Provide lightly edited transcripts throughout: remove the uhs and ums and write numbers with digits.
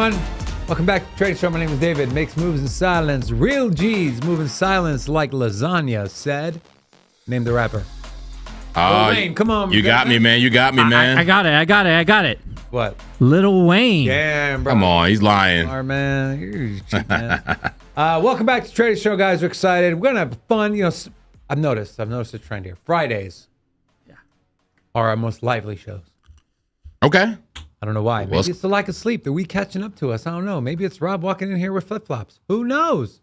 everyone. Welcome back to the Trading Show. My name is David. Makes moves in silence. Real G's move in silence like lasagna said. Name the rapper. Wayne, come on. You got me, man. You got me, man. I got it. What? Lil Wayne. Damn, bro. Come on, he's lying. Man. You're cheap, man. Welcome back to the Trading Show, guys. We're excited. We're gonna have fun. You know, I've noticed a trend here. Fridays are our most lively shows. Okay. I don't know why. Maybe it's the lack of sleep. The week catching up to us. I don't know. Maybe it's Rob walking in here with flip-flops. Who knows?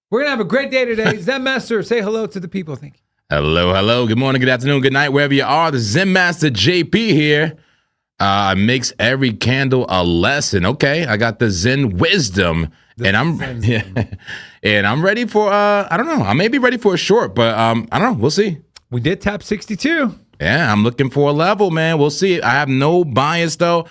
We're going to have a great day today. Zen Master, say hello to the people. Thank you. Hello. Good morning, good afternoon, good night, wherever you are. The Zen Master JP here. Makes every candle a lesson. Okay, I got the Zen wisdom. And I'm ready for, I don't know. I may be ready for a short, but I don't know. We'll see. We did tap 62. Yeah, I'm looking for a level, man. We'll see. I have no bias, though.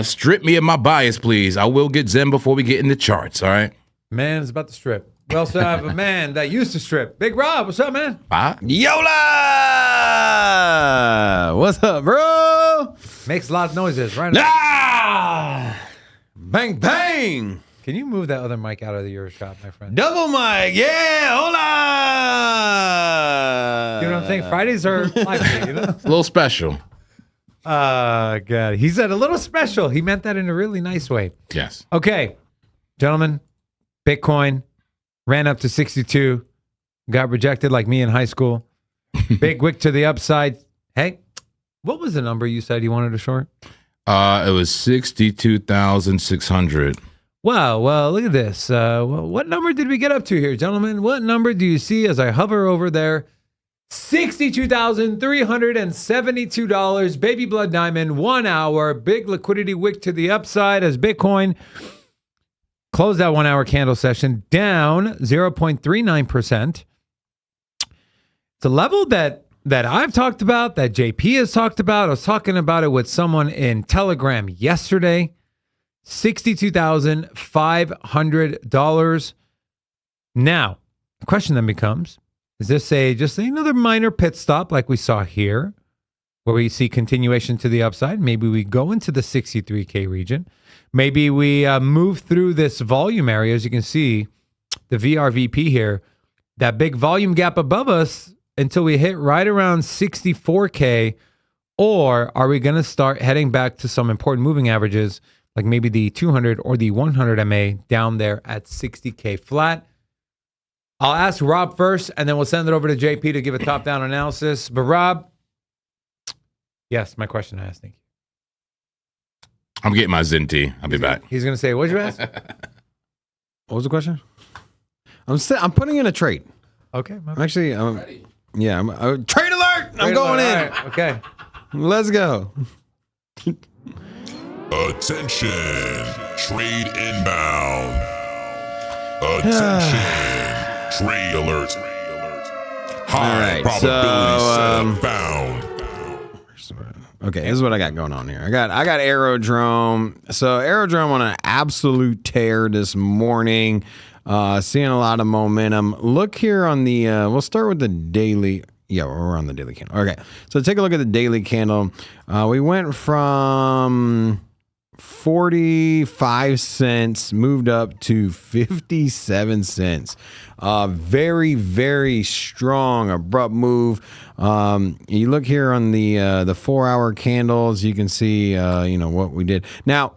Strip me of my bias, please. I will get Zen before we get in the charts, all right? Man is about to strip. We also have a man that used to strip. Big Rob, what's up, man? Yola! What's up, bro? Makes a lot of noises, right? Bang, bang! Can you move that other mic out of your shop, my friend? Double mic, yeah, hola! You know what I'm saying? Fridays are lively, you know? It's a little special. God. He said a little special. He meant that in a really nice way. Yes. Okay, gentlemen, Bitcoin ran up to 62, got rejected like me in high school. Big wick to the upside. Hey, what was the number you said you wanted to short? It was 62,600. Wow, well, look at this. What number did we get up to here, gentlemen? What number do you see as I hover over there? $62,372. Baby blood diamond, 1 hour. Big liquidity wick to the upside as Bitcoin closed that 1 hour candle session down 0.39%. It's a level that I've talked about, that JP has talked about. I was talking about it with someone in Telegram yesterday. $62,500. Now, the question then becomes, is this just another minor pit stop like we saw here, where we see continuation to the upside? Maybe we go into the 63K region. Maybe we move through this volume area. As you can see, the VRVP here, that big volume gap above us until we hit right around 64K, or are we going to start heading back to some important moving averages, like maybe the 200 or the 100 MA down there at 60K flat? I'll ask Rob first, and then we'll send it over to JP to give a top-down analysis. But Rob, yes, my question I asked. Thank you. I'm getting my Zen tea. I'll be back. He's going to say, what'd you ask? What was the question? I'm putting in a trade. Okay. I'm actually, yeah, trade alert! I'm going in. Right. Okay. Let's go. Attention, trade inbound. Attention, trade alert. High probability setup found. Okay, this is what I got going on here. I got Aerodrome. So Aerodrome on an absolute tear this morning. Seeing a lot of momentum. Look here on the, we'll start with the daily. Yeah, we're on the daily candle. Okay, so take a look at the daily candle. We went from 45 cents, moved up to 57 cents. Very, very strong, abrupt move. You look here on the 4 hour candles, you can see, what we did. Now,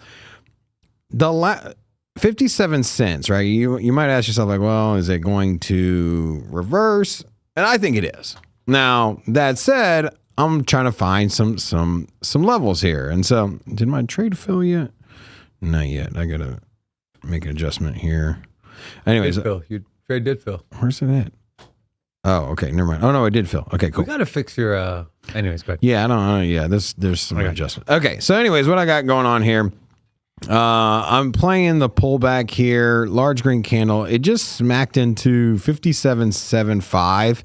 57 cents, right? You might ask yourself like, well, is it going to reverse? And I think it is. Now, that said, I'm trying to find some levels here. And so, did my trade fill yet? Not yet. I got to make an adjustment here. Anyways. Your trade did fill. Where's it at? Oh, okay. Never mind. Oh, no, it did fill. Okay, cool. We got to fix your, anyways, go ahead. Yeah, I don't know. Yeah, there's some adjustment. Okay, so anyways, what I got going on here, I'm playing the pullback here, large green candle. It just smacked into 57.75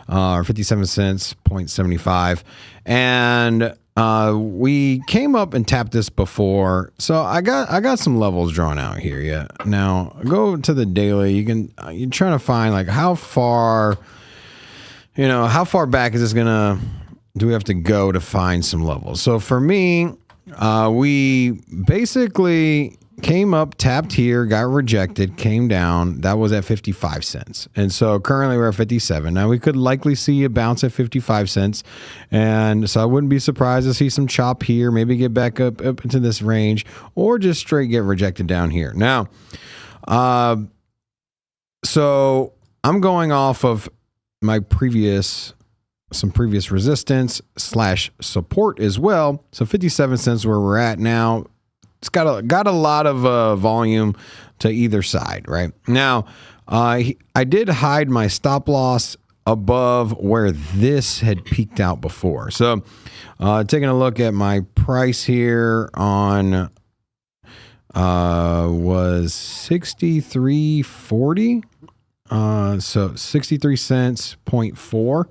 or 57 cents, 0.75. And we came up and tapped this before. So I got some levels drawn out here. Yeah. Now go to the daily. You're trying to find like how far back is this do we have to go to find some levels? So for me, we basically came up, tapped here, got rejected, came down. That was at 55 cents. And so currently we're at 57. Now we could likely see a bounce at 55 cents. And so I wouldn't be surprised to see some chop here, maybe get back up into this range, or just straight get rejected down here. Now, so I'm going off of my some previous resistance / support as well. So 57 cents where we're at now. It's got a lot of volume to either side, right? Now, I did hide my stop loss above where this had peaked out before. So taking a look at my price here on was 63.40. So 63 cents 0.4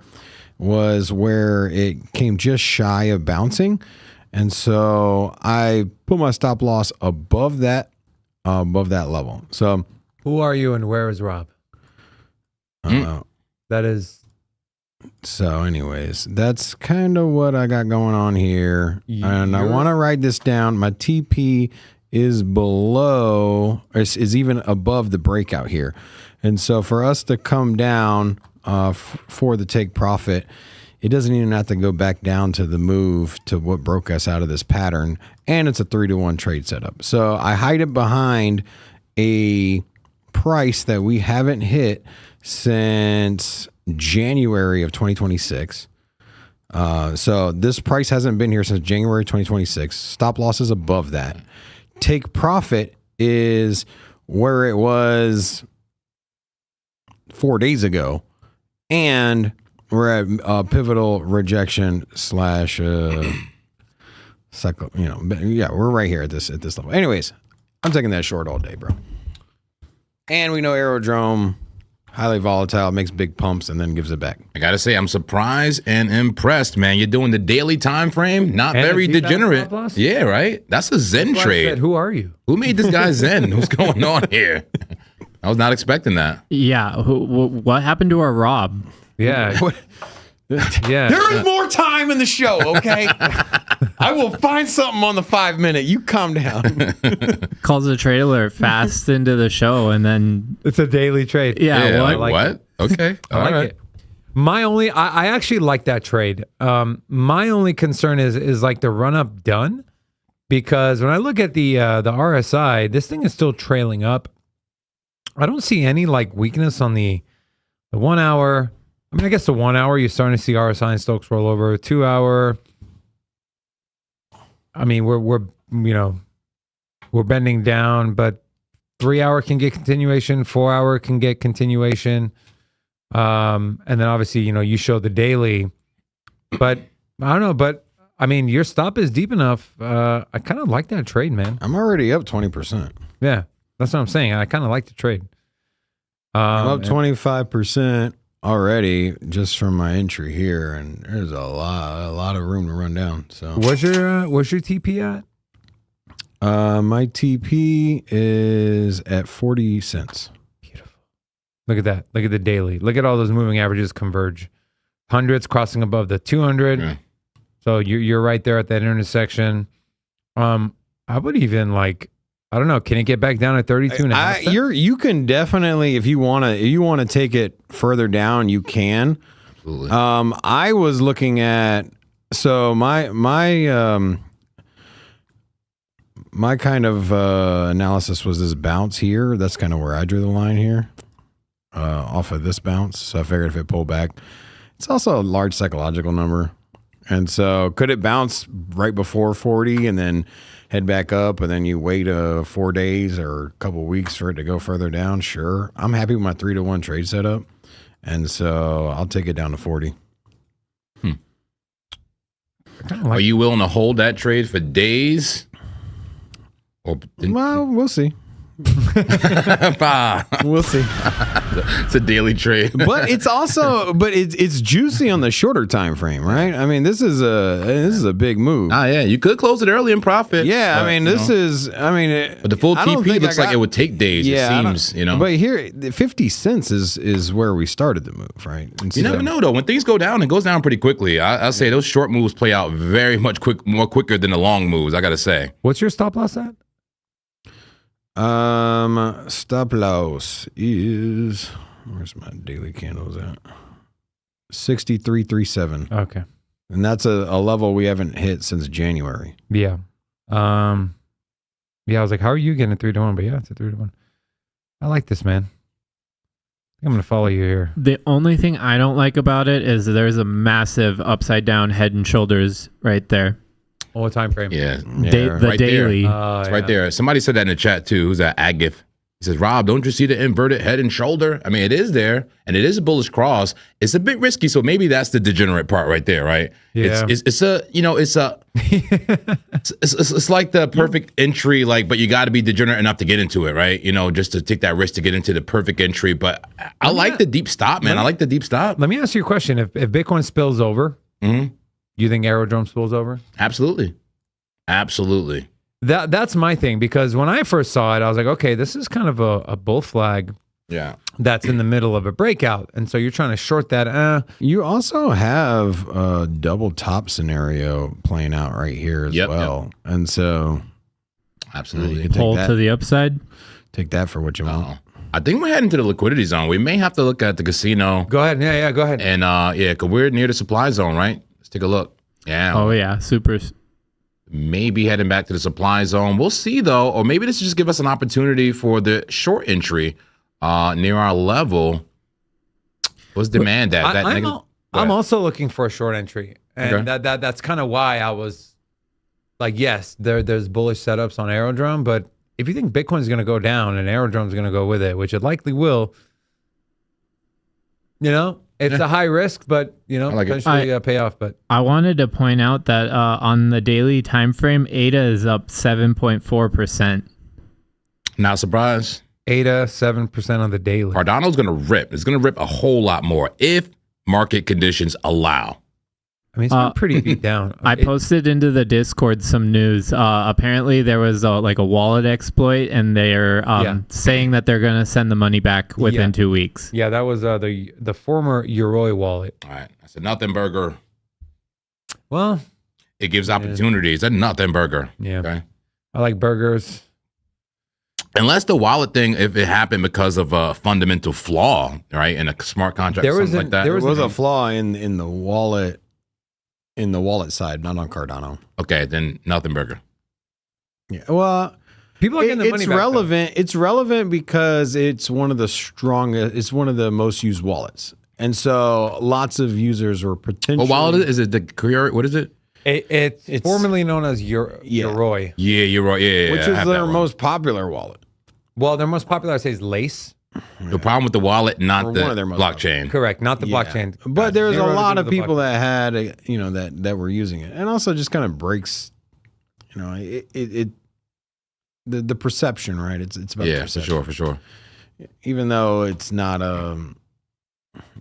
was where it came just shy of bouncing. And so I put my stop loss above that level. So who are you and where is Rob? That is. So anyways, that's kind of what I got going on here. And I want to write this down. My TP is below, is even above the breakout here. And so for us to come down for the take profit, it doesn't even have to go back down to the move to what broke us out of this pattern. And it's a 3-to-1 trade setup. So I hide it behind a price that we haven't hit since January of 2026. So this price hasn't been here since January 2026. Stop loss is above that. Take profit is where it was 4 days ago. And we're at pivotal rejection / cycle, yeah, we're right here at this level. Anyways, I'm taking that short all day, bro. And we know Aerodrome, highly volatile, makes big pumps and then gives it back. I gotta say, I'm surprised and impressed, man. You're doing the daily time frame, not And very a $3,000 degenerate. plus? Yeah, right. That's a Zen That's why I trade. said, who are you? Who made this guy Zen? What's going on here? I was not expecting that. Yeah. What happened to our Rob? Yeah. Yeah. There is more time in the show, okay? I will find something on the 5-minute. You calm down. Calls the trade alert fast into the show, and then It's a daily trade. Yeah, like, like what? it. Okay. I like it. My only, I actually like that trade. My only concern is like the run up done, because when I look at the RSI, this thing is still trailing up. I don't see any like weakness on the 1 hour. I mean, I guess the 1 hour you're starting to see RSI and Stokes roll over. 2 hour. I mean, we're bending down, but 3 hour can get continuation. 4 hour can get continuation. And then obviously, you show the daily, but I don't know. But I mean, your stop is deep enough. I kind of like that trade, man. I'm already up 20%. Yeah, that's what I'm saying. I kind of like the trade. I'm up 25% already just from my entry here, and there's a lot of room to run down. So where's your TP at? My TP is at 40 cents. Beautiful. Look at that. Look at the daily. Look at all those moving averages converge. Hundreds crossing above the 200. Yeah. So you're right there at that intersection. I would even I don't know. Can it get back down at 32 and a half? You can definitely, if you want to take it further down, you can. Absolutely. I was looking at, so my kind of analysis was this bounce here. That's kind of where I drew the line here, off of this bounce. So I figured if it pulled back, it's also a large psychological number. And so could it bounce right before 40 and then head back up, and then you wait 4 days or a couple of weeks for it to go further down? Sure. I'm happy with my 3-to-1 trade setup. And so I'll take it down to 40. Are you willing to hold that trade for days? Well, we'll see. We'll see. It's a daily trade. But it's also, it's juicy on the shorter time frame, right? I mean, this is a big move. Yeah, you could close it early in profit. Yeah, but, I mean, but the full TP looks like it would take days. Yeah, it seems, But here, 50 cents is where we started the move, right? And you never know though. When things go down, it goes down pretty quickly. I'll say those short moves play out very much more quicker than the long moves. I gotta say. What's your stop loss at? Stop loss is, where's my daily candles at? 63.37. Okay. And that's a level we haven't hit since January. Yeah. Yeah, I was like, how are you getting a 3-to-1? But yeah, it's a 3-to-1. I like this, man. I think I'm going to follow you here. The only thing I don't like about it is there's a massive upside down head and shoulders right there. What time frame? Yeah. The right daily. It's right there. Somebody said that in the chat too. Who's that? AGIF. He says, Rob, don't you see the inverted head and shoulder? I mean, it is there, and it is a bullish cross. It's a bit risky, so maybe that's the degenerate part right there, right? Yeah. It's like the perfect entry, like, but you got to be degenerate enough to get into it, right? You know, just to take that risk to get into the perfect entry. But I like the deep stop, man. I like the deep stop. Let me ask you a question. If Bitcoin spills over, you think Aerodrome spills over? Absolutely. Absolutely. That's my thing, because when I first saw it, I was like, okay, this is kind of a bull flag. Yeah. That's in the middle of a breakout. And so you're trying to short that. You also have a double top scenario playing out right here as well. Yep. And so absolutely. You can pull to the upside. Take that for what you want. I think we're heading to the liquidity zone. We may have to look at the casino. Go ahead. Yeah, go ahead. And because we're near the supply zone, right? Let's take a look. Yeah. Oh, yeah. Super. Maybe heading back to the supply zone. We'll see, though. Or maybe this will just give us an opportunity for the short entry near our level. What's demand at? I'm also looking for a short entry. And that's kind of why I was like, yes, there's bullish setups on Aerodrome. But if you think Bitcoin's going to go down and Aerodrome's going to go with it, which it likely will, you know, it's a high risk, but you know, potentially pay off. But I wanted to point out that on the daily time frame, ADA is up 7.4%. Not surprised. ADA 7% on the daily. Cardano's going to rip. It's going to rip a whole lot more if market conditions allow. I mean, it's been pretty beat down. I posted into the Discord some news. Apparently, there was a wallet exploit, and they're saying that they're going to send the money back within 2 weeks. Yeah, that was the former Yoroi wallet. All right, that's a nothing burger. Well, it gives opportunities. A nothing burger. Yeah, okay. I like burgers. Unless the wallet thing, if it happened because of a fundamental flaw, right, in a smart contract, or something like that. There was a flaw in the wallet. In the wallet side, not on Cardano. Okay, then nothing burger. Yeah, well, people are getting the money it's back. Relevant. It's relevant because it's one of the strongest. It's one of the most used wallets, and so lots of users were potentially. What wallet is it? The Courier? What is it? It's formerly known as Yoroi. Yeah, Yoroi. Yeah, which is their most popular wallet. Well, their most popular, I say, is Lace. The problem with the wallet, not the blockchain. Correct, not the blockchain. But there's a lot of people that had, that were using it, and also just kind of breaks, the perception, right? It's about the perception. for sure. Even though it's not I don't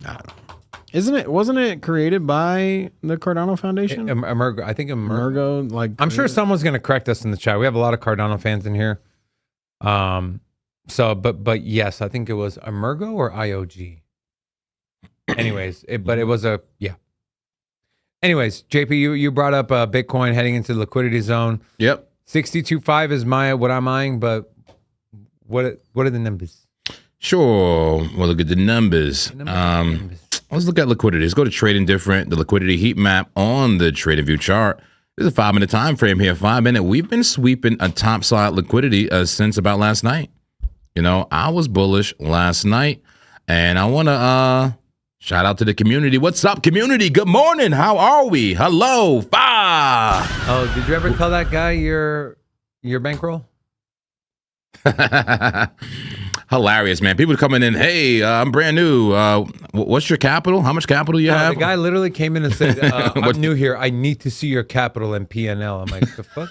know. Wasn't it created by the Cardano Foundation? Emergo, I think Emergo. Like, I'm sure someone's going to correct us in the chat. We have a lot of Cardano fans in here. So, but yes, I think it was Emergo or IOG. Anyways, it was Anyways, JP, you brought up Bitcoin heading into the liquidity zone. Yep. 62.5 is what I'm eyeing, but what are the numbers? Sure. Well, look at the numbers. Let's look at liquidity. Let's go to trading different. The liquidity heat map on the TradingView chart. There's a 5-minute time frame here. 5 minute. We've been sweeping a topside liquidity since about last night. You know, I was bullish last night, and I want to shout out to the community. What's up, community? Good morning. How are we? Hello. Oh, did you ever tell that guy your bankroll? Hilarious, man. People coming in, hey, I'm brand new. What's your capital? How much capital you have? The guy literally came in and said, I'm new here. I need to see your capital and PNL. I'm like, the fuck?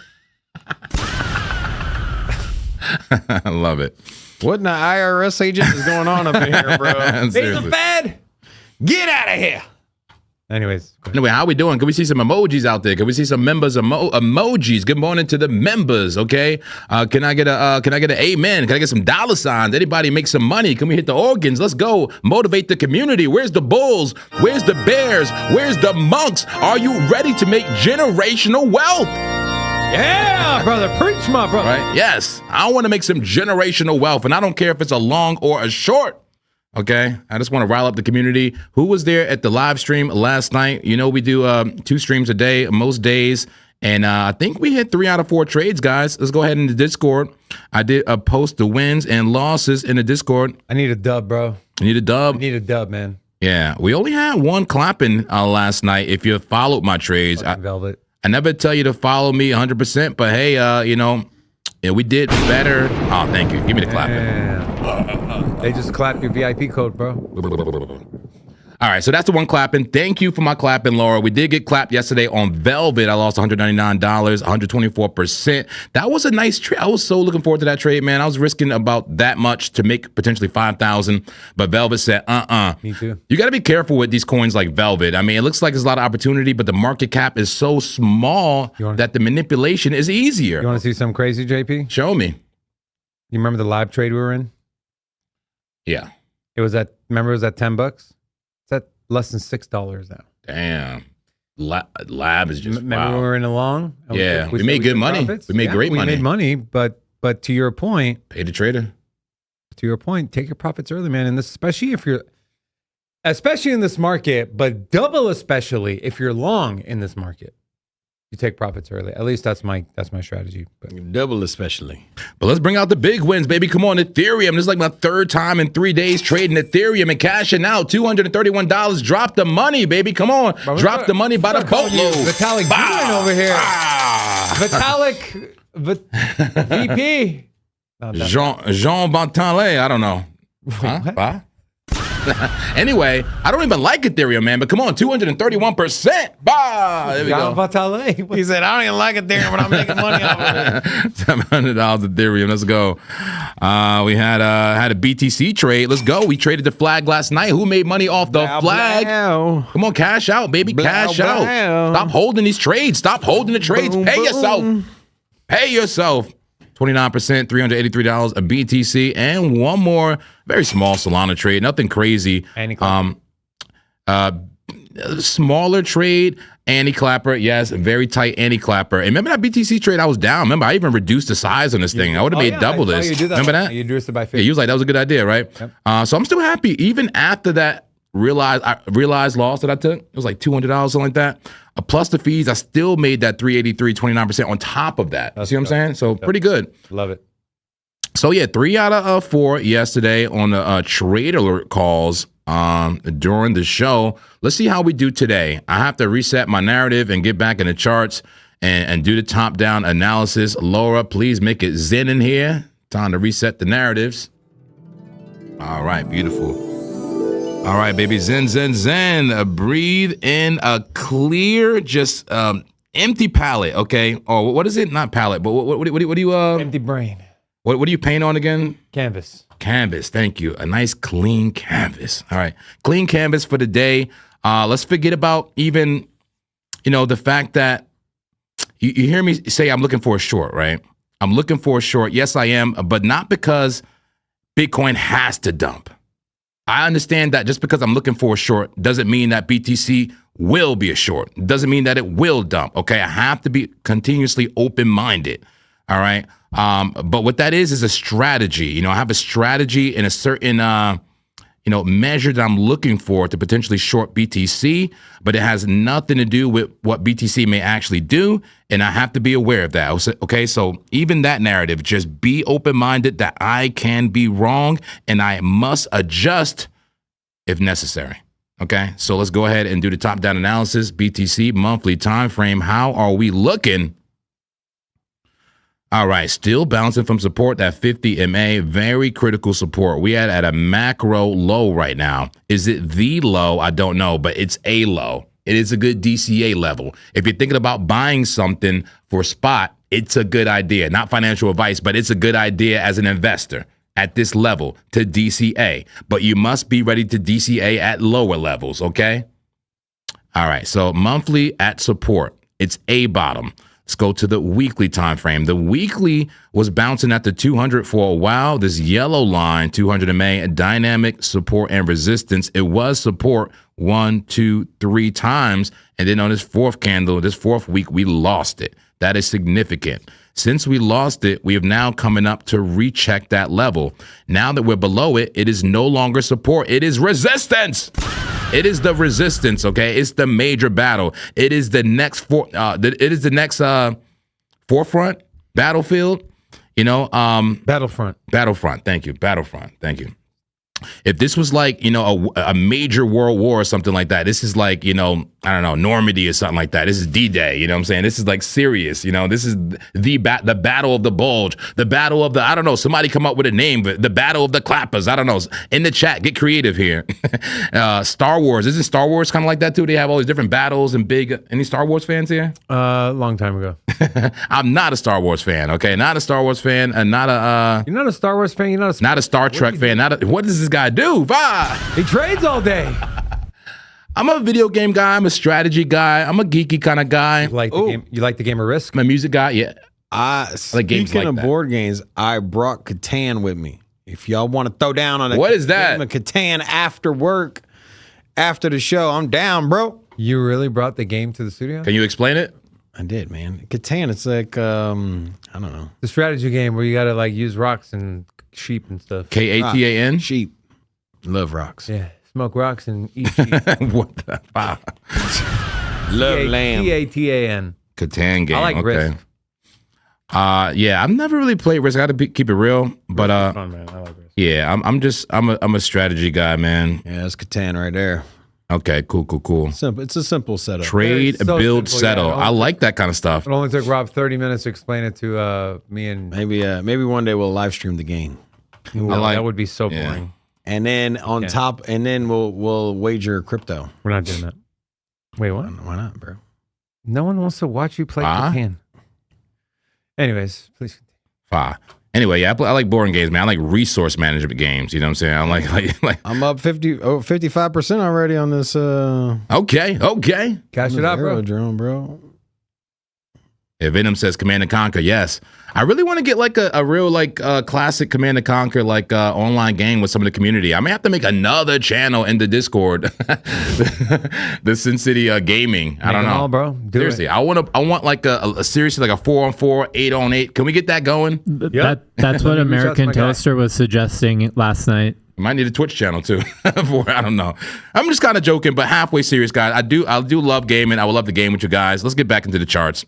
I love it. What in the IRS agent is going on up in here, bro? He's a Fed. Get out of here. Anyways. Anyway, how we doing? Can we see some emojis out there? Can we see some members emojis? Good morning to the members, okay? Can I get an amen? Can I get some dollar signs? Anybody make some money? Can we hit the organs? Let's go. Motivate the community. Where's the bulls? Where's the bears? Where's the monks? Are you ready to make generational wealth? Yeah, brother. Preach, my brother. Right? Yes. I want to make some generational wealth, and I don't care if it's a long or a short. Okay? I just want to rile up the community. Who was there at the live stream last night? You know, we do 2 streams a day, most days. And I think we hit 3 out of 4 trades, guys. Let's go ahead in the Discord. I did post the wins and losses in the Discord. I need a dub, bro. You need a dub? I need a dub, man. Yeah. We only had 1 clapping last night. If you followed my trades. Velvet. I never tell you to follow me 100%, but hey, you know, yeah, we did better. Oh, thank you. Give me the clapping. Yeah. They just clap your VIP code, bro. All right, so that's the 1 clapping. Thank you for my clapping, Laura. We did get clapped yesterday on Velvet. I lost $199, 124%. That was a nice trade. I was so looking forward to that trade, man. I was risking about that much to make potentially $5,000, but Velvet said, Me too. You got to be careful with these coins like Velvet. I mean, it looks like there's a lot of opportunity, but the market cap is so small that the manipulation is easier. You want to see something crazy, JP? Show me. You remember the live trade we were in? Yeah. Remember it was at $10? It's at less than $6 now. Damn. Lab is just Remember wow. we were in a long? Yeah, we made good money. Profits? We made great money. We made money, but to your point, Pay the trader. take your profits early, man. And this, especially in this market, but double especially if you're long in this market. You take profits early. At least that's my strategy. But Double especially. But let's bring out the big wins, baby. Come on, Ethereum. This is like my 3rd time in 3 days trading Ethereum and cashing out. $231. Drop the money, baby. Come on. Drop the money by the boatload. Vitalik Buterin over here. Vitalik VP. Jean Bantalé. I don't know. Huh? Anyway, I don't even like Ethereum, man. But come on, 231%. Bah! There we go. Vitalik. He said, I don't even like it there, but I'm making money off of it. $700 Ethereum. Let's go. We had a BTC trade. Let's go. We traded the flag last night. Who made money off the flag? Blow. Come on, cash out, baby. Cash out. Stop holding these trades. Stop holding the trades. Boom, Pay boom. yourself. Pay yourself. 29%, $383 a BTC, and one more very small Solana trade. Nothing crazy. Smaller trade, anti-clapper. Yes, very tight anti-clapper. And remember that BTC trade I was down? Remember, I even reduced the size on this thing. I would have made double this. Remember that? You reduced it by 50. Yeah, you was like, that was a good idea, right? Yep. So I'm still happy. Even after that realized loss that I took, it was like $200, something like that. Plus the fees, I still made that 383, 29% on top of that. See what I'm saying? So pretty good. Love it. So yeah, 3 out of 4 yesterday on the trade alert calls during the show. Let's see how we do today. I have to reset my narrative and get back in the charts and do the top-down analysis. Laura, please make it zen in here. Time to reset the narratives. All right, beautiful. All right, baby, zen, zen, zen. Breathe in a clear, just empty palette, okay? Or what is it? Not palette, but what do you Empty brain. What do you paint on again? Canvas. Canvas, thank you. A nice clean canvas. All right, clean canvas for the day. Let's forget about even, the fact that you hear me say I'm looking for a short, right? I'm looking for a short. Yes, I am, but not because Bitcoin has to dump. I understand that just because I'm looking for a short doesn't mean that BTC will be a short. Doesn't mean that it will dump. Okay, I have to be continuously open-minded. All right. But what that is a strategy. I have a strategy in a certain measure that I'm looking for to potentially short BTC, but it has nothing to do with what BTC may actually do, and I have to be aware of that. Okay, so even that narrative, just be open-minded that I can be wrong and I must adjust if necessary. Okay, so let's go ahead and do the top-down analysis. BTC monthly time frame. How are we looking? All right, still bouncing from support, that 50 MA, very critical support. We at a macro low right now. Is it the low? I don't know, but it's a low. It is a good DCA level. If you're thinking about buying something for spot, it's a good idea. Not financial advice, but it's a good idea as an investor at this level to DCA. But you must be ready to DCA at lower levels, okay? All right, so monthly at support. It's a bottom. Let's go to the weekly time frame. The weekly was bouncing at the 200 for a while. This yellow line, 200 MA, dynamic support and resistance. It was support 1, 2, 3 times. And then on this fourth candle, this fourth week, we lost it. That is significant. Since we lost it, we have now coming up to recheck that level. Now that we're below it, it is no longer support. It is resistance. It is the resistance, okay? It's the major battle. It is the next forefront battlefield, you know, Battlefront. Thank you. Battlefront. Thank you. If this was like, you know, a major world war or something like that, this is like, you know, I don't know, Normandy or something like that. This is D-Day, you know what I'm saying? This is like serious, you know, this is the battle of the bulge, the battle of the, I don't know, somebody come up with a name, but the battle of the clappers, I don't know. In the chat, get creative here. Star Wars, isn't Star Wars kind of like that too? They have all these different battles and big, any Star Wars fans here? Long time ago. I'm not a Star Wars fan, okay? Not a Star Wars fan, and not a... You're not a Star Wars fan? You're not a Star Trek fan. What does this guy do? He trades all day. I'm a video game guy. I'm a strategy guy. I'm a geeky kind of guy. You like the game of Risk? I'm a music guy, yeah. Speaking of board games, I brought Catan with me. If y'all want to throw down on a What is that? game of Catan after work, after the show, I'm down, bro. You really brought the game to the studio? Can you explain it? I did, man. Catan, it's like, I don't know. The strategy game where you got to like use rocks and sheep and stuff. K-A-T-A-N? Sheep. Love rocks. Yeah. Smoke rocks and eat sheep. What the fuck? Love lamb. T-A-T-A-N. Catan game. I like Risk. Yeah, I've never really played Risk. I got to keep it real, but Fun, man. I like Risk. yeah, I'm a strategy guy, man. Yeah, it's Catan right there. Okay, cool. Simple. It's a simple setup. Trade, so build, simple, settle. yeah. I like that kind of stuff. It only took Rob 30 minutes to explain it to me and... Maybe one day we'll live stream the game. that would be so Yeah. boring. And then on top, and then we'll wager crypto. We're not doing that. Wait, what? Why not, bro? No one wants to watch you play Catan. Anyways, please. Anyway, yeah, I like boring games, man. I like resource management games. You know what I'm saying? I like. I'm up 55% already on this. Okay. Cash it up, bro. Aerodrome, bro. Yeah, Venom says Command & Conquer. Yes, I really want to get like a real like classic Command & Conquer like online game with some of the community. I may have to make another channel in the Discord, the Sin City Gaming. I don't know, all, bro. Seriously, I want like a seriously like a 4-on-4, 8-on-8. Can we get that going? That's what American Toaster was suggesting last night. Might need a Twitch channel too. I don't know. I'm just kind of joking, but halfway serious, guys. I do love gaming. I would love to game with you guys. Let's get back into the charts.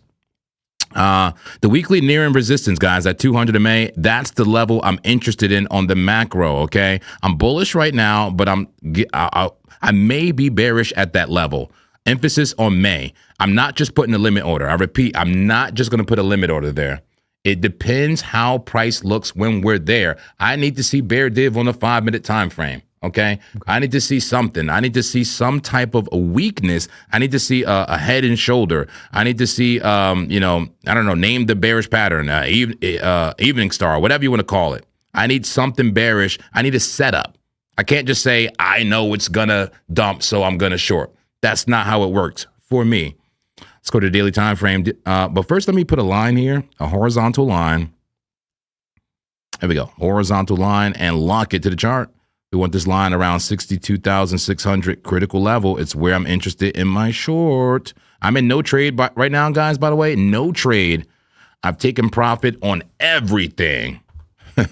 The weekly nearing resistance, guys, at 200 MA, that's the level I'm interested in on the macro, okay? I'm bullish right now, but I may be bearish at that level. Emphasis on May. I'm not just putting a limit order. I repeat, I'm not just going to put a limit order there. It depends how price looks when we're there. I need to see bear div on a 5-minute time frame. Okay, I need to see something. I need to see some type of a weakness. I need to see a head and shoulder. I need to see, I don't know, name the bearish pattern, evening star, whatever you want to call it. I need something bearish. I need a setup. I can't just say, I know it's going to dump, so I'm going to short. That's not how it works for me. Let's go to the daily time frame. But first, let me put a line here, a horizontal line. There we go. Horizontal line and lock it to the chart. We want this line around 62,600 critical level. It's where I'm interested in my short. I'm in no trade right now, guys, by the way. No trade. I've taken profit on everything.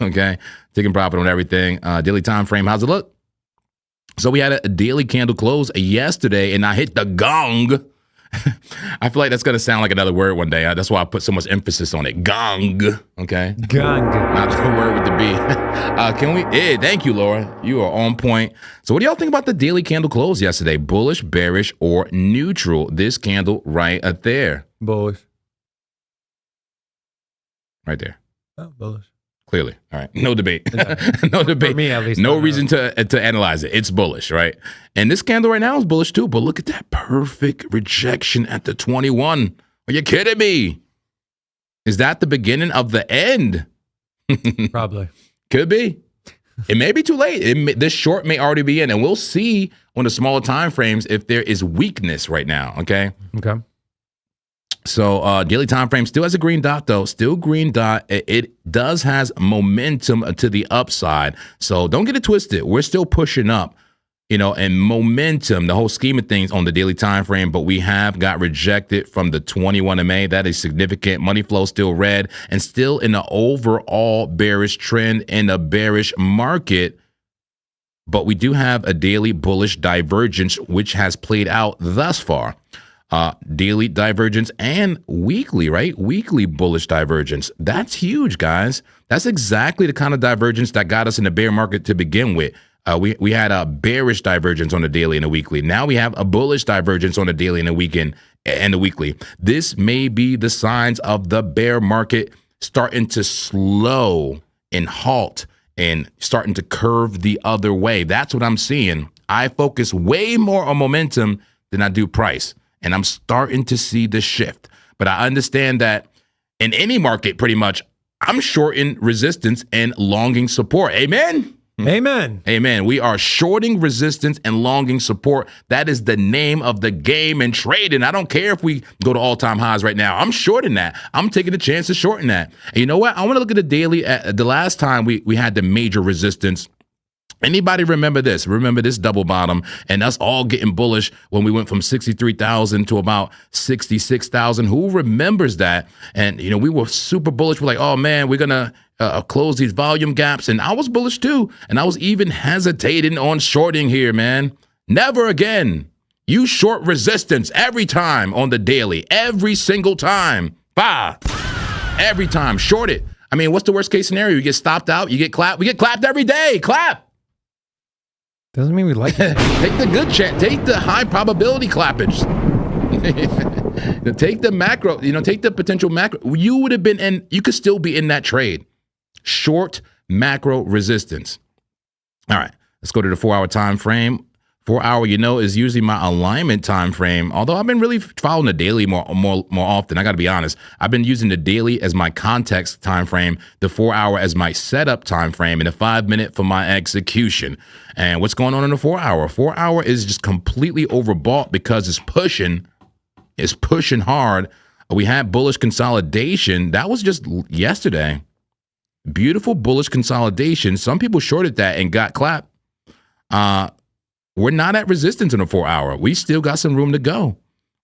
Okay? Taking profit on everything. Daily time frame. How's it look? So we had a daily candle close yesterday, and I hit the gong. I feel like that's going to sound like another word one day. That's why I put so much emphasis on it. Gong. Okay? Gong. Not the word with the B. Can we? Hey, thank you, Laura. You are on point. So what do y'all think about the daily candle close yesterday? Bullish, bearish, or neutral? This candle right there. Bullish. Right there. Oh, bullish. Clearly. All right. No debate. No debate. For me, at least. No reason to analyze it. It's bullish, right? And this candle right now is bullish too, but look at that perfect rejection at the 21. Are you kidding me? Is that the beginning of the end? Probably. Could be. It may be too late. This short may already be in, and we'll see on the smaller time frames if there is weakness right now, okay? Okay. So daily time frame still has a green dot, though. Still green dot. It does has momentum to the upside. So don't get it twisted. We're still pushing up. and momentum, the whole scheme of things on the daily time frame, but we have got rejected from the 21 of May. That is significant. Money flow still red and still in the overall bearish trend in a bearish market. But we do have a daily bullish divergence, which has played out thus far. Daily divergence and weekly, right? Weekly bullish divergence. That's huge, guys. That's exactly the kind of divergence that got us in the bear market to begin with. We had a bearish divergence on the daily and the weekly. Now we have a bullish divergence on the daily and the weekend and the weekly. This may be the signs of the bear market starting to slow and halt and starting to curve the other way. That's what I'm seeing. I focus way more on momentum than I do price. And I'm starting to see the shift. But I understand that in any market, pretty much, I'm shorting resistance and longing support. Amen? Amen. Amen. We are shorting resistance and longing support. That is the name of the game in trading. I don't care if we go to all-time highs right now. I'm shorting that. I'm taking a chance of shorting that. And you know what? I want to look at the daily. The last time we had the major resistance. Anybody remember this? Remember this double bottom and us all getting bullish when we went from 63,000 to about 66,000? Who remembers that? And, we were super bullish. We're like, oh, man, we're going to close these volume gaps. And I was bullish, too. And I was even hesitating on shorting here, man. Never again. You short resistance every time on the daily, every single time. Bah. Every time. Short it. I mean, what's the worst case scenario? You get stopped out. You get clapped. We get clapped every day. Clap. Doesn't mean we like it. Take the good chat. Take the high probability clappage. Take the macro. Take the potential macro. You would have been in. You could still be in that trade. Short macro resistance. All right. Let's go to the 4-hour time frame. 4-hour, is usually my alignment time frame. Although I've been really following the daily more often. I got to be honest. I've been using the daily as my context time frame, the 4-hour as my setup time frame, and the 5-minute for my execution. And what's going on in the 4-hour? 4-hour is just completely overbought because it's pushing. It's pushing hard. We had bullish consolidation. That was just yesterday. Beautiful bullish consolidation. Some people shorted that and got clapped. We're not at resistance in the 4-hour. We still got some room to go.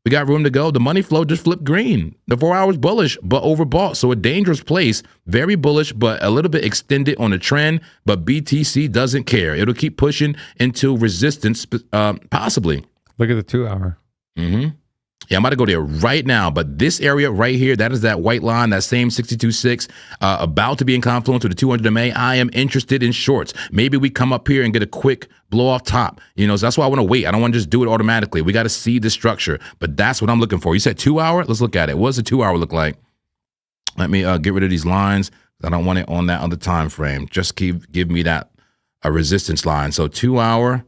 We got room to go. The money flow just flipped green. The 4-hour is bullish, but overbought. So a dangerous place. Very bullish, but a little bit extended on the trend. But BTC doesn't care. It'll keep pushing into resistance, possibly. Look at the 2-hour. Mm-hmm. Yeah, I'm about to go there right now. But this area right here, that is that white line, that same 62.6, about to be in confluence with the 200 MA. I am interested in shorts. Maybe we come up here and get a quick blow off top. So that's why I want to wait. I don't want to just do it automatically. We got to see the structure. But that's what I'm looking for. You said 2-hour? Let's look at it. What does the 2-hour look like? Let me get rid of these lines. I don't want it on that other time frame. Just give me that a resistance line. So 2-hour.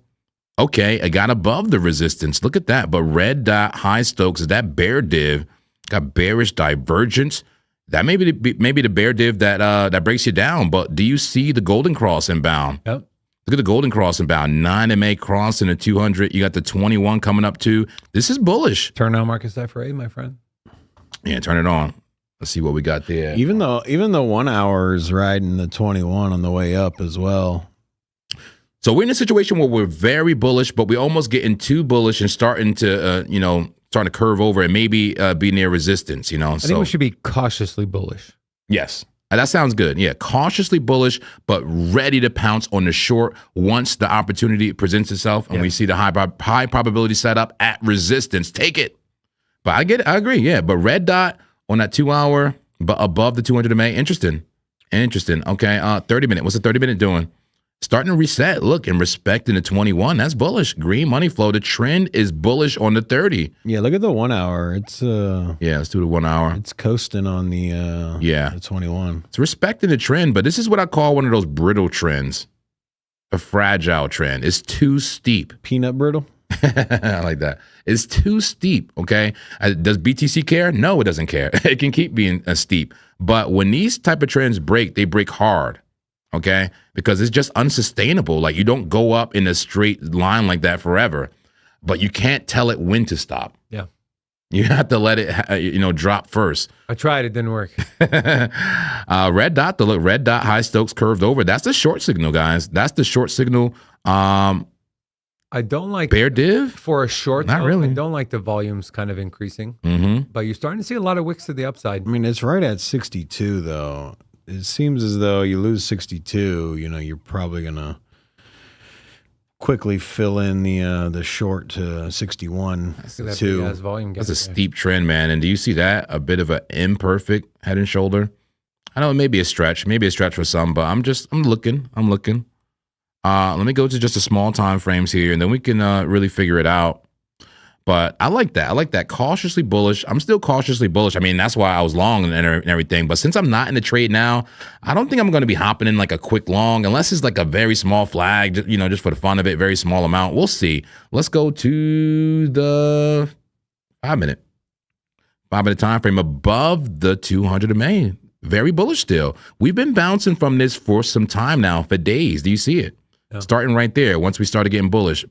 Okay, I got above the resistance. Look at that. But red dot, high Stokes, is that bear div? Got bearish divergence. That may be the bear div that breaks you down. But do you see the golden cross inbound? Yep. Look at the golden cross inbound. 9 MA cross in the 200. You got the 21 coming up too. This is bullish. Turn on Marcus Cipher A, my friend. Yeah, turn it on. Let's see what we got there. Even though 1 hour is riding the 21 on the way up as well. So we're in a situation where we're very bullish, but we're almost getting too bullish and starting to, starting to curve over and maybe be near resistance, I think we should be cautiously bullish. Yes. That sounds good. Yeah, cautiously bullish, but ready to pounce on the short once the opportunity presents itself and we see the high probability setup at resistance. Take it. But I get it. I agree. Yeah, but red dot on that 2-hour, but above the 200 MA. Interesting. Okay, 30-minute. What's the 30-minute doing? Starting to reset. Look, and respecting the 21. That's bullish. Green money flow. The trend is bullish on the 30. Yeah, look at the 1 hour. It's yeah, let's do the 1 hour. It's coasting on the the 21. It's respecting the trend, but this is what I call one of those brittle trends. A fragile trend. It's too steep. Peanut brittle? I like that. It's too steep, okay? Does BTC care? No, it doesn't care. It can keep being steep. But when these type of trends break, they break hard. Okay, because it's just unsustainable. Like you don't go up in a straight line like that forever, but you can't tell it when to stop. Yeah, you have to let it, drop first. I tried, it didn't work. Red dot, red dot, high Stokes curved over. That's the short signal, guys. That's the short signal. I don't like bear div for a short. Not really. I don't like the volumes kind of increasing, but you're starting to see a lot of wicks to the upside. I mean, it's right at 62 though. It seems as though you lose 62, you're probably gonna quickly fill in the short to 61 That too. big ass volume That's gap a there. steep trend, man. And do you see that? A bit of an imperfect head and shoulder. I know it may be a stretch, for some, but I'm looking. Let me go to just a small time frames here, and then we can really figure it out. But I like that. I like that. Cautiously bullish. I'm still cautiously bullish. I mean, that's why I was long and everything. But since I'm not in the trade now, I don't think I'm going to be hopping in like a quick long, unless it's like a very small flag, just for the fun of it, very small amount. We'll see. Let's go to the 5-minute. 5-minute time frame above the 200 MA. Very bullish still. We've been bouncing from this for some time now, for days. Do you see it? Yeah. Starting right there. Once we started getting bullish,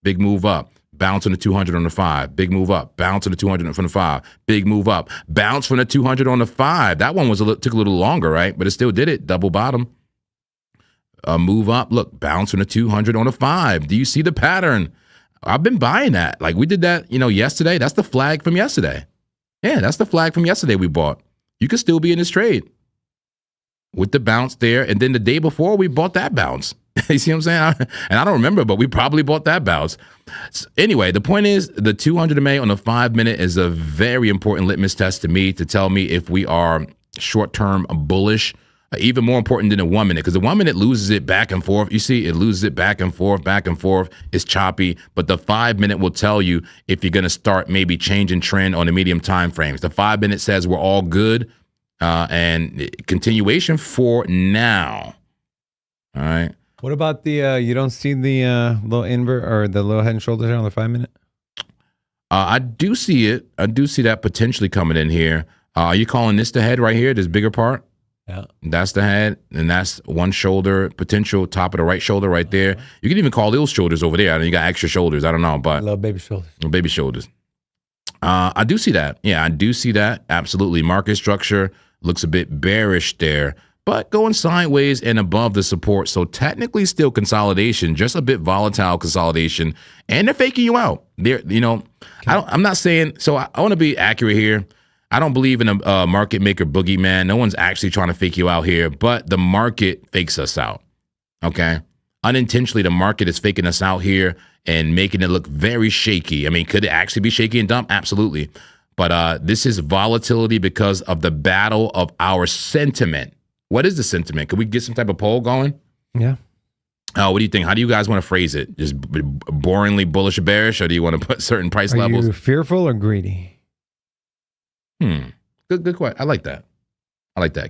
big move up. Bounce on the 200 on the 5. Big move up. Bounce on the 200 from the 5. Big move up. Bounce from the 200 on the 5. That one took a little longer, right? But it still did it. Double bottom. Move up. Look, bounce from the 200 on the 5. Do you see the pattern? I've been buying that. Like we did that, yesterday. That's the flag from yesterday. Yeah, that's the flag from yesterday we bought. You could still be in this trade with the bounce there. And then the day before, we bought that bounce. You see what I'm saying? And I don't remember, but we probably bought that bounce. So anyway, the point is the 200 MA on the 5-minute is a very important litmus test to me to tell me if we are short-term bullish, even more important than the 1 minute, because the 1 minute loses it back and forth. You see, it loses it back and forth. It's choppy, but the 5-minute will tell you if you're going to start maybe changing trend on the medium time frames. The 5-minute says we're all good and continuation for now. All right. What about the, you don't see the little invert or the little head and shoulders here on the 5-minute? I do see it. I do see that potentially coming in here. Are you calling this the head right here, this bigger part? Yeah. That's the head, and that's one shoulder, potential top of the right shoulder right there. You can even call those shoulders over there. I know you got extra shoulders. I don't know, but little baby shoulders. Baby shoulders. I do see that. Yeah, I do see that. Absolutely. Market structure looks a bit bearish there, but going sideways and above the support. So technically still consolidation, just a bit volatile consolidation, and they're faking you out. They're, I'm not saying, so I want to be accurate here. I don't believe in a market maker boogeyman. No one's actually trying to fake you out here, but the market fakes us out. Okay. Unintentionally, the market is faking us out here and making it look very shaky. I mean, could it actually be shaky and dump? Absolutely. But this is volatility because of the battle of our sentiment. What is the sentiment? Could we get some type of poll going? Yeah. What do you think? How do you guys want to phrase it? Just boringly bullish or bearish, or do you want to put certain price levels? Are you fearful or greedy? Good question. I like that.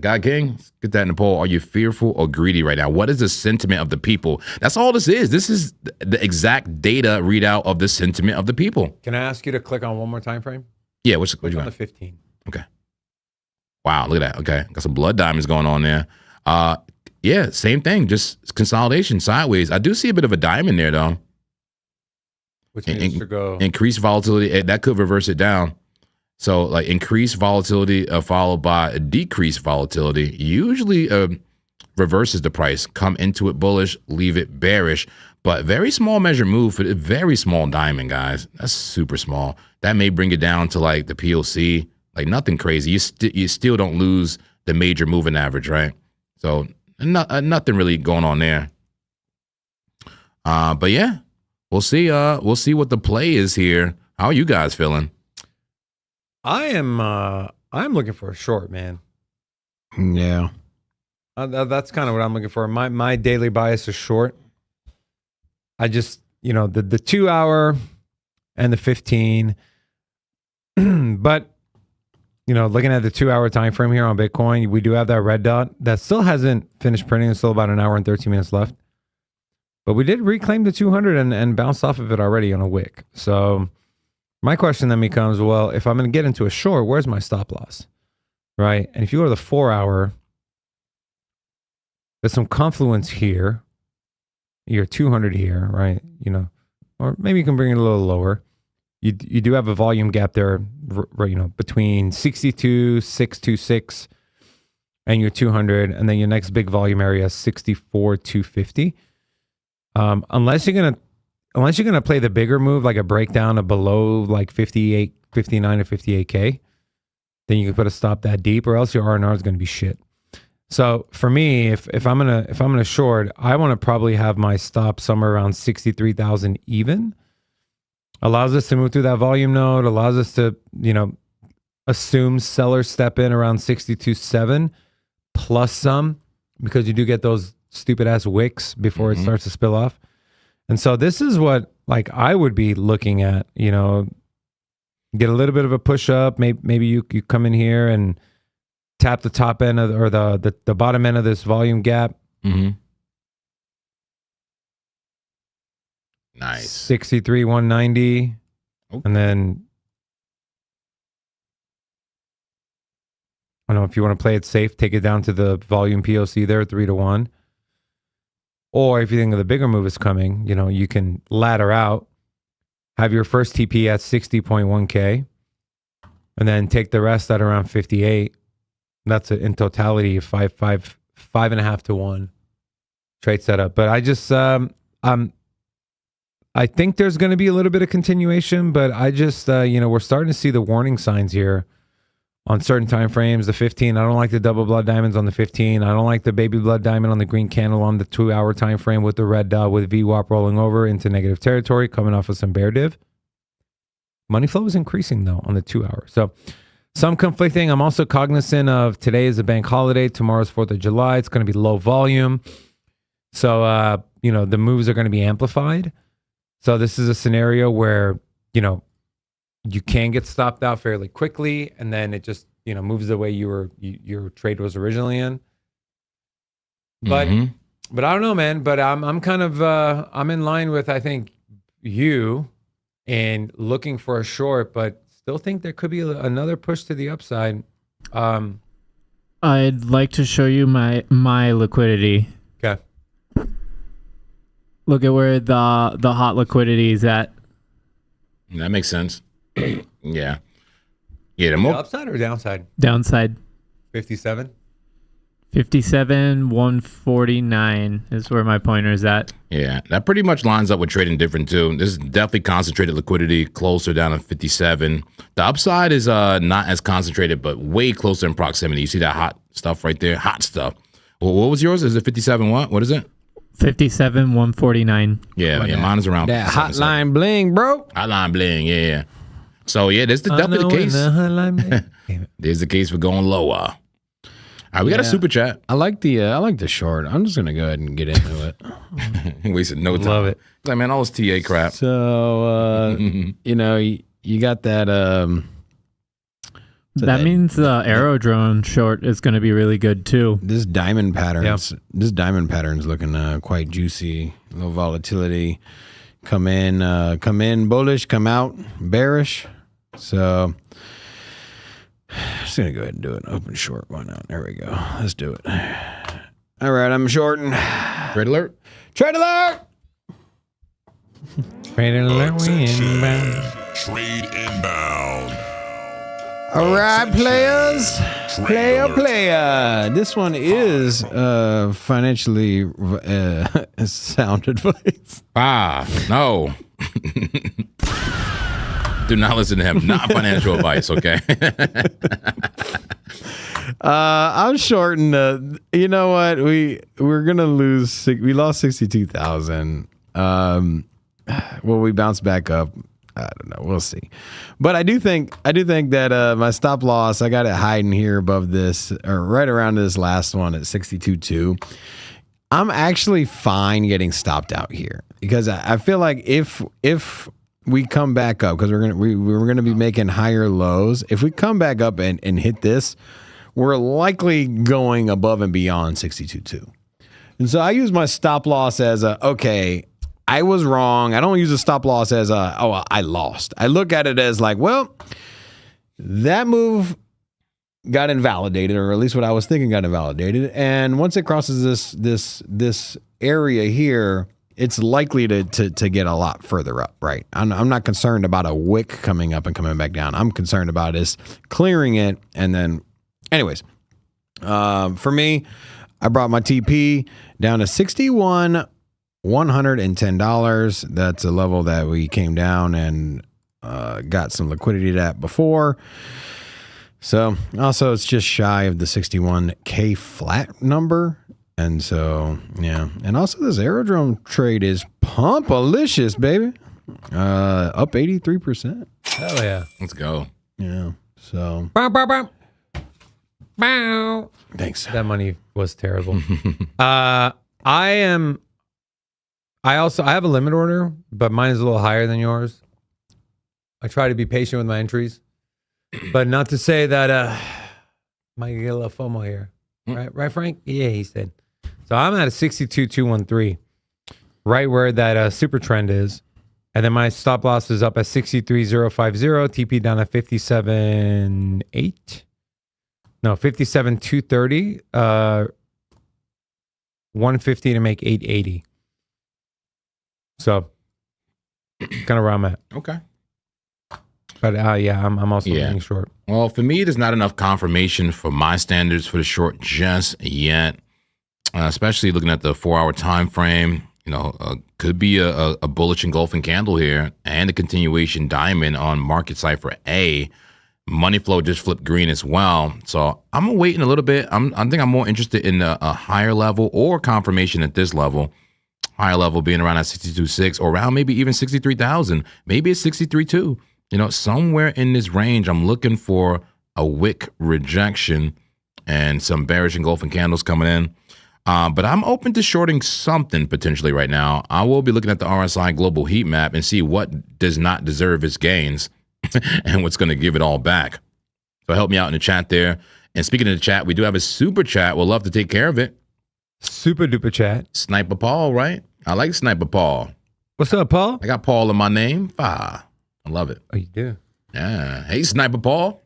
God King, get that in the poll. Are you fearful or greedy right now? What is the sentiment of the people? That's all this is. This is the exact data readout of the sentiment of the people. Can I ask you to click on one more time frame? Yeah, what you on got? The 15. Okay. Wow, look at that. Okay, got some blood diamonds going on there. Yeah, same thing, just consolidation sideways. I do see a bit of a diamond there, though. Which means to go increased volatility. That could reverse it down. So, like increased volatility followed by a decreased volatility usually reverses the price. Come into it bullish, leave it bearish. But very small measure move for a very small diamond, guys. That's super small. That may bring it down to like the PLC. Like nothing crazy. You still don't lose the major moving average, right? So nothing really going on there. But yeah, we'll see. We'll see what the play is here. How are you guys feeling? I'm looking for a short, man. Yeah. That's kind of what I'm looking for. My daily bias is short. I just, the 2 hour and the 15, but looking at the 2 hour time frame here on Bitcoin, we do have that red dot that still hasn't finished printing. There's still about an hour and 13 minutes left, but we did reclaim the 200 and bounced off of it already on a wick. So my question then becomes, well, if I'm going to get into a short, where's my stop loss, right? And if you go to the 4 hour, there's some confluence here. You're 200 here, right? Or maybe you can bring it a little lower. You do have a volume gap there, between 62,626 and your 200, and then your next big volume area is 64,250. Unless you're gonna, unless you're going to play the bigger move, like a breakdown of below like 58, 59 or 58K, then you can put a stop that deep, or else your R&R is going to be shit. So for me, if I'm gonna short, I want to probably have my stop somewhere around 63,000 even. Allows us to move through that volume node, allows us to, assume sellers step in around 62.7 plus some, because you do get those stupid ass wicks before it starts to spill off. And so this is what like I would be looking at, get a little bit of a push up. Maybe you come in here and tap the top end of, or the bottom end of this volume gap. Nice. 63, 190. Okay. And then I don't know if you want to play it safe, take it down to the volume POC there, 3-1. Or if you think of the bigger move is coming, you can ladder out, have your first TP at 60.1K, and then take the rest at around 58. That's in totality 5.5 to 1 trade setup. But I just I think there's going to be a little bit of continuation, but I just we're starting to see the warning signs here on certain time frames. The 15, I don't like the double blood diamonds on the 15. I don't like the baby blood diamond on the green candle on the 2-hour time frame with the red dot with VWAP rolling over into negative territory, coming off of some bear div. Money flow is increasing though on the 2-hour. So some conflicting. I'm also cognizant of today is a bank holiday. Tomorrow's 4th of July. It's going to be low volume. So, the moves are going to be amplified. So this is a scenario where, you can get stopped out fairly quickly, and then it just, moves the way your trade was originally in. But but I don't know, man. But I'm kind of I'm in line with, I think, you and looking for a short, but still think there could be another push to the upside. I'd like to show you my liquidity. Okay. Look at where the hot liquidity is at. That makes sense. Yeah. The upside or downside? Downside. 57. 57, 149 is where my pointer is at. Yeah, that pretty much lines up with trading different too. This is definitely concentrated liquidity, closer down to 57. The upside is not as concentrated, but way closer in proximity. You see that hot stuff right there? Hot stuff. Well, what was yours? Is it 57 what? What is it? 57, 149. Yeah, mine is around that hotline bling, bro. Hotline bling, yeah. So yeah, this is definitely the case. There's the case for going lower. All right, we got a super chat. I like the short. I'm just gonna go ahead and get into it. Wasted no time. Love it. Like, man, all this TA crap. So you got that. That means the arrow drone short is going to be really good too. This diamond pattern's looking quite juicy. A little volatility. Come in bullish, come out bearish. So just gonna go ahead and do it. Open short. Why not? There we go. Let's do it. All right, I'm shorting. Trade alert. Trade alert. Trade alert. We inbound. Trade inbound. All right, players. Player. This one is financially sound advice. No. Do not listen to him. Not financial advice, okay? I'm shorting. You know what? We're gonna lose. We lost 62,000. Will we bounce back up? I don't know. We'll see. But I do think that my stop loss, I got it hiding here above this, or right around this last one at 62.2. I'm actually fine getting stopped out here because I feel like if we come back up, because we're gonna be making higher lows. If we come back up and hit this, we're likely going above and beyond 62.2. And so I use my stop loss as okay, I was wrong. I don't use a stop loss as I lost. I look at it as like, well, that move got invalidated, or at least what I was thinking got invalidated. And once it crosses this area here, it's likely to get a lot further up, right? I'm not concerned about a wick coming up and coming back down. I'm concerned about is clearing it. And then, anyways, for me, I brought my TP down to 61. $110. That's a level that we came down and got some liquidity at before. So also it's just shy of the 61K flat number. And so, yeah. And also this aerodrome trade is pumpalicious, baby. Up 83%. Hell yeah. Let's go. Yeah. So Bow, bow, bow. Bow. thanks. That money was terrible. I have a limit order, but mine is a little higher than yours. I try to be patient with my entries, but not to say that might get a little FOMO here. Right, Frank? Yeah, he said. So I'm at a 62,213, right where that super trend is. And then my stop loss is up at 63,050, TP down at 57,8. No, 57,230. 150 to make 880. So kind of where I'm at. Okay. But yeah, I'm also getting short. Well, for me, there's not enough confirmation for my standards for the short just yet, especially looking at the 4-hour time frame. You know, could be a bullish engulfing candle here and a continuation diamond on market cipher A. Money flow just flipped green as well. So I'm waiting a little bit. I think I'm more interested in a higher level or confirmation at this level. Higher level being around at 62.6 or around maybe even 63,000. Maybe it's 63.2. You know, somewhere in this range, I'm looking for a wick rejection and some bearish engulfing candles coming in. But I'm open to shorting something potentially right now. I will be looking at the RSI global heat map and see what does not deserve its gains and what's going to give it all back. So help me out in the chat there. And speaking of the chat, we do have a super chat. We'll love to take care of it. Super duper chat. Sniper Paul, right? I like Sniper Paul. What's up, Paul? I got Paul in my name. I love it. Oh, you do? Yeah. Hey, Sniper Paul.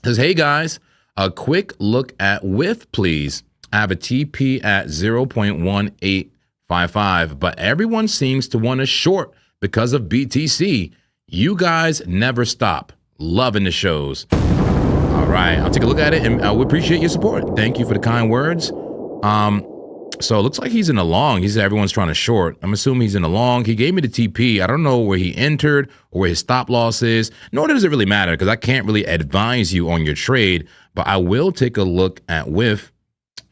Says, hey, guys, a quick look at WIF, please. I have a TP at 0.1855, but everyone seems to want to short because of BTC. You guys never stop. Loving the shows. All right. I'll take a look at it, and I would appreciate your support. Thank you for the kind words. So it looks like he's in a long. He said everyone's trying to short. I'm assuming he's in a long. He gave me the TP. I don't know where he entered or where his stop loss is, nor does it really matter because I can't really advise you on your trade, but I will take a look at WIF.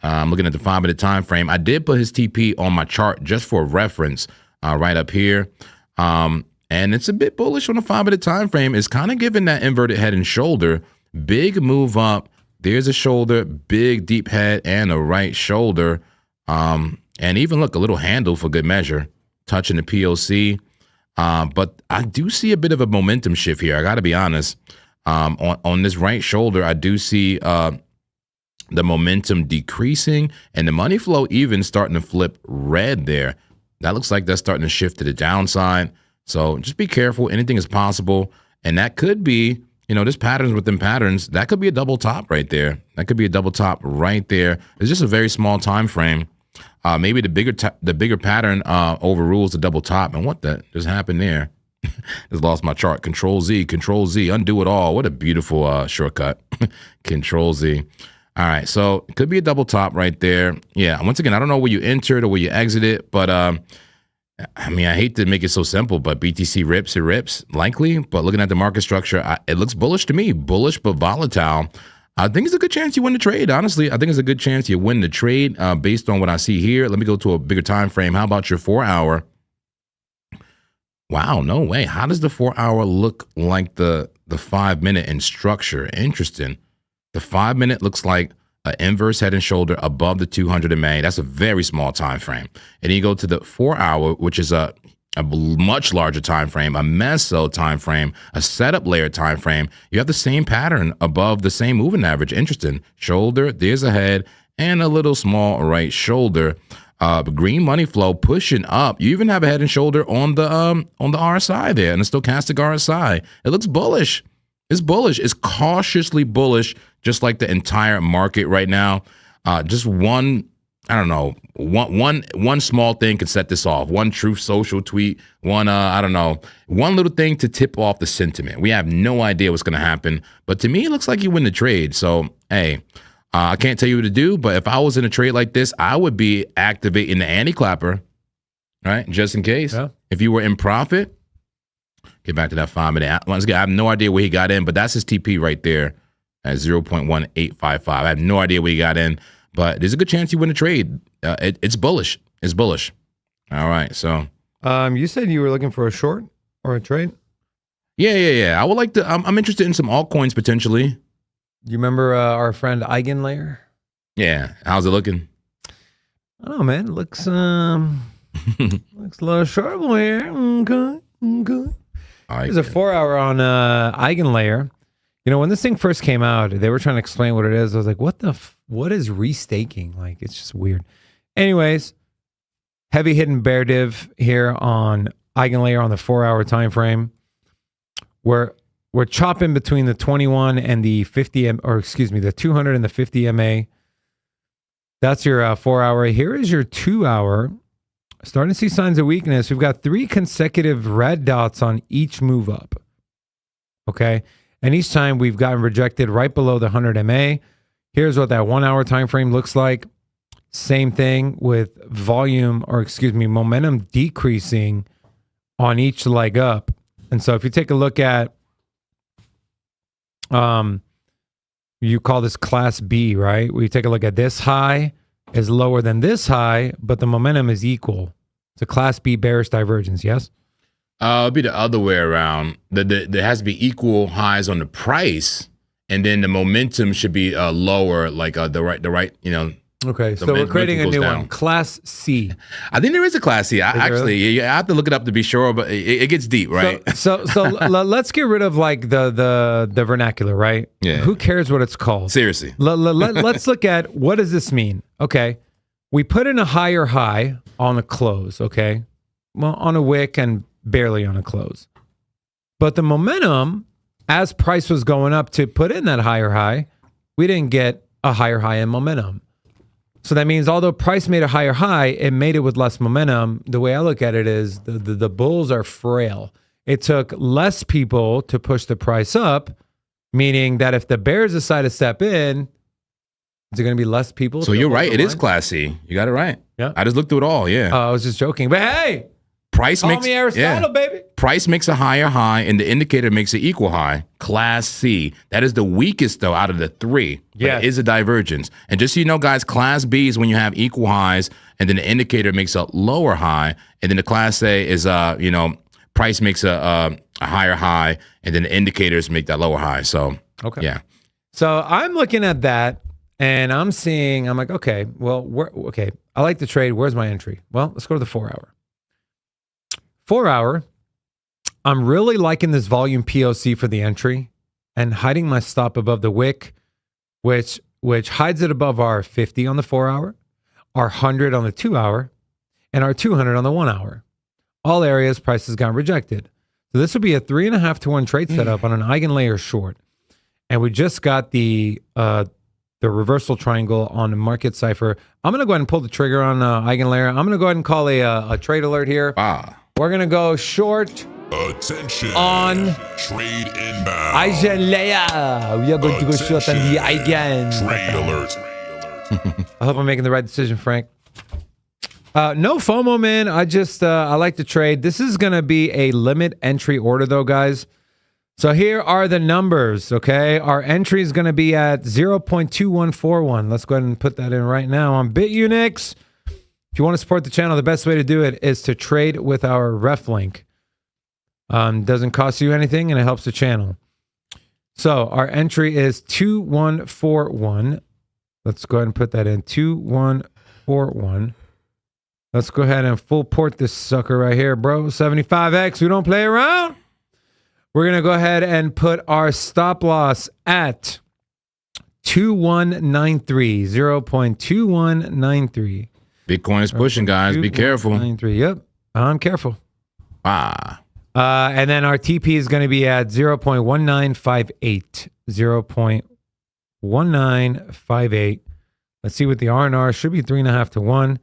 I'm looking at the 5-minute time frame. I did put his TP on my chart just for reference right up here. And it's a bit bullish on the 5-minute time frame. It's kind of giving that inverted head and shoulder. Big move up. There's a shoulder, big deep head, and a right shoulder. And even look, a little handle for good measure, touching the POC. But I do see a bit of a momentum shift here. I got to be honest. On this right shoulder, I do see the momentum decreasing and the money flow even starting to flip red there. That looks like that's starting to shift to the downside. So just be careful. Anything is possible. And that could be, you know, there's patterns within patterns. That could be a double top right there. That could be a double top right there. It's just a very small time frame. Maybe the bigger pattern overrules the double top. And what the just happened there? Just lost my chart. Control Z, undo it all. What a beautiful shortcut. Control Z. All right, so it could be a double top right there. Yeah, once again, I don't know where you entered or where you exited, but I mean, I hate to make it so simple, but BTC rips, it rips, likely. But looking at the market structure, it looks bullish to me, bullish but volatile. I think it's a good chance you win the trade, honestly. I think it's a good chance you win the trade based on what I see here. Let me go to a bigger time frame. How about your 4-hour? Wow, no way. How does the 4-hour look like the 5-minute in structure? Interesting. The 5-minute looks like an inverse head and shoulder above the 200 MA. That's a very small time frame. And then you go to the 4-hour, which is a much larger time frame, a meso time frame, a setup layer time frame. You have the same pattern above the same moving average. Interesting. Shoulder, there's a head, and a little small right shoulder. Green money flow pushing up. You even have a head and shoulder on the RSI there, and the stochastic RSI. It looks bullish. It's bullish. It's cautiously bullish, just like the entire market right now. Just one, I don't know, one small thing could set this off. One Truth Social tweet, one, I don't know, one little thing to tip off the sentiment. We have no idea what's going to happen. But to me, it looks like you win the trade. So, hey, I can't tell you what to do, but if I was in a trade like this, I would be activating the anti-clapper right? Just in case. Yeah. If you were in profit, get back to that 5 minute. Once again, I have no idea where he got in, but that's his TP right there at 0.1855. I have no idea where he got in, but there's a good chance you win a trade. It's bullish. It's bullish. All right, so. You said you were looking for a short or a trade? Yeah. I would like to. I'm interested in some altcoins potentially. You remember our friend Eigenlayer? Yeah. How's it looking? I don't know, man. It looks looks a little sharp here. Okay. There's a 4-hour on Eigenlayer. You know, when this thing first came out, they were trying to explain what it is. I was like, what is restaking? Like, it's just weird. Anyways, heavy hidden bear div here on Eigenlayer on the 4-hour time frame. We're chopping between the 21 and the 50 the 200 and the 50 MA. That's your 4-hour. Here is your 2-hour. Starting to see signs of weakness. We've got 3 consecutive red dots on each move up. Okay, and each time we've gotten rejected right below the 100 MA. Here's what that 1-hour time frame looks like. Same thing with momentum decreasing on each leg up. And so if you take a look at, you call this class B, right? We take a look at this high is lower than this high, but the momentum is equal. It's a class B bearish divergence, yes? It'll be the other way around. There has to be equal highs on the price, and then the momentum should be lower, like the right, you know. Okay, so we're creating a new one, Class C. I think there is a Class C. I have to look it up to be sure, but it gets deep, right? So let's get rid of like the vernacular, right? Yeah. Who cares what it's called? Seriously. Let's look at what does this mean? Okay, we put in a higher high on a close. Okay, well, on a wick and barely on a close, but the momentum as price was going up to put in that higher high, we didn't get a higher high in momentum. So that means although price made a higher high, it made it with less momentum. The way I look at it is the bulls are frail. It took less people to push the price up, meaning that if the bears decide to step in, is there going to be less people? So you're right. It is Class C. You got it right. Yeah. I just looked through it all. Yeah. I was just joking. But hey, price call me Aristotle, baby. Price makes a higher high, and the indicator makes an equal high. Class C. That is the weakest, though, out of the 3. Yeah. It is a divergence. And just so you know, guys, Class B is when you have equal highs, and then the indicator makes a lower high, and then the Class A is, price makes a higher high, and then the indicators make that lower high. So, okay. Yeah. So I'm looking at that, and I'm like, okay, well, I like the trade. Where's my entry? Well, let's go to the 4-hour. 4-hour, I'm really liking this volume POC for the entry and hiding my stop above the wick, which hides it above our 50 on the 4-hour, our 100 on the 2-hour, and our 200 on the 1-hour. All areas prices got rejected. So this would be a 3.5 to 1 trade setup on an Eigenlayer short. And we just got the reversal triangle on the market cipher. I'm going to go ahead and pull the trigger on Eigenlayer. I'm going to go ahead and call a trade alert here. We're going to go short. Attention. On trade inbound. Eigenlayer. We are going to go short on the Eigen. Trade alert. I hope I'm making the right decision, Frank. No FOMO, man. I like to trade. This is going to be a limit entry order, though, guys. So here are the numbers, okay? Our entry is going to be at 0.2141. Let's go ahead and put that in right now on BitUnix. If you want to support the channel, the best way to do it is to trade with our ref link. Doesn't cost you anything, and it helps the channel. So our entry is 2141. Let's go ahead and put that in 2141. Let's go ahead and full port this sucker right here, bro. 75x. We don't play around. We're going to go ahead and put our stop loss at 2193, 0.2193. Bitcoin is pushing, guys. Be careful. 93. Yep. I'm careful. Ah. And then our TP is going to be at 0.1958. 0.1958. Let's see what the R&R should be 3.5 to 1.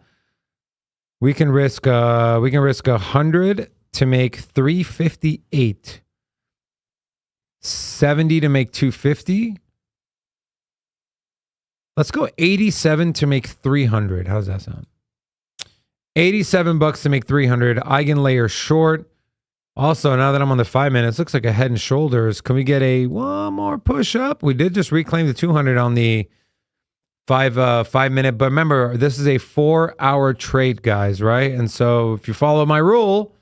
We can risk 100 to make 358. 70 to make 250. Let's go 87 to make 300. How's that sound? $87 to make 300. Eigenlayer short. Also, now that I'm on the 5 minutes, looks like a head and shoulders. Can we get one more push up? We did just reclaim the 200 on the 5 minute. But remember, this is a 4-hour trade, guys, right? And so if you follow my rule,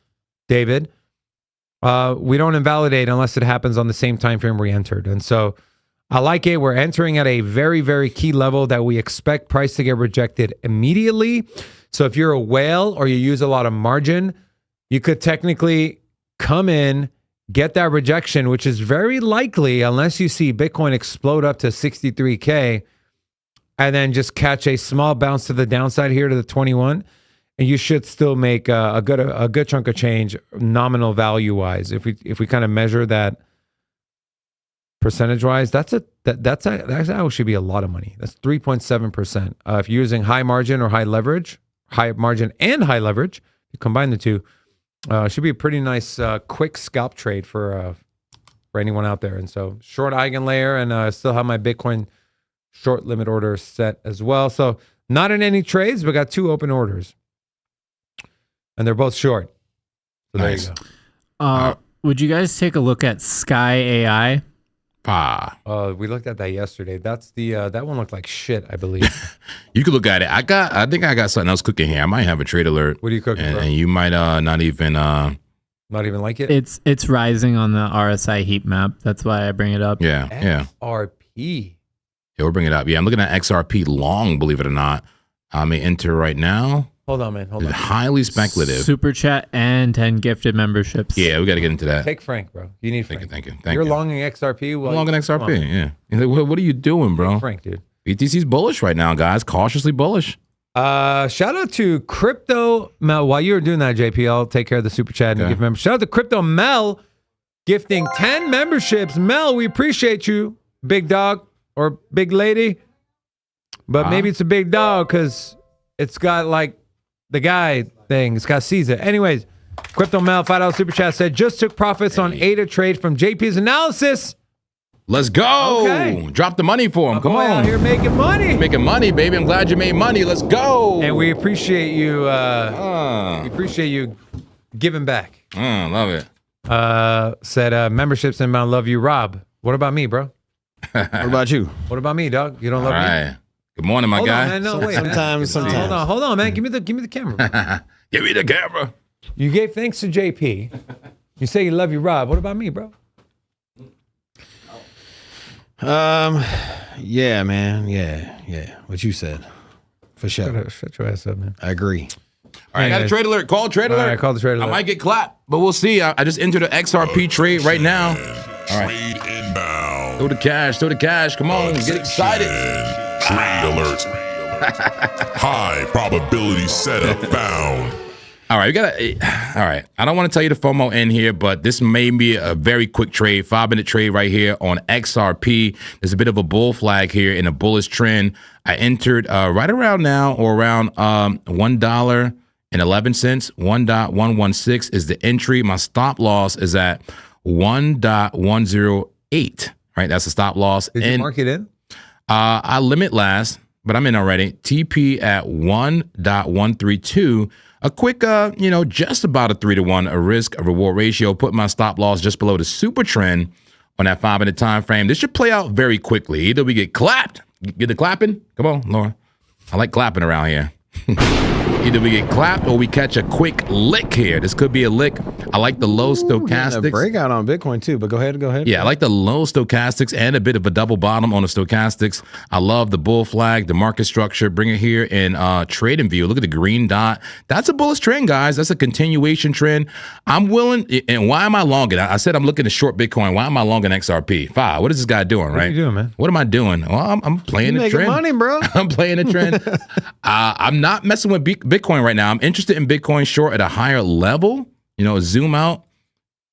David, we don't invalidate unless it happens on the same time frame we entered. And so I like it. We're entering at a very, very key level that we expect price to get rejected immediately. So if you're a whale or you use a lot of margin, you could technically come in, get that rejection, which is very likely unless you see Bitcoin explode up to 63K and then just catch a small bounce to the downside here to the 21. And you should still make a good chunk of change nominal value wise. If we kind of measure that percentage wise, that should be a lot of money. That's 3.7%. If you're using high margin or high leverage, high margin and high leverage, you combine the two, should be a pretty nice quick scalp trade for anyone out there. And so short eigenlayer, and I still have my Bitcoin short limit order set as well. So not in any trades, but got 2 open orders. And they're both short. So nice. There you go. Would you guys take a look at Sky AI? We looked at that yesterday. That's the that one looked like shit, I believe. You could look at it. I think I got something else cooking here. I might have a trade alert. What are you cooking, bro? And you might not even like it. It's rising on the RSI heat map. That's why I bring it up. Yeah. XRP. Yeah, we'll bring it up. Yeah, I'm looking at XRP long, believe it or not. I may enter right now. Hold on, man. Hold on. Highly speculative. Super chat and 10 gifted memberships. Yeah, we got to get into that. Take Frank, bro. You need Frank. Thank you. You're longing XRP. Well, longing XRP, yeah. What are you doing, bro? Take Frank, dude. BTC's bullish right now, guys. Cautiously bullish. Shout out to Crypto Mel. While you're doing that, JP, I'll take care of the super chat and give members. Shout out to Crypto Mel gifting 10 memberships. Mel, we appreciate you, big dog or big lady. But maybe it's a big dog because it's got like the guy thing. It's got Caesar. Anyways, Crypto Mel, $5 super chat said, just took profits on ADA trade from JP's analysis. Let's go. Okay. Drop the money for him. Come on. Out here making money. Making money, baby. I'm glad you made money. Let's go. And we appreciate you. We appreciate you giving back. Love it. Said memberships inbound. Love you, Rob. What about me, bro? What about you? What about me, dog? You don't love me? Good morning, my guy. On, man. No, wait, sometimes. Hold on, man. Give me the camera. Give me the camera. You gave thanks to JP. You say you love you, Rob. What about me, bro? Yeah, man. Yeah. What you said. For sure. Shut your ass up, man. I agree. All right, I got a trade alert. Call trade alert. All right, call the trade alert. I might get clapped, but we'll see. I just entered an XRP trade right now. All right. Trade inbound. Throw the cash. Come on, get excited. Trade alert. High probability setup found. All right, all right. I don't want to tell you the FOMO in here, but this may be a very quick trade, 5-minute trade right here on XRP. There's a bit of a bull flag here in a bullish trend. I entered right around now or around $1.11. 1.116 is the entry. My stop loss is at 1.108. Right, that's the stop loss. Did you mark it in? I limit last, but I'm in already. TP at 1.132. A quick, just about a 3-to-1, a risk, a reward ratio. Put my stop loss just below the super trend on that 5-minute time frame. This should play out very quickly. Either we get clapped. Get the clapping? Come on, Laura. I like clapping around here. Either we get clapped or we catch a quick lick here. This could be a lick. I like the low stochastics. A breakout on Bitcoin too, but go ahead. Yeah, I like the low stochastics and a bit of a double bottom on the stochastics. I love the bull flag, the market structure. Bring it here in trading view. Look at the green dot. That's a bullish trend, guys. That's a continuation trend. I'm willing. And why am I longing? I said I'm looking to short Bitcoin. Why am I longing XRP? What is this guy doing, right? What are you doing, man? What am I doing? Well, I'm playing the trend. Money, bro. I'm playing the trend. I'm not messing with Bitcoin right now. I'm interested in Bitcoin short at a higher level. Zoom out.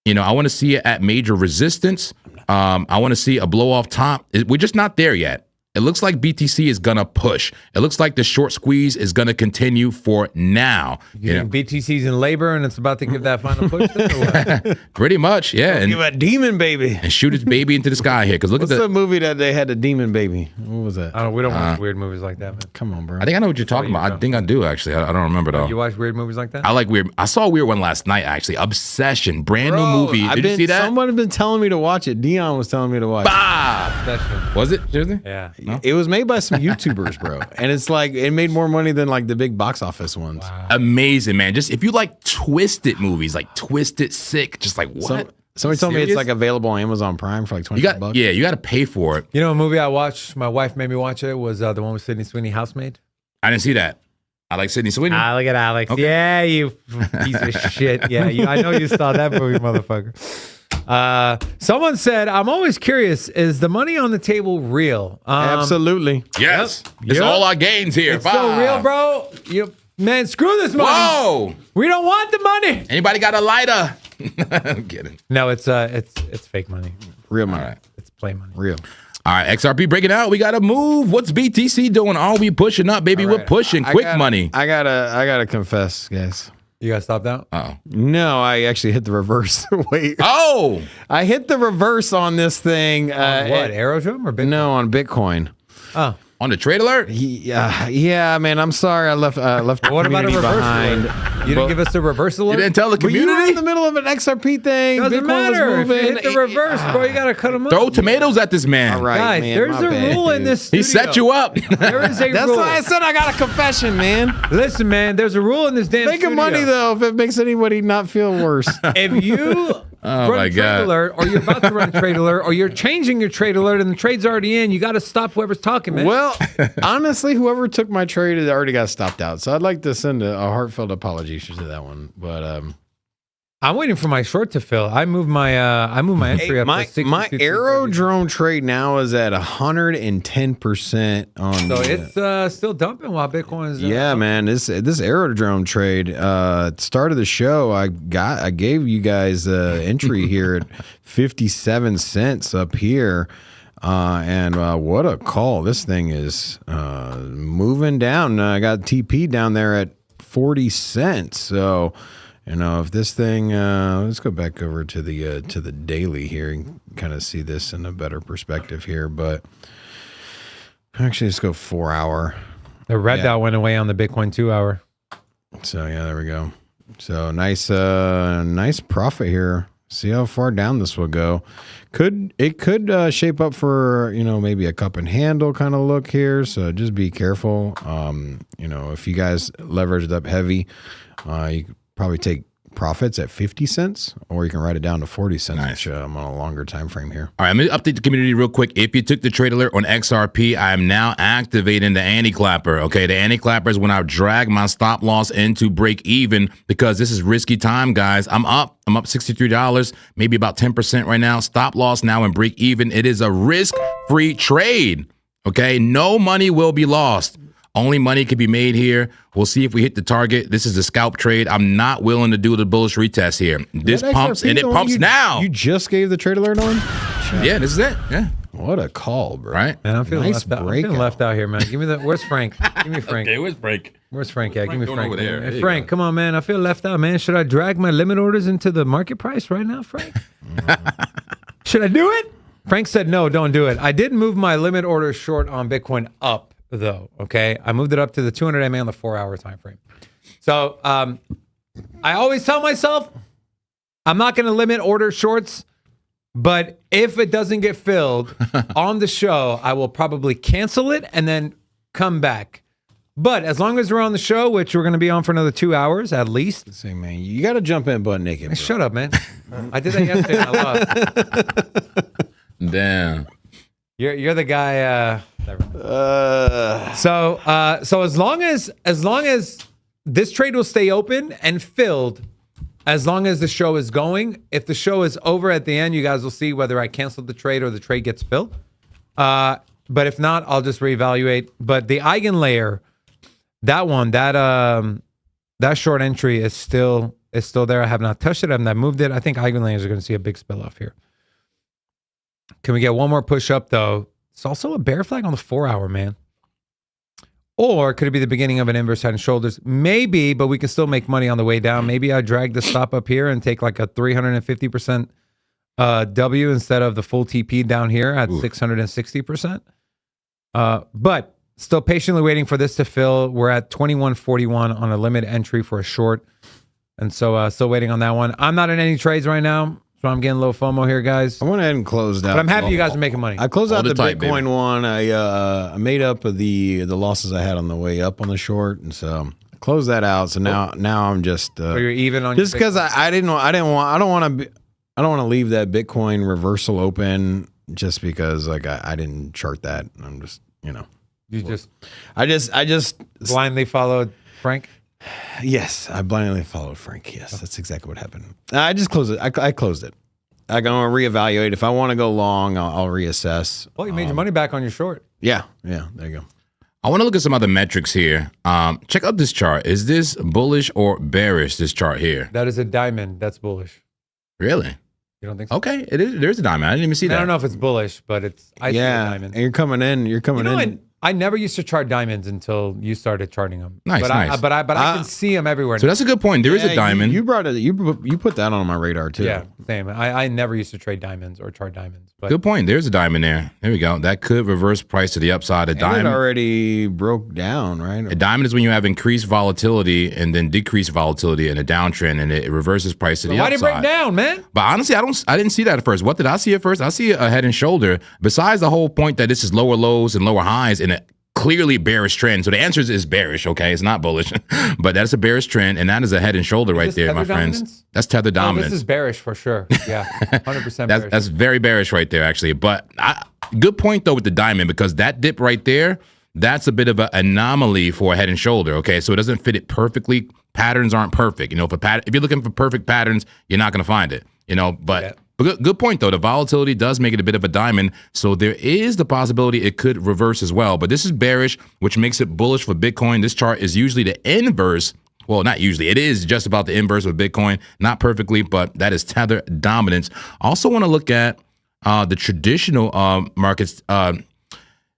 I want to see it at major resistance. I want to see a blow off top. We're just not there yet. It looks like BTC is going to push. It looks like the short squeeze is going to continue for now. You know? BTC's in labor and it's about to give that final push then, or what? Pretty much, yeah. And give a demon baby. And shoot its baby into the sky here. Because look What's at the movie that they had the demon baby? What was that? I don't, we don't watch weird movies like that, man. Come on, bro. I think I know what you're talking about. I think I do, actually. I don't remember, though. You watch weird movies like that? I like weird. I saw a weird one last night, actually. Obsession. Brand new movie. Did you see that? Someone had been telling me to watch it. Dion was telling me to watch it. Obsession. Was it? Seriously? Yeah. No? It was made by some YouTubers, bro. And it's like, it made more money than like the big box office ones. Wow. Amazing, man. Just if you like twisted movies, like Twisted Sick, just like what? Somebody told me it's like available on Amazon Prime for like $20. Yeah, you got to pay for it. You know, a movie I watched, my wife made me watch it, was the one with Sydney Sweeney, Housemaid. I didn't see that. I like Sydney Sweeney. Look at Alex. Okay. Yeah, you piece of shit. Yeah, I know you saw that movie, motherfucker. Someone said, I'm always curious, is the money on the table real? Absolutely. Yes. It's all our gains here. It's still real, bro. Man, screw this money. Whoa. We don't want the money. Anybody got a lighter? I'm kidding. No, it's fake money. Real money. All right. It's play money. Real. All right, XRP breaking out. We got to move. What's BTC doing? Are we pushing up, baby? We're pushing. Quick money. I gotta confess, guys. You got stopped out? Uh-oh. No, I actually hit the reverse. Wait. Oh! I hit the reverse on this thing. On what, Aerodrome or Bitcoin? No, on Bitcoin. Oh. On the trade alert? Yeah, man. I'm sorry. I left the what about a community reverse behind. alert? You didn't give us the reverse alert? You didn't tell the But you were community? in the middle of an XRP thing. Doesn't Bitcoin matter. was If you moving. hit the reverse, bro, you got to cut them up. Throw tomatoes at this man. All right, Guys, man, there's my a bad, rule in dude. this studio. He set you up. There is a That's rule. why I said I got a confession, man. Listen, man, there's a rule in this damn Making studio. money though, if it makes anybody not feel worse. If you Oh, my run trade God. alert, or you're about to run trade alert, or you're changing your trade alert and the trade's already in, you got to stop whoever's talking, man. Well, honestly, whoever took my trade has already got stopped out. So I'd like to send a heartfelt apology to that one. But I'm waiting for my short to fill. I moved my entry up my to 60. my Aerodrome trade now is at 110% on. So it's still dumping while Bitcoin is. Yeah, man. This Aerodrome trade, start of the show, I gave you guys entry here at 57 cents up here. And what a call. This thing is moving down. I got TP down there at 40 cents. So, you know, if this thing, let's go back over to the daily here and kind of see this in a better perspective here. But actually, let's go 4 hour. The red dot went away on the Bitcoin 2 hour. So yeah, there we go. So nice profit here. See how far down this will go. Could shape up for, you know, maybe a cup and handle kind of look here. So just be careful. You know, if you guys leveraged up heavy, you could probably take profits at 50 cents, or you can write it down to 40 cents, Nice. which I'm on a longer time frame here. All right, I'm going to update the community real quick. If you took the trade alert on XRP, I am now activating the anti-clapper. Okay, the anti-clapper is when I drag my stop loss into break even, because this is risky time, guys. I'm up $63, maybe about 10% right now. Stop loss now and break even. It is a risk-free trade. Okay, no money will be lost. Only money can be made here. We'll see if we hit the target. This is a scalp trade. I'm not willing to do the bullish retest here. This That pumps, XRP and it the one pumps now. You just gave the trade alert on? Yeah, this is it. Yeah, What a call, bro. right? Man, I'm feeling Nice left out. I'm breakout. feeling left out here, man. Give me the. Where's Frank? Give me Frank. Okay, where's break? Where's Frank at? Give me going Frank. over there. man. There you Frank, go. come on, man. I feel left out, man. Should I drag my limit orders into the market price right now, Frank? Should I do it? Frank said no, don't do it. I did move my limit order short on Bitcoin up, though. Okay, I moved it up to the 200 MA on the 4 hour time frame. So I always tell myself I'm not going to limit order shorts, but if it doesn't get filled on the show, I will probably cancel it and then come back. But as long as we're on the show, which we're going to be on for another 2 hours at least. Say, man, you got to jump in butt naked. Bro. Shut up, man. I did that yesterday and I lost. Damn. You're the guy. So as long as this trade will stay open and filled, as long as the show is going. If the show is over at the end, you guys will see whether I canceled the trade or the trade gets filled. But if not, I'll just reevaluate. But the eigenlayer, that one, that short entry is still there. I have not touched it. I have not moved it. I think eigenlayers are going to see a big spill off here. Can we get one more push up though? it's also a bear flag on the 4-hour, man. Or could it be the beginning of an inverse head and shoulders? Maybe, but we can still make money on the way down. Maybe I drag the stop up here and take like a 350% W instead of the full TP down here at 660%. But still patiently waiting for this to fill. We're at 2141 on a limit entry for a short. And so still waiting on that one. I'm not in any trades right now, so I'm getting a little FOMO here, guys. I went ahead and closed out. But I'm happy you guys are making money. I closed out the tight, Bitcoin baby. one. I made up of the losses I had on the way up on the short, and so I closed that out. So now I'm just So you're even on just your because I don't want to leave that Bitcoin reversal open just because like I didn't chart that. I'm just You just I just blindly followed Frank? yes, I blindly followed Frank. Yes, that's exactly what happened. I just closed it. I closed it. I'm gonna reevaluate. If I want to go long, I'll reassess. Well, you made your money back on your short. Yeah, there you go. I want to look at some other metrics here. Check out this chart. Is this bullish or bearish, this chart here? That is a diamond. That's bullish. Really? You don't think so? Okay, it is. There's a diamond. I didn't even see that. I don't know if it's bullish, but I see a diamond. And you're coming in. You're coming in. And I never used to chart diamonds until you started charting them. Nice, but nice. I can see them everywhere. So that's a good point. There is a diamond. You brought it. You put that on my radar too. Yeah, same. I never used to trade diamonds or chart diamonds. But Good point. There's a diamond there. There we go. That could reverse price to the upside. A And diamond. it already broke down, right? A diamond is when you have increased volatility and then decreased volatility in a downtrend, and it reverses price to the why upside. did it break down, man? But honestly, I didn't see that at first. What did I see at first? I see a head and shoulder. Besides the whole point that this is lower lows and lower highs in a clearly bearish trend. So the answer is bearish. Okay, it's not bullish, but that's a bearish trend, and that is a head and shoulder right this there, my tether friends. dominance? That's tether Oh, dominance. this is bearish for sure. Yeah, 100% bearish. That's very bearish right there, actually. But good point though with the diamond, because that dip right there, that's a bit of an anomaly for a head and shoulder. Okay, so it doesn't fit it perfectly. Patterns aren't perfect. If you're looking for perfect patterns, you're not going to find it. But. Yeah. But good point, though. The volatility does make it a bit of a diamond, so there is the possibility it could reverse as well. But this is bearish, which makes it bullish for Bitcoin. This chart is usually the inverse. Well, not usually. It is just about the inverse of Bitcoin. Not perfectly, but that is tether dominance. Also want to look at the traditional markets.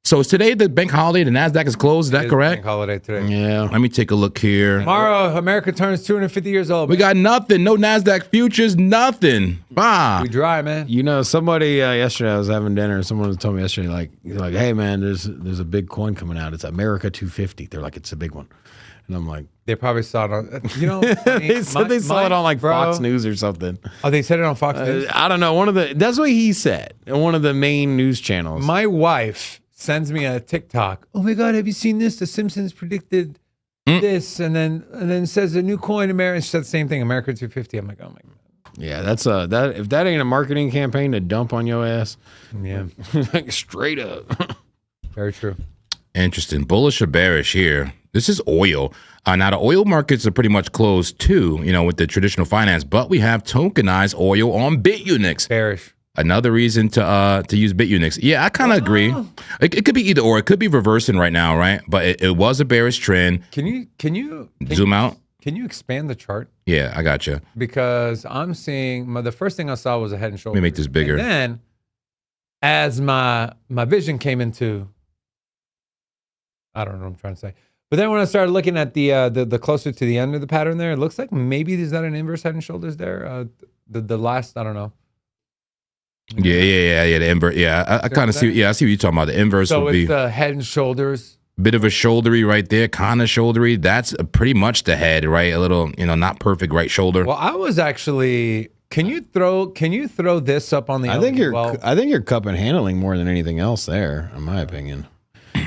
So is today the bank holiday? The NASDAQ is closed. Is that It is correct? bank holiday today. Yeah. Let me take a look here. Tomorrow, America turns 250 years old. We got nothing. No NASDAQ futures, nothing. Bah. We dry, man. Somebody yesterday I was having dinner. Someone told me yesterday, like, hey man, there's a big coin coming out. It's America 250. They're like, it's a big one, and I'm like, They probably saw it on. they said they saw it on like Fox News or something. Oh, they said it on Fox News. I don't know. That's what he said. In one of the main news channels. My wife sends me a TikTok. Oh my God, have you seen this? The Simpsons predicted this, and then says a new coin, America. She said the same thing, America 250. I'm like, oh my God. Yeah, that's that. If that ain't a marketing campaign to dump on your ass, Yeah, like straight up. very true. Interesting. Bullish or bearish here? This is oil. Now, the oil markets are pretty much closed too, with the traditional finance, but we have tokenized oil on BitUnix. Bearish. Another reason to use BitUnix. Yeah, I kind of agree. It could be either or. It could be reversing right now, right? But it was a bearish trend. Can you Zoom out? Can you expand the chart? Yeah, I got you. Because I'm seeing the first thing I saw was a head and shoulders. Let me make this bigger. And then, as my vision came into, I don't know what I'm trying to say. But then when I started looking at the closer to the end of the pattern there, it looks like maybe there's not an inverse head and shoulders there. The last, I don't know. Yeah. The inverse. Yeah, I kind of see. Yeah, I see what you're talking about. The inverse So would be it's the head and shoulders. bit of a shouldery right there, kind of shouldery. That's pretty much the head, right? A little, not perfect right shoulder. Well, I was actually. Can you throw this up on the? I think LV? I think you're cup and handling more than anything else there, in my opinion.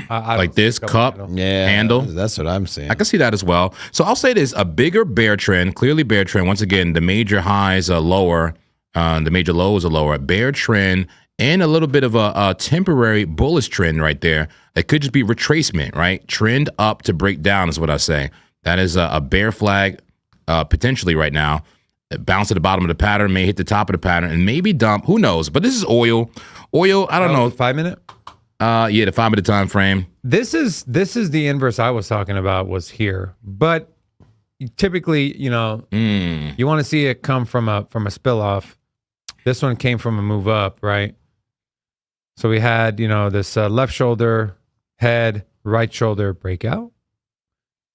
I like don't see this a couple cup handle. Yeah, handle. That's what I'm seeing. I can see that as well. So I'll say this: a bigger bear trend, clearly bear trend. Once again, the major highs are lower, the major lows are lower. Bear trend and a little bit of a temporary bullish trend right there. It could just be retracement, right? Trend up to break down is what I say. That is a bear flag potentially right now. It bounced at the bottom of the pattern, may hit the top of the pattern, and maybe dump. Who knows? But this is oil. Oil, I don't know. 5 minute. Yeah, the 5 minute time frame. This is the inverse I was talking about was here, but typically, you want to see it come from a spill off. This one came from a move up, right? So we had, this left shoulder, head, right shoulder breakout.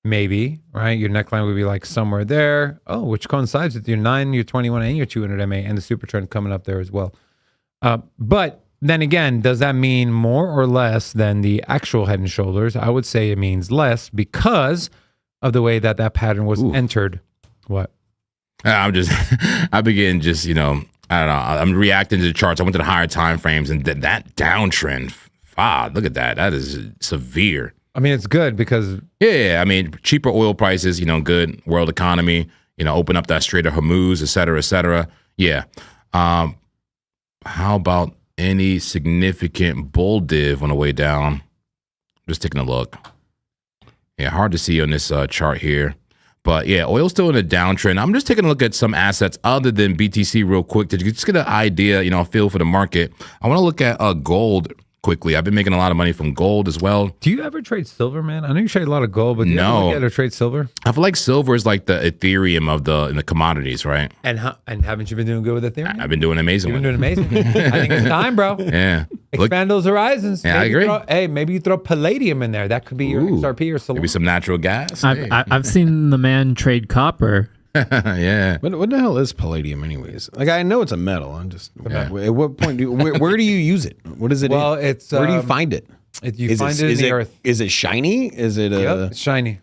Maybe, right? Your neckline would be like somewhere there. Oh, which coincides with your 9, your 21, and your 200 MA and the super trend coming up there as well. But then again, does that mean more or less than the actual head and shoulders? I would say it means less because of the way that pattern was entered. What? I begin just, I don't know. I'm reacting to the charts. I went to the higher time frames and that downtrend. Look at that. That is severe. I mean, it's good because... Yeah, I mean, cheaper oil prices, good world economy, open up that Strait of Hormuz, et cetera, et cetera. Yeah. How about any significant bull div on the way down? Just taking a look. Yeah, hard to see on this chart here. But yeah, oil's still in a downtrend. I'm just taking a look at some assets other than BTC real quick to just get an idea, a feel for the market. I want to look at gold quickly. I've been making a lot of money from gold as well. Do you ever trade silver, man? I know you trade a lot of gold, but do you ever look at or trade silver? I feel like silver is like the Ethereum of the commodities, right? And haven't you been doing good with Ethereum? I've been doing amazing. You've been doing amazing. I think it's time, bro. Yeah. Expand those horizons. Yeah, maybe I agree. Maybe you throw palladium in there. That could be your XRP or Solana. Maybe some natural gas. I've seen the man trade copper. Yeah. What the hell is palladium, anyways? Like, I know it's a metal. I'm just at what point where do you use it? What is it? Well, in? it's where do you find it? You find it in the earth. Is it shiny? Is it it's shiny,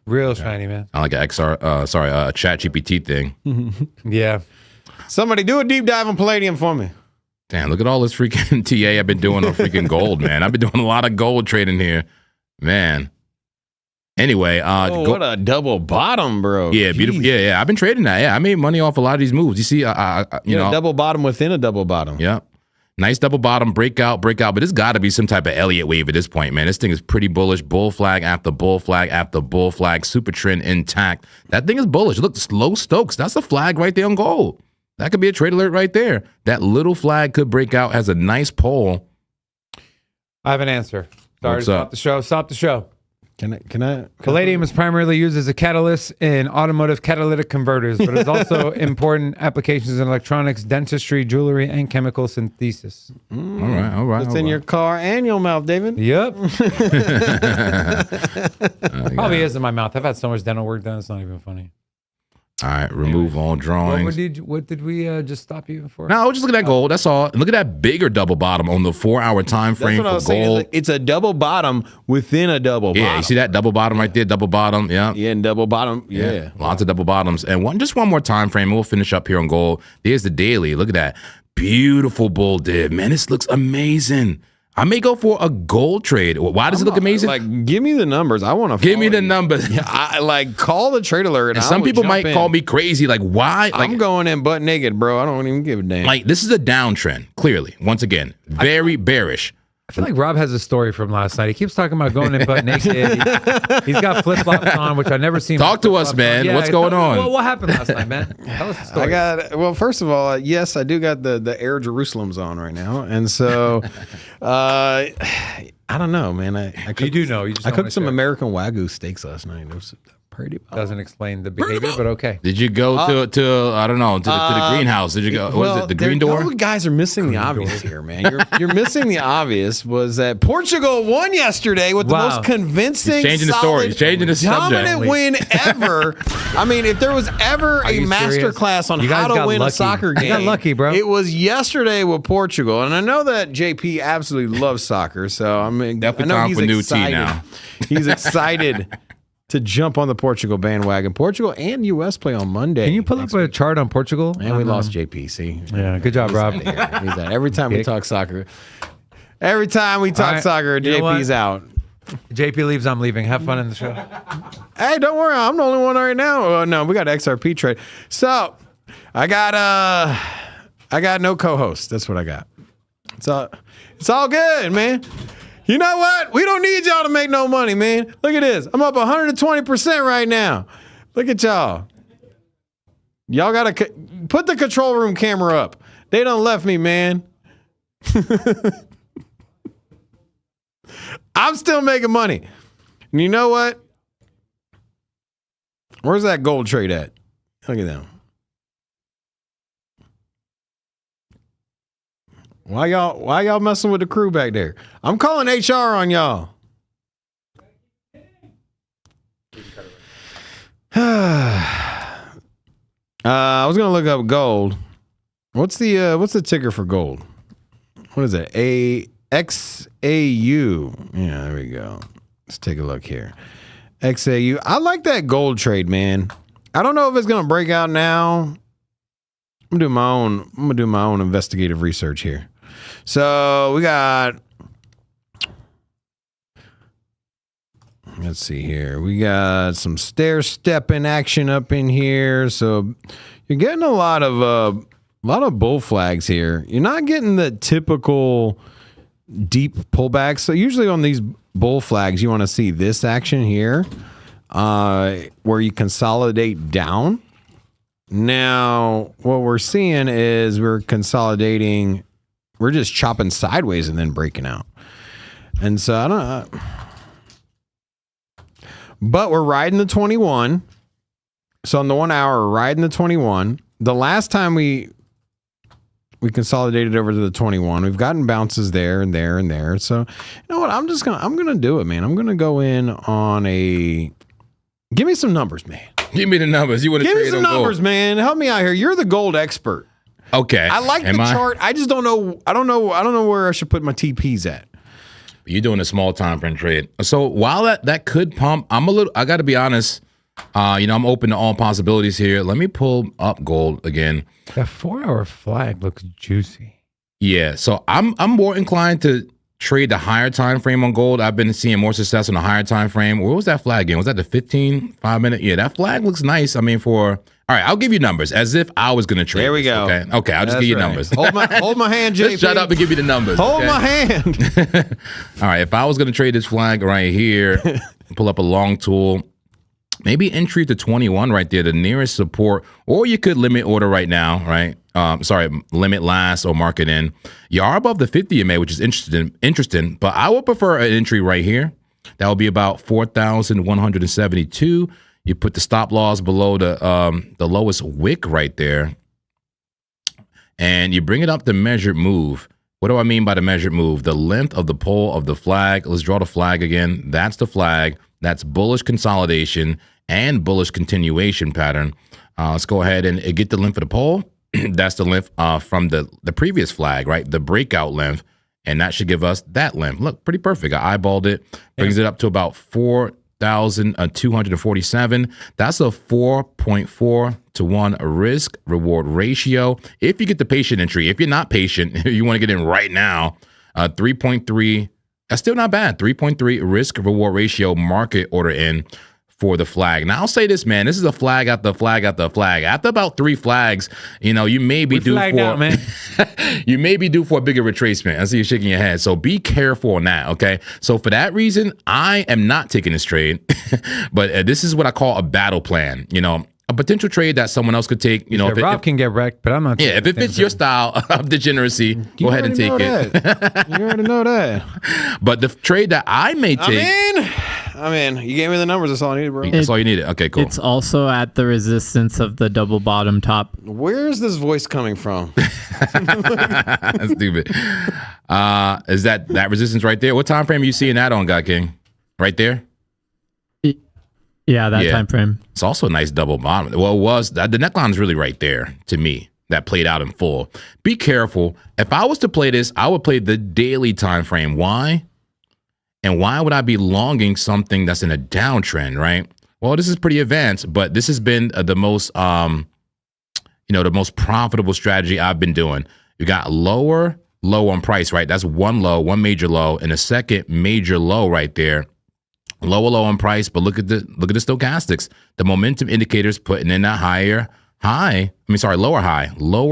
real shiny, man. I like a Chat GPT thing. Yeah. Somebody do a deep dive on palladium for me. Damn, look at all this freaking TA I've been doing on freaking gold, man. I've been doing a lot of gold trading here, man. Anyway, what a double bottom, bro. Yeah, Jeez. beautiful. Yeah. I've been trading that. Yeah, I made money off a lot of these moves. You see, you know, double bottom within a double bottom. Yeah, nice double bottom, breakout. But it's got to be some type of Elliott wave at this point, man. This thing is pretty bullish. Bull flag after bull flag after bull flag. Super trend intact. That thing is bullish. Look, slow Stokes. That's a flag right there on gold. That could be a trade alert right there. That little flag could break out. Has a nice pole. I have an answer. Sorry to stop the show. Stop the show. Can I? Palladium is primarily used as a catalyst in automotive catalytic converters, but it's also important applications in electronics, dentistry, jewelry, and chemical synthesis. All right. It's in your car and your mouth, David. Yep. Probably is in my mouth. I've had so much dental work done. It's not even funny. All right, remove all drawings. What did we just stop you for? No, I was just looking at gold. That's all. Look at that bigger double bottom on the 4-hour time frame for gold. It's a double bottom within a double bottom. Yeah, you see that double bottom right there? Double bottom. Yeah. Yeah, and double bottom. Yeah. Lots of double bottoms. And just one more time frame. We'll finish up here on gold. There's the daily. Look at that. Beautiful bull div. Man, this looks amazing. I may go for a gold trade. Why does it look amazing? Like, give me the numbers. I want to give me the numbers. Yeah, I call the trade alert. And some people might call me crazy. Like, why? Like, I'm going in butt naked, bro. I don't even give a damn. Like, this is a downtrend. Clearly, once again, very bearish. I feel like Rob has a story from last night. He keeps talking about going in butt naked. He's got flip flops on, which I never seen. Talk to us, man. What's going on? Well, what happened last night, man? Tell us the story. Well, first of all, yes, I do got the Air Jerusalems on right now, and so I don't know, man. I cooked, you do know. I cooked some American Wagyu steaks last night. It was pretty. Doesn't explain the behavior, but okay. Did you go to I don't know, to the greenhouse? Did you go? What is it? The green door? You guys are missing the obvious here, man. You're missing the obvious. Was that Portugal won yesterday with the most convincing, changing the story, changing the subject, dominant win ever. I mean, if there was ever a master class on how to win a soccer game, you got lucky, bro. It was yesterday with Portugal, and I know that JP absolutely loves soccer, so I mean, definitely I know time he's for new excited. tea now. He's excited to jump on the Portugal bandwagon. Portugal and U.S. play on Monday. Can you pull up a chart on Portugal? And we lost JP. See, yeah, good job, Rob. He's out. Every time we talk soccer, soccer, JP's out. JP leaves, I'm leaving. Have fun in the show. Hey, don't worry, I'm the only one right now. No, we got XRP trade. So I got no co-host. That's what I got. It's all good, man. You know what? We don't need y'all to make no money, man. Look at this. I'm up 120% right now. Look at y'all. Y'all got to put the control room camera up. They done left me, man. I'm still making money. And you know what? Where's that gold trade at? Look at them. Why y'all messing with the crew back there? I'm calling HR on y'all. I was gonna look up gold. What's the ticker for gold? What is it? XAU. Yeah, there we go. Let's take a look here. XAU. I like that gold trade, man. I don't know if it's gonna break out now. I'm gonna do my own investigative research here. So we got, let's see here. We got some stair stepping action up in here. So you're getting a lot of bull flags here. You're not getting the typical deep pullbacks. So usually on these bull flags, you want to see this action here, where you consolidate down. Now, what we're seeing is we're consolidating. We're just chopping sideways and then breaking out. And so I don't know. But we're riding the 21. So on the 1 hour, we're riding the 21. The last time we consolidated over to the 21. We've gotten bounces there and there and there. So you know what? I'm gonna do it, man. I'm gonna go in on a. Give me some numbers, man. Give me the numbers. You want to give trade me some on numbers, gold? Man. Help me out here. You're the gold expert. Okay. I like the chart. I just don't know. I don't know where I should put my TPs at. You're doing a small time frame trade. So while that could pump, I got to be honest. I'm open to all possibilities here. Let me pull up gold again. That 4 hour flag looks juicy. Yeah. So I'm more inclined to trade the higher time frame on gold. I've been seeing more success on the higher time frame. Where was that flag again? Was that the 5 minute? Yeah, that flag looks nice. I mean, all right, I'll give you numbers as if I was going to trade. There we go. Okay, I'll just give you numbers. Hold my hand, JP. Just shut up and give me the numbers. Hold my hand. All right, if I was going to trade this flag right here, pull up a long tool, maybe entry to 21 right there, the nearest support, or you could limit order right now, right? Limit last or mark it in. You are above the 50 EMA, which is interesting, but I would prefer an entry right here. That would be about 4,172. You put the stop loss below the lowest wick right there, and you bring it up to measured move. What do I mean by the measured move? The length of the pole of the flag. Let's draw the flag again. That's the flag. That's bullish consolidation and bullish continuation pattern. Let's go ahead and get the length of the pole. That's the length from the previous flag, right? The breakout length, and that should give us that length. Look, pretty perfect. I eyeballed it. Brings it up to about 4,247. That's a 4.4 to 1 risk reward ratio. If you get the patient entry, if you're not patient, you want to get in right now, 3.3. That's still not bad. 3.3 risk reward ratio market order in for the flag. Now I'll say this, man. This is a flag after flag after flag. After about 3 flags, you may be due for out, man. you may be due for a bigger retracement. I see you shaking your head. So be careful on that. Okay. So for that reason, I am not taking this trade, but this is what I call a battle plan. A potential trade that someone else could take. Rob can get wrecked, but I'm not. Yeah, if it fits your style of degeneracy, go ahead and take it. You already know that. But the trade that I may take. I'm in. You gave me the numbers. That's all I needed, bro. That's all you needed. Okay, cool. It's also at the resistance of the double bottom top. Where's this voice coming from? That's stupid. Is that resistance right there? What time frame are you seeing that on, God King? Right there? Yeah, that time frame. It's also a nice double bottom. Well, the neckline is really right there to me. That played out in full. Be careful. If I was to play this, I would play the daily time frame. Why? And why would I be longing something that's in a downtrend, right? Well, this is pretty advanced, but this has been the most, the most profitable strategy I've been doing. You got low on price, right? That's one major low, and a second major low right there. Low on price, but look at the stochastics. The momentum indicators putting in that lower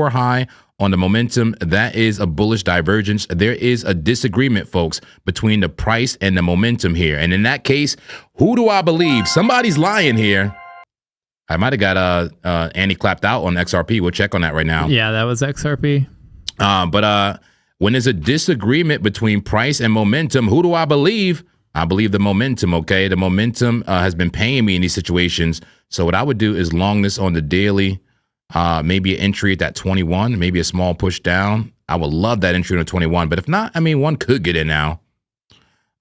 high on the momentum. That is a bullish divergence. There is a disagreement, folks, between the price and the momentum here. And in that case, who do I believe? Somebody's lying here. I might have got Andy clapped out on XRP. We'll check on that right now. Yeah, that was XRP. But when there's a disagreement between price and momentum, who do I believe? I believe the momentum, okay? The momentum has been paying me in these situations. So what I would do is long this on the daily, maybe an entry at that 21, maybe a small push down, I would love that entry on a 21. But if not, I mean, one could get in now.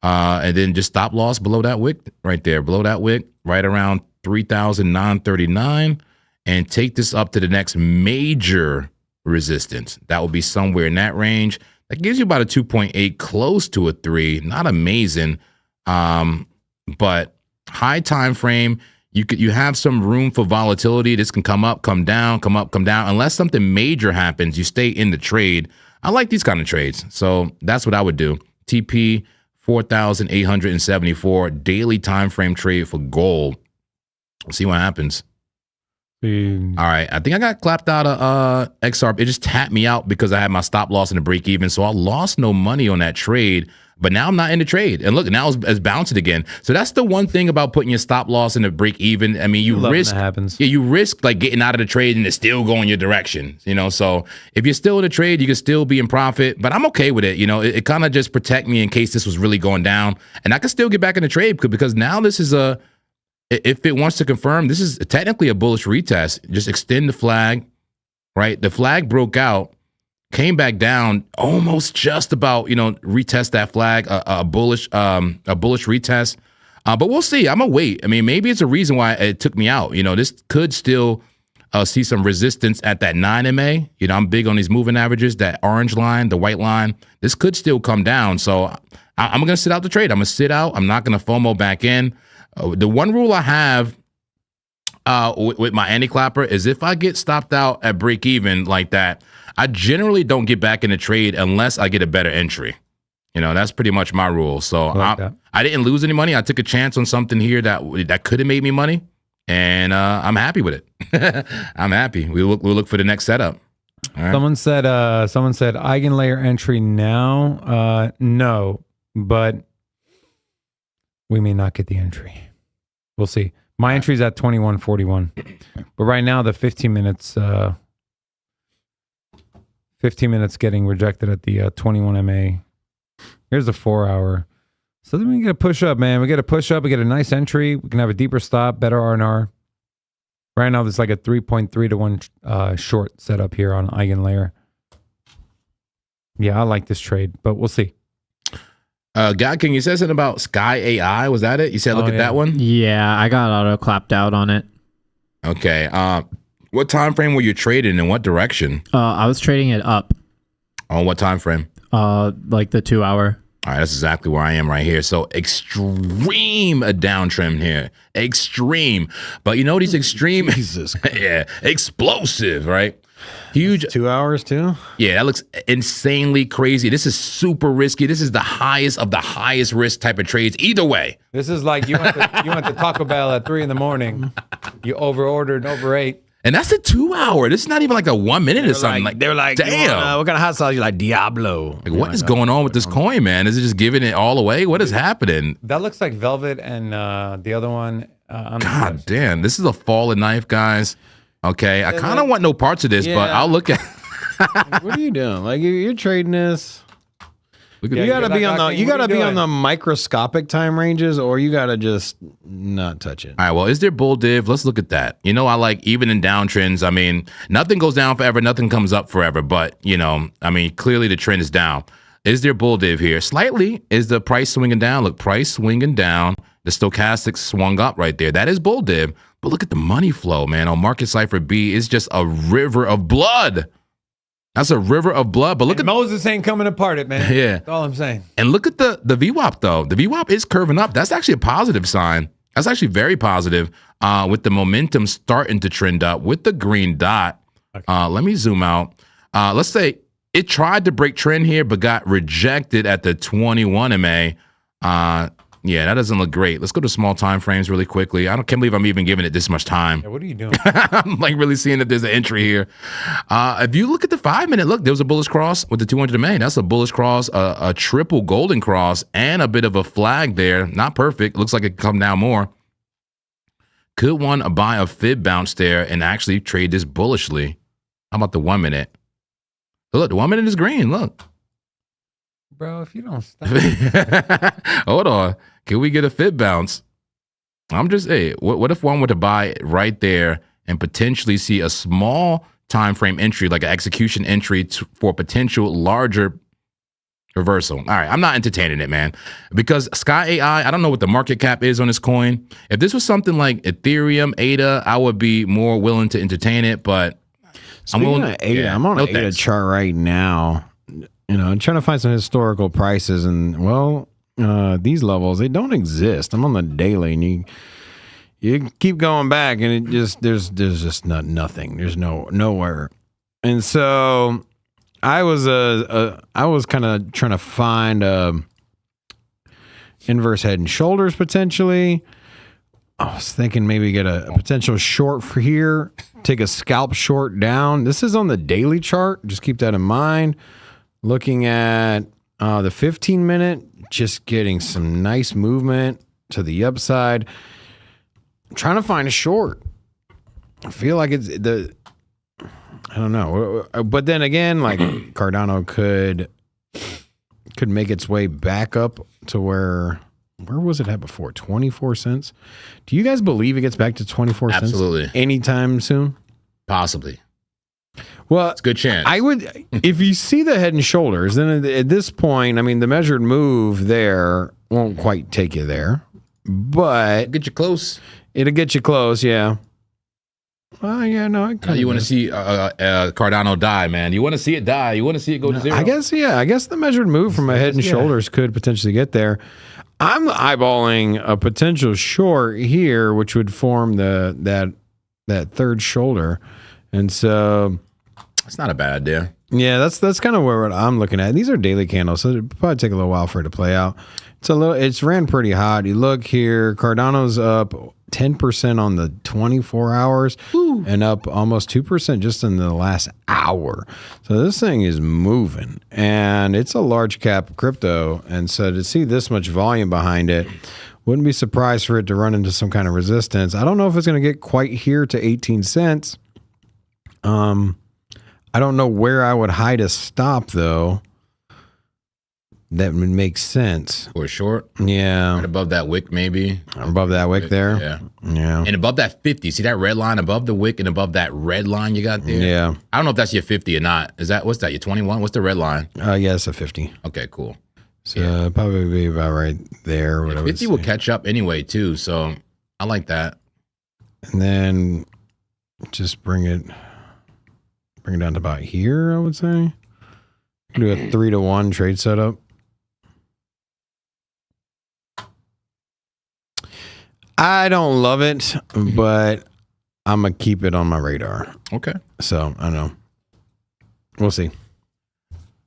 And then just stop loss below that wick right there, below that wick, right around 3,939, and take this up to the next major resistance. That will be somewhere in that range. That gives you about a 2.8, close to a 3. Not amazing, but high time frame. You have some room for volatility. This can come up, come down, come up, come down. Unless something major happens, you stay in the trade. I like these kind of trades, so that's what I would do. TP 4,874 daily time frame trade for gold. We'll see what happens. All right, I think I got clapped out of XRP. It just tapped me out because I had my stop loss in the break even, so I lost no money on that trade. But now I'm not in the trade, and look, now it's bouncing again. So that's the one thing about putting your stop loss in the break even. I mean, you risk, you risk like getting out of the trade and it's still going your direction. You know, so if you're still in the trade, you can still be in profit. But I'm okay with it. You know, it kind of just protect me in case this was really going down, and I can still get back in the trade because now this is a. If it wants to confirm, this is technically a bullish retest. Just extend the flag, right? The flag broke out, came back down, almost just about, you know, retest that flag, a bullish retest. But we'll see. I'm gonna wait. I mean, maybe it's a reason why it took me out. You know, this could still see some resistance at that 9 MA. You know, I'm big on these moving averages. That orange line, the white line. This could still come down. So I'm gonna sit out the trade. I'm gonna sit out. I'm not gonna FOMO back in. The one rule I have with my anti-clapper is if I get stopped out at break even like that, I generally don't get back in the trade unless I get a better entry. You know, that's pretty much my rule. So I didn't lose any money. I took a chance on something here that could have made me money, and I'm happy with it. I'm happy. We'll look for the next setup. All right. Someone said eigenlayer entry now. No, but we may not get the entry. We'll see. My entry's at 2141, but right now the 15 minutes getting rejected at the 21 MA. Here's the 4 hour. So then we get a push up, man. We get a push up. We get a nice entry. We can have a deeper stop, better R&R. Right now there's like a 3.3 to 1 short setup here on eigenlayer. Yeah, I like this trade, but we'll see. God, can you say something about Sky AI? Was that it? You said look at that one? Yeah, I got auto clapped out on it. Okay. What time frame were you trading and what direction? I was trading it up. On what time frame? Like the 2 hour. All right, that's exactly where I am right here. So extreme downtrend here. Extreme. But you know these extreme Jesus. Yeah, explosive, right? Huge. 2 hours too? Yeah, that looks insanely crazy. This is super risky. This is the highest of the highest risk type of trades. Either way. This is like you went to Taco Bell at 3 a.m. You overordered and overate. And that's a 2 hour. This is not even like a 1 minute or something. They're like, damn. what kind of hot sauce? You're like, Diablo. Like, what is going on with this coin, man? Is it just giving it all away? What is happening? That looks like Velvet and the other one. God damn. This is a fallen knife, guys. Okay. I kind of want no parts of this, but I'll look at what are you doing? Like you're trading this. You gotta be on the microscopic time ranges, or you gotta just not touch it. All right, well, is there bull div? Let's look at that. You know, I like even in downtrends. I mean, nothing goes down forever, nothing comes up forever. But you know, I mean, clearly the trend is down. Is there bull div here? Slightly. Is the price swinging down? Look, price swinging down. The stochastic swung up right there. That is bull div. But look at the money flow, man. On Market Cipher B, it's just a river of blood. That's a river of blood. But look at Moses ain't coming apart it, man. Yeah. That's all I'm saying. And look at the VWAP though. The VWAP is curving up. That's actually a positive sign. That's actually very positive. With the momentum starting to trend up with the green dot. Okay. Let me zoom out. Let's say it tried to break trend here, but got rejected at the 21 MA. Yeah, that doesn't look great. Let's go to small time frames really quickly. Can't believe I'm even giving it this much time. Yeah, what are you doing? I'm like really seeing if there's an entry here. If you look at the 5 minute, look, there was a bullish cross with the 200 MA. That's a bullish cross, a triple golden cross, and a bit of a flag there. Not perfect. Looks like it could come down more. Could one buy a fib bounce there and actually trade this bullishly? How about the 1 minute? Look, the 1 minute is green. Look. Bro, if you don't stop. Hold on. Can we get a fib bounce? I'm just, hey, what if one were to buy right there and potentially see a small time frame entry, like an execution entry for potential larger reversal. All right, I'm not entertaining it, man, because Sky AI, I don't know what the market cap is on this coin. If this was something like Ethereum, ADA, I would be more willing to entertain it, but I'm on ADA chart right now. You know, I'm trying to find some historical prices, and well, these levels, they don't exist. I'm on the daily, and you keep going back, and it just there's just nothing. There's nowhere, and so I was kind of trying to find inverse head and shoulders potentially. I was thinking maybe get a potential short for here, take a scalp short down. This is on the daily chart. Just keep that in mind. Looking at the 15-minute, just getting some nice movement to the upside. I'm trying to find a short. I feel like it's I don't know. But then again, like Cardano could make its way back up to where was it at before? 24 cents? Do you guys believe it gets back to 24 cents? Absolutely. Anytime soon? Possibly. Well, it's a good chance. I would, if you see the head and shoulders, then at this point, I mean, the measured move there won't quite take you there, but get you close. It'll get you close, yeah. Well, yeah, no. You want to see Cardano die, man. You want to see it die. You want to see it go to zero. I guess, yeah. I guess the measured move from a head and shoulders could potentially get there. I'm eyeballing a potential short here, which would form that third shoulder, and so it's not a bad idea. Yeah, that's kind of where I'm looking at. These are daily candles, so it'll probably take a little while for it to play out. It's ran pretty hot. You look here, Cardano's up 10% on the 24 hours and up almost 2% just in the last hour. So this thing is moving, and it's a large cap crypto. And so to see this much volume behind it, wouldn't be surprised for it to run into some kind of resistance. I don't know if it's going to get quite here to 18 cents. I don't know where I would hide a stop though. That would make sense. Or short? Yeah. Right above that wick, maybe. Above that wick there? Yeah. Yeah. And above that 50. See that red line above the wick and above that red line you got there? Yeah. I don't know if that's your 50 or not. What's that, your 21? What's the red line? Yeah, it's a 50. Okay, cool. So probably be about right there. Yeah, 50 will catch up anyway, too. So I like that. And then just bring it down to about here, I would say. Do a 3-to-1 trade setup. I don't love it, but I'm going to keep it on my radar. Okay. So, I don't know. We'll see.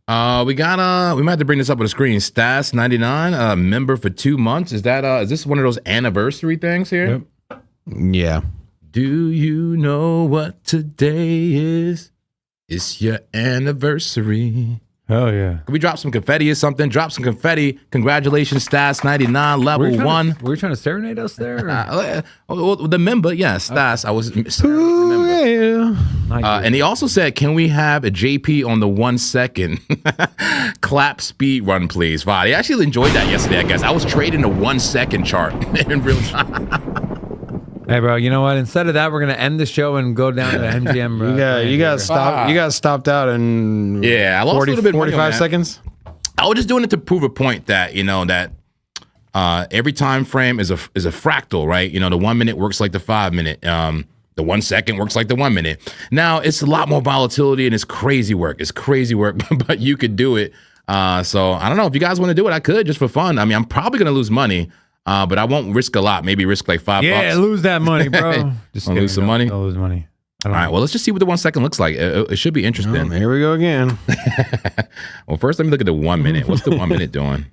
We might have to bring this up on the screen. Stas 99, member for 2 months. Is this one of those anniversary things here? Yep. Yeah. Do you know what today is? It's your anniversary. Oh, yeah. Can we drop some confetti or something? Drop some confetti. Congratulations, Stas 99, level 1. Were you trying to serenade us there? The member, yeah, Stas. I was and he also said, can we have a JP on the 1 second clap speed run, please? Wow, he actually enjoyed that yesterday, I guess. I was trading the 1 second chart in real time. Hey, bro, you know what? Instead of that, we're going to end the show and go down to the MGM. You got stopped. You got stopped out in I lost 40, a little bit 45 seconds. I was just doing it to prove a point that, that every time frame is a fractal, right? The 1 minute works like the 5 minute. The 1 second works like the 1 minute. Now, it's a lot more volatility and it's crazy work. But you could do it. So I don't know. If you guys want to do it, I could just for fun. I mean, I'm probably going to lose money. But I won't risk a lot. Maybe risk like $5. Yeah, lose that money, bro. Just lose some money. I'll lose money. All right. Well, let's just see what the 1 second looks like. It should be interesting. Here we go again. Well, first let me look at the 1 minute. What's the 1 minute doing?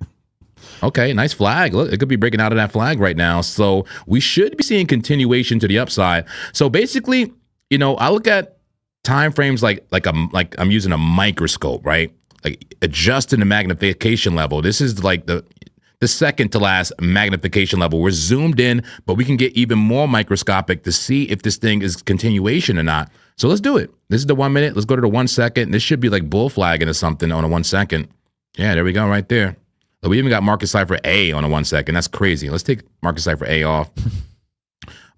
Okay, nice flag. Look, it could be breaking out of that flag right now. So we should be seeing continuation to the upside. So basically, I look at time frames like I'm using a microscope, right? Like adjusting the magnification level. This is like the second to last magnification level. We're zoomed in, but we can get even more microscopic to see if this thing is continuation or not. So let's do it. This is the 1 minute. Let's go to the 1 second. This should be like bull flagging or something on a 1 second. Yeah, there we go right there. We even got market cipher A on a 1 second. That's crazy. Let's take market cipher A off.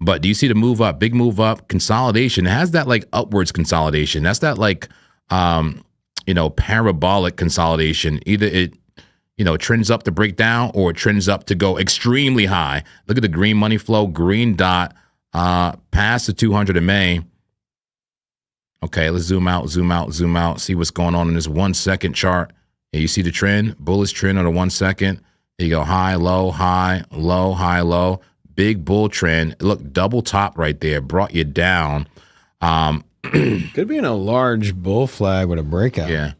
But do you see the move up, big move up, consolidation? It has that like upwards consolidation. That's that like, parabolic consolidation. Either it, trends up to break down or it trends up to go extremely high. Look at the green money flow, green dot, past the 200 MA. Okay, let's zoom out, see what's going on in this 1 second chart. And you see the trend, bullish trend on the 1 second. There you go, high, low, high, low, high, low. Big bull trend. Look, double top right there, brought you down. Could be in a large bull flag with a breakout. Yeah.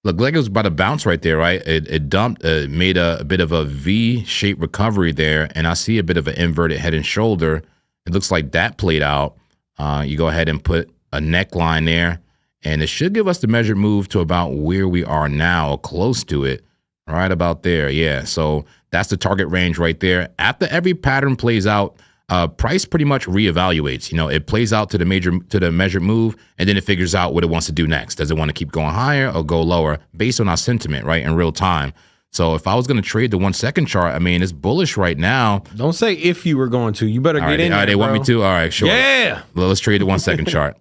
Look like it was about to bounce right there, right? It dumped, made a bit of a V-shaped recovery there, and I see a bit of an inverted head and shoulder. It looks like that played out. You go ahead and put a neckline there, and it should give us the measured move to about where we are now, or close to it, right about there. Yeah, so that's the target range right there. After every pattern plays out, price pretty much reevaluates. It plays out to the measured move, and then it figures out what it wants to do next. Does it want to keep going higher or go lower based on our sentiment, right, in real time? So if I was going to trade the 1 second chart, I mean, it's bullish right now. Don't say if you were going to. You better get in there, they want me to? All right, sure. Yeah. Well, let's trade the 1 second chart.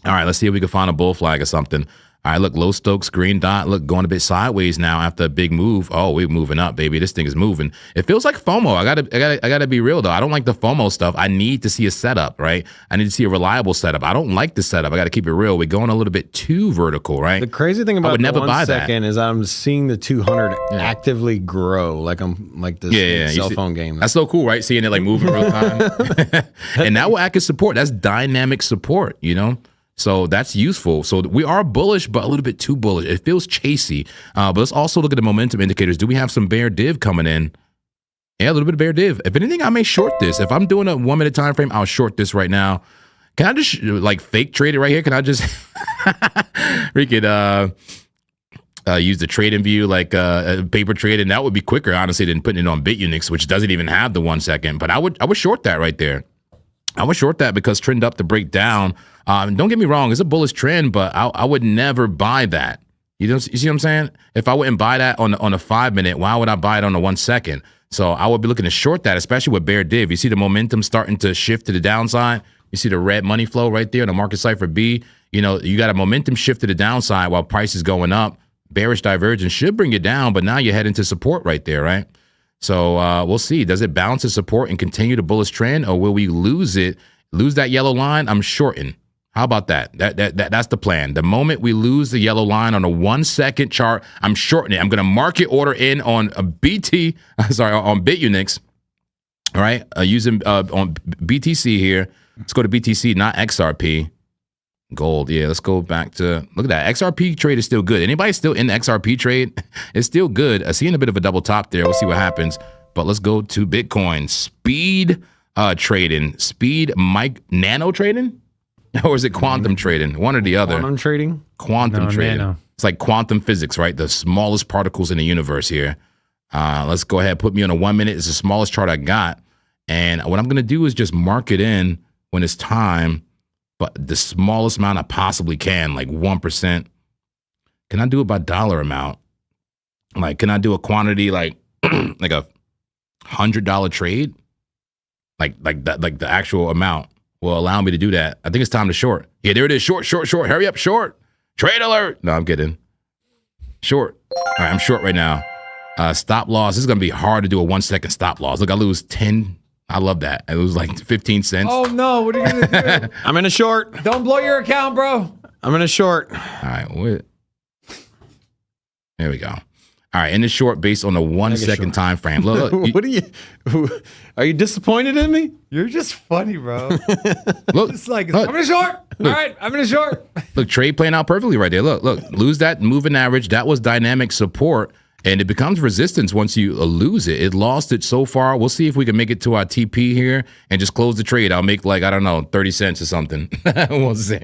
All right, let's see if we can find a bull flag or something. All right, look, low Stokes, green dot, look, going a bit sideways now after a big move. Oh, we're moving up, baby. This thing is moving. It feels like FOMO. I gotta be real though. I don't like the FOMO stuff. I need to see a setup, right? I need to see a reliable setup. I don't like the setup. I got to keep it real. We're going a little bit too vertical, right? The crazy thing about the 1 second is I'm seeing the 200 actively grow, like I'm like this cell phone game. That's so cool, right? Seeing it like moving real time, and that will act as support. That's dynamic support, So that's useful. So we are bullish, but a little bit too bullish. It feels chasey. But let's also look at the momentum indicators. Do we have some bear div coming in? Yeah, a little bit of bear div. If anything, I may short this. If I'm doing a 1 minute time frame, I'll short this right now. Can I just like fake trade it right here? Can I just we could use the trading view like a paper trade, and that would be quicker, honestly, than putting it on BitUnix, which doesn't even have the 1 second. But I would short that right there. I would short that because trend up to break down. Don't get me wrong, it's a bullish trend, but I would never buy that. You see what I'm saying? If I wouldn't buy that on a 5 minute, why would I buy it on the 1 second? So I would be looking to short that, especially with bear div. You see the momentum starting to shift to the downside. You see the red money flow right there in the market cipher B. You got a momentum shift to the downside while price is going up. Bearish divergence should bring you down, but now you're heading to support right there, right? So we'll see. Does it bounce to support and continue the bullish trend, or will we lose it? Lose that yellow line? I'm shorting. How about that? That's the plan. The moment we lose the yellow line on a 1 second chart, I'm shorting it. I'm going to market order in on a on BitUnix. All right, using on BTC here. Let's go to BTC, not XRP. Gold, yeah. Let's go back to look at that. XRP trade is still good. Anybody still in the XRP trade? It's still good. Seeing a bit of a double top there. We'll see what happens. But let's go to Bitcoin. Speed trading. Nano trading? Or is it quantum trading? One or the other. Quantum trading? Quantum trading. Nano. It's like quantum physics, right? The smallest particles in the universe here. Let's go ahead. Put me on a 1 minute. It's the smallest chart I got. And what I'm going to do is just mark it in when it's time. But the smallest amount I possibly can, like 1%. Can I do it by dollar amount? Like, can I do a quantity like like a $100 trade? Like that, like the actual amount will allow me to do that. I think it's time to short. Yeah, there it is. Short. Hurry up, short. Trade alert. No, I'm kidding. Short. All right, I'm short right now. Stop loss. This is gonna be hard to do a 1 second stop loss. Look, I lose 10. I love that. It was like 15 cents. Oh no, what are you gonna do? I'm in a short. Don't blow your account, bro. I'm in a short. All right, there we go. All right, in the short based on the 1 second time frame. Look, Are you disappointed in me? You're just funny, bro. Look, It's like I'm in a short. All right, I'm in a short. Look, trade playing out perfectly right there. Look, lose that moving average. That was dynamic support. And it becomes resistance once you lose it. It lost it so far. We'll see if we can make it to our TP here and just close the trade. I'll make like, I don't know, 30 cents or something. We'll see.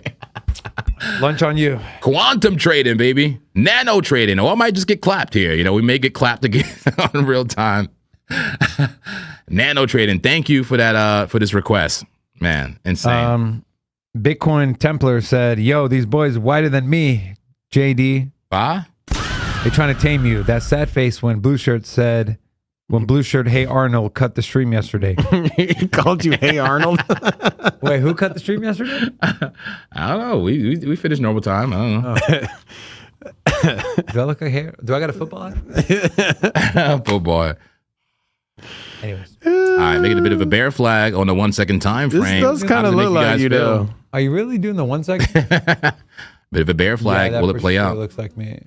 Lunch on you. Quantum trading, baby. Nano trading. Or I might just get clapped here. We may get clapped again on real time. Nano trading. Thank you for that, for this request. Man, insane. Bitcoin Templar said, yo, these boys whiter than me, JD. Bye. They trying to tame you. That sad face when Blue Shirt said When Blue Shirt Hey Arnold cut the stream yesterday. He called you Hey Arnold. Wait, who cut the stream yesterday? I don't know. We finished normal time. I don't know. Do I look like hair? Do I got a football hat? Football. Anyways. All right, making a bit of a bear flag on the 1 second time frame. This does kind of look like you, though. Are you really doing the 1 second? Bit of a bear flag. Yeah, Will it play sure out? Looks like me.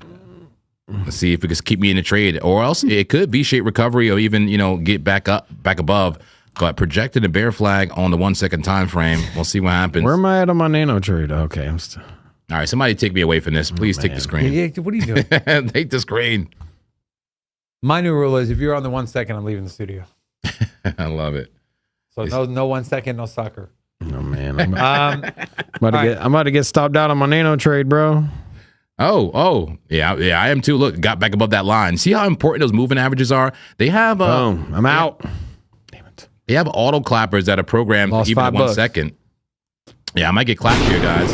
Let's see if it can keep me in the trade, or else it could V-shaped recovery, or even get back above. But projected a bear flag on the 1 second time frame. We'll see what happens. Where am I at on my nano trade? Okay, I'm still. All right, somebody take me away from this. Please take the screen. Yeah, what are you doing? Take the screen. My new rule is if you're on the 1 second, I'm leaving the studio. I love it. So no 1 second, no soccer. Oh man, I'm about to get stopped out on my nano trade, bro. Oh, yeah, I am too. Look, got back above that line. See how important those moving averages are? They have Boom, I'm out. Damn it. They have auto clappers that are programmed Lost even at 1 $5. second. Yeah, I might get clapped here, guys.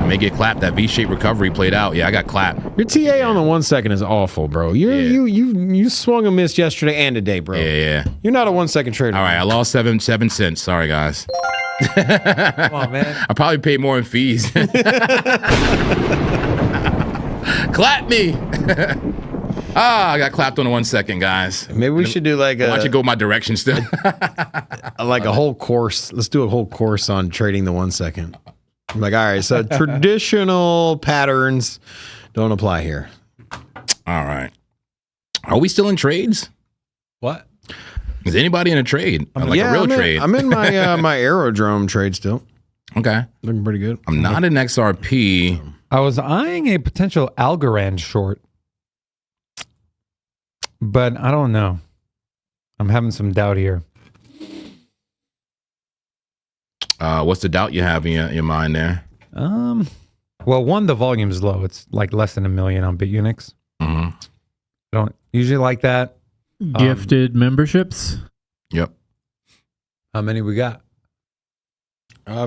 I may get clapped. That V-shaped recovery played out. Yeah, I got clapped. Your TA on the 1 second is awful, bro. You swung and missed yesterday and today, bro. Yeah. You're not a 1 second trader. All right, I lost 7 cents. Sorry, guys. Come on, man. I probably paid more in fees. Clap me. I got clapped on the 1 second, guys. Maybe we should do like Watch it go my direction still. like a whole course. Let's do a whole course on trading the 1 second. I'm like, all right, so traditional patterns don't apply here. All right. Are we still in trades? What? Is anybody in a trade? A real trade? I'm in my my aerodrome trade still. Okay. Looking pretty good. I'm not in XRP. I was eyeing a potential Algorand short, but I don't know. I'm having some doubt here. What's the doubt you have in your mind there? Well, one, the volume is low. It's like less than 1 million on BitUnix. Mm-hmm. I don't usually like that. Gifted memberships. Yep. How many we got?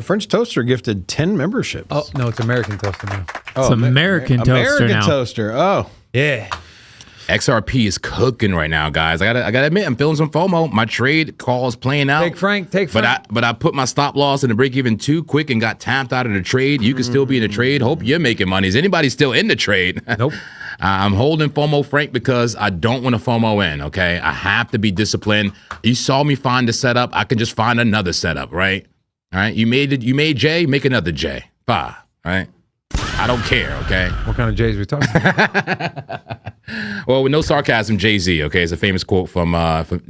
French Toaster gifted 10 memberships. Oh, no, it's American Toaster now. It's American Toaster American now. Toaster. Oh. Yeah. XRP is cooking right now, guys. I gotta admit, I'm feeling some FOMO. My trade call is playing out. Take Frank. But I put my stop loss in the break even too quick and got tapped out of the trade. You can still be in the trade. Hope you're making money. Is anybody still in the trade? Nope. I'm holding FOMO Frank because I don't want to FOMO in, okay? I have to be disciplined. You saw me find the setup. I can just find another setup, right? All right? You made J, make another J. Bye, right? I don't care, okay? What kind of J's we talking about? Well, with no sarcasm, Jay-Z, okay? It's a famous quote from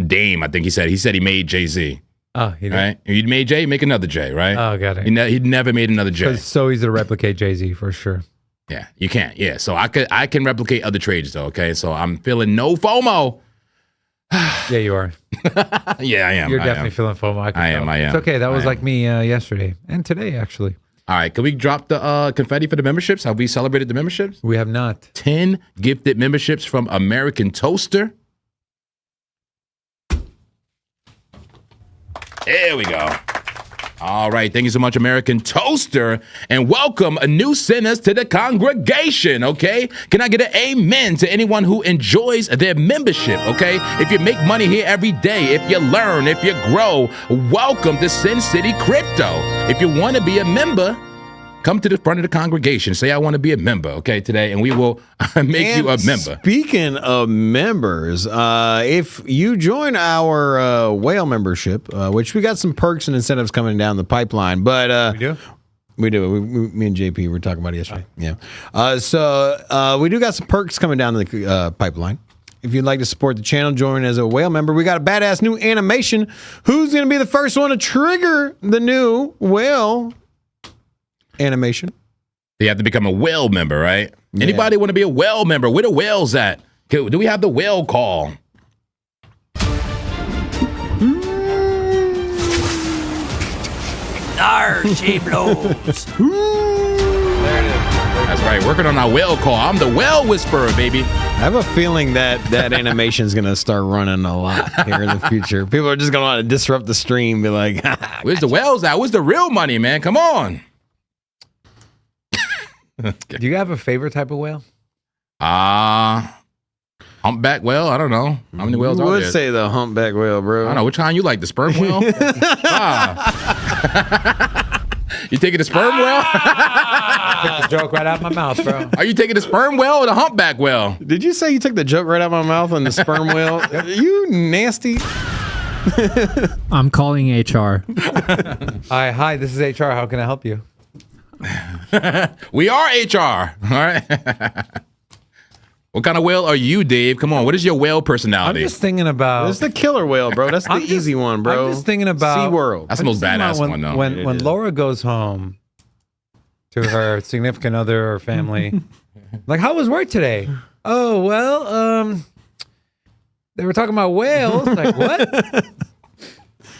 Dame, I think he said he made Jay-Z. Oh, he did. Right? You made J, make another J, right? Oh, got it. He'd never made another J. It's so easy to replicate Jay-Z for sure. Yeah, you can't. Yeah, so I can replicate other trades though. Okay, so I'm feeling no FOMO. Yeah, you are. Yeah, I am. You're definitely feeling FOMO. I am. It's okay. That was like me yesterday and today, actually. All right, can we drop the confetti for the memberships? Have we celebrated the memberships? We have not. 10 gifted memberships from American Toaster. There we go. All right, thank you so much, American Toaster, and welcome new sinners to the congregation, okay? Can I get an amen to anyone who enjoys their membership, okay? If you make money here every day, if you learn, if you grow, welcome to Sin City Crypto. If you want to be a member, come to the front of the congregation. Say, I want to be a member, okay, today, and we will make you a member. Speaking of members, if you join our whale membership, which we got some perks and incentives coming down the pipeline, but we do. Me and JP were talking about it yesterday. Yeah. So we do got some perks coming down the pipeline. If you'd like to support the channel, join as a whale member. We got a badass new animation. Who's going to be the first one to trigger the new whale animation? You have to become a whale member, right? Yeah. Anybody want to be a whale member? Where the whales at? Do we have the whale call? She blows. That's right. Working on our whale call. I'm the whale whisperer, baby. I have a feeling that animation is going to start running a lot here in the future. People are just going to want to disrupt the stream. Be like, where's the whales at? Where's the real money, man? Come on. Do you have a favorite type of whale? Humpback whale? I don't know. How many whales You are would there? say the humpback whale, bro. I don't know. Which kind you like? The sperm whale? You taking the sperm whale? Took the joke right out of my mouth, bro. Are you taking the sperm whale or the humpback whale? Did you say you took the joke right out of my mouth on the sperm whale? You nasty. I'm calling HR. Hi, this is HR. How can I help you? We are HR. All right. What kind of whale are you, Dave? Come on. What is your whale I'm personality? just thinking about. That's the killer whale, bro. That's the easy one, bro. I'm just thinking about SeaWorld. That's the most badass one, though. When Laura goes home to her significant other or family, like, how was work today? Oh, well, they were talking about whales. Like, what?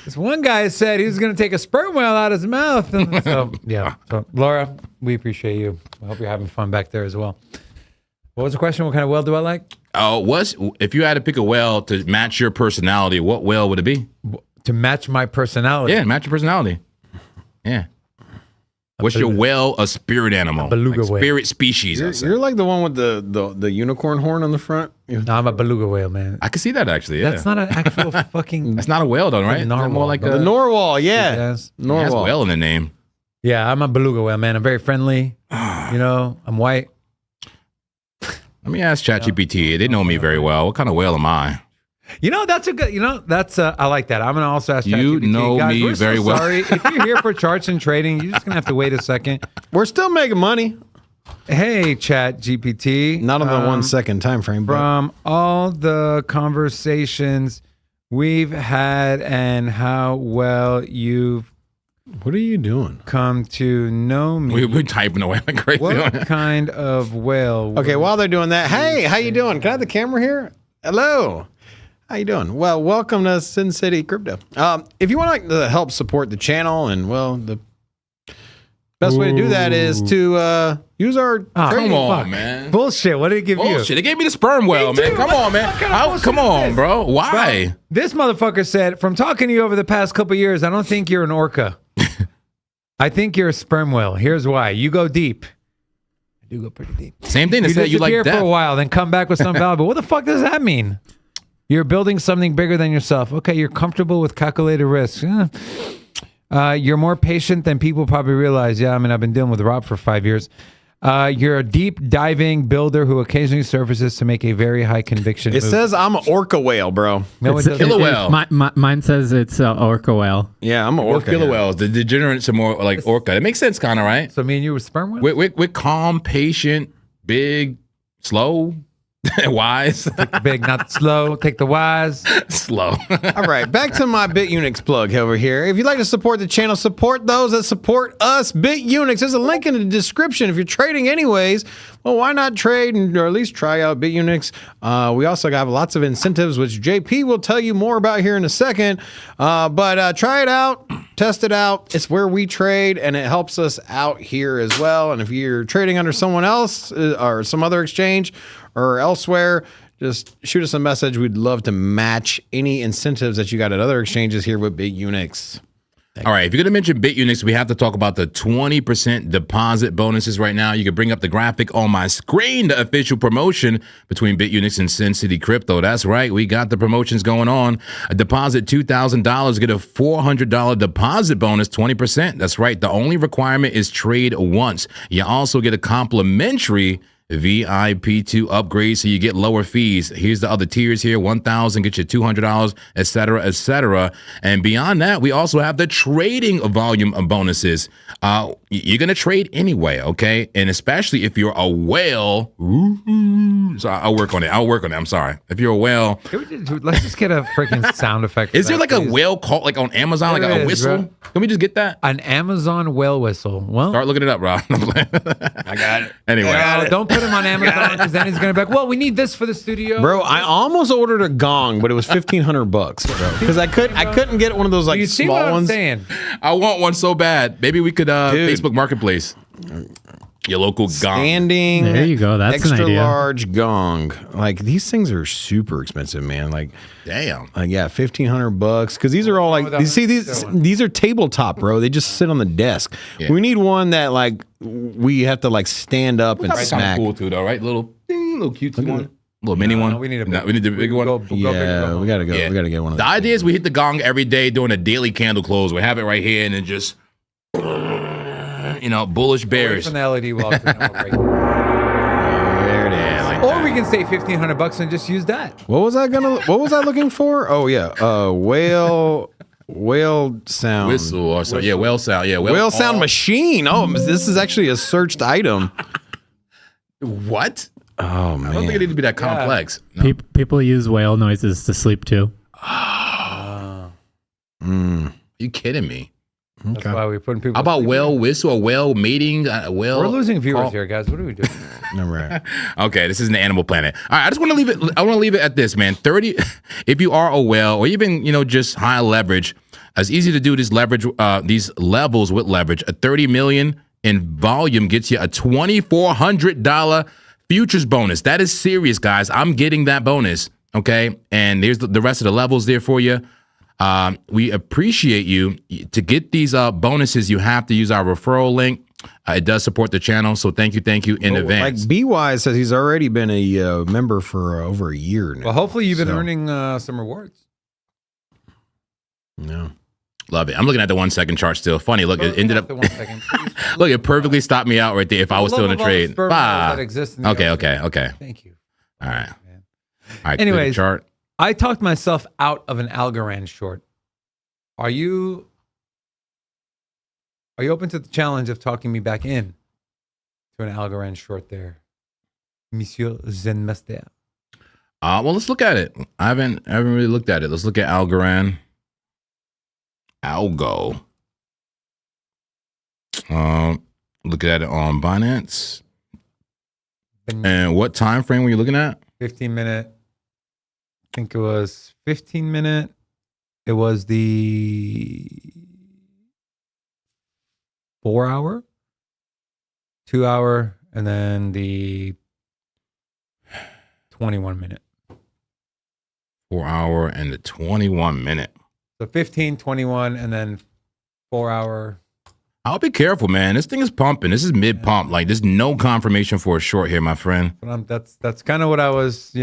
This one guy said he was going to take a sperm whale out of his mouth. And so, yeah. So, Laura, we appreciate you. I hope you're having fun back there as well. What was the question? What kind of whale do I like? Oh, if you had to pick a whale to match your personality, what whale would it be? To match my personality. Yeah, match your personality. Yeah. What's your whale? A spirit animal. beluga whale. Spirit species. You're like the one with the unicorn horn on the front. No, I'm a beluga whale, man. I can see that actually. Yeah. That's not an actual fucking. That's not a whale, though, right? Is that narwhal, more like no. a The narwhal, yeah. Yes. It has Narwhal. whale in the name. Yeah, I'm a beluga whale, man. I'm very friendly. You know, I'm white. Let me ask ChatGPT. They know me very well. What kind of whale am I? You know, that's a good. You know, that's. I like that. I'm gonna also ask. You ChatGPT. know Guys, me we're very so well. Sorry, if you're here for charts and trading, you're just gonna have to wait a second. We're still making money. Hey, ChatGPT. Not on the 1 second time frame, but From all the conversations we've had and how well you've what are you doing? come to know me. We're typing away like crazy. What kind of whale? Okay, while they're doing that, hey, how you doing? Can I have the camera here? Hello. How you doing? Well, welcome to Sin City Crypto. If you want to help support the channel, and well, the best way to do that is to use our trading. Come on, Fuck. man. Bullshit. What did it give Bullshit. you? They gave me the sperm whale, Me man. too. Come What on, the man. fuck kind of bullshit Come is on, this? bro. Why? Bro, this motherfucker said, from talking to you over the past couple of years, I don't think you're an orca. I think you're a sperm whale. Here's why. You go deep. I do go pretty deep. Same thing. They You said you like disappear for death. a while, then come back with something valuable. What the fuck does that mean? You're building something bigger than yourself. Okay, you're comfortable with calculated risks. You're more patient than people probably realize. Yeah, I mean, I've been dealing with Rob for 5 years. You're a deep diving builder who occasionally surfaces to make a very high conviction It move. says I'm an orca whale, bro. No, it doesn't. Killer whale. Mine says it's orca whale. Yeah, I'm an Or orca. killer here. whales. The degenerates are more like orca. That makes sense, kind of, right? So me and you were sperm whale? We're calm, patient, big, slow, wise. Big, not slow. Take the wise. Slow. All right, back to my BitUnix plug over here. If you'd like to support the channel, support those that support us, BitUnix. There's a link in the description. If you're trading anyways, well, why not trade or at least try out BitUnix? We also have lots of incentives, which JP will tell you more about here in a second. But try it out, test it out. It's where we trade, and it helps us out here as well. And if you're trading under someone else or some other exchange or elsewhere, just shoot us a message. We'd love to match any incentives that you got at other exchanges here with BitUnix. All right, if you're going to mention BitUnix, we have to talk about the 20% deposit bonuses right now. You can bring up the graphic on my screen, the official promotion between BitUnix and Sin City Crypto. That's right, we got the promotions going on. A deposit $2,000, get a $400 deposit bonus, 20%. That's right, the only requirement is trade once. You also get a complimentary VIP2 upgrade, so you get lower fees. Here's the other tiers here: $1,000 get you $200, etc., etc. And beyond that, we also have the trading volume bonuses. You're gonna trade anyway, okay? And especially if you're a whale. So I'll work on it. I'm sorry. If you're a whale, Let's just get a freaking sound effect. For is there that, like please. a whale call like on Amazon, There like a is, whistle? bro. Can we just get that? An Amazon whale whistle? Well, Start looking it up, Rob. I got it. Anyway. don't put him on Amazon because then he's gonna be like, well, we need this for the studio. Bro, I almost ordered a gong, but it was $1,500, bro. Because I couldn't get one of those like you see small what I'm ones. saying? I want one so bad. Maybe we could Dude. Facebook Marketplace. Your local gong. Standing. There you go. That's an extra idea. large gong. Like these things are super expensive, man. Like Damn. yeah, $1,500. Because these are all like you see these are tabletop, bro. They just sit on the desk. Yeah. We need one that like we have to like stand up and That's kind of smack. cool too, though, right? Little cutesy one. little mini one. No, we need a we need the bigger one. We gotta go. Yeah. We gotta get one of The those. idea is we hit the gong every day doing a daily candle close. We have it right here and then just, bullish bearish. From the LED wall. There it is. Yeah, like Or that. we can save $1,500 and just use that. What was I looking for? Oh yeah, whale sound. Whistle or something. Yeah, whale sound. Yeah, Whale sound machine. Oh, this is actually a searched item. What? Oh I don't think it man. need to be that complex. No. People use whale noises to sleep too. Are you kidding me? That's why we're putting people. How about to sleep. whale whistle or whale mating? Whale. We're losing viewers call? here, guys. What are we doing? All right. Okay, this is an Animal Planet. All right, I just want to leave it. I want to leave it at this, man. 30. If you are a whale or even just high leverage, it's easy to do this leverage. These levels with leverage. A 30 million in volume gets you a $2,400 futures bonus. That is serious, guys. I'm getting that bonus. Okay, and there's the rest of the levels there for you. We appreciate you. To get these bonuses, you have to use our referral link. It does support the channel, so thank you in advance. Like B-Wise says, he's already been a member for over a year now. Well, hopefully you've been earning some rewards. No. Love it. I'm looking at the 1 second chart still. Funny, look, it ended up. One second, please. Look, it perfectly stopped me out right there if I was still in a trade. Bah. Okay. Thank you. All right. Man. All right. Anyways, chart. I talked myself out of an Algorand short. Are you open to the challenge of talking me back in to an Algorand short there, Monsieur Zenmaster? Well, let's look at it. I haven't really looked at it. Let's look at Algorand. ALGO. Look at it on Binance. And what time frame were you looking at? 15-minute. I think it was 15-minute. It was the 4-hour, 2-hour, and then the 21-minute. 4-hour and the 21-minute. So 15, 21, and then 4-hour. I'll be careful, man. This thing is pumping. This is mid pump. Like there's no confirmation for a short here, my friend. But that's kind of what I was,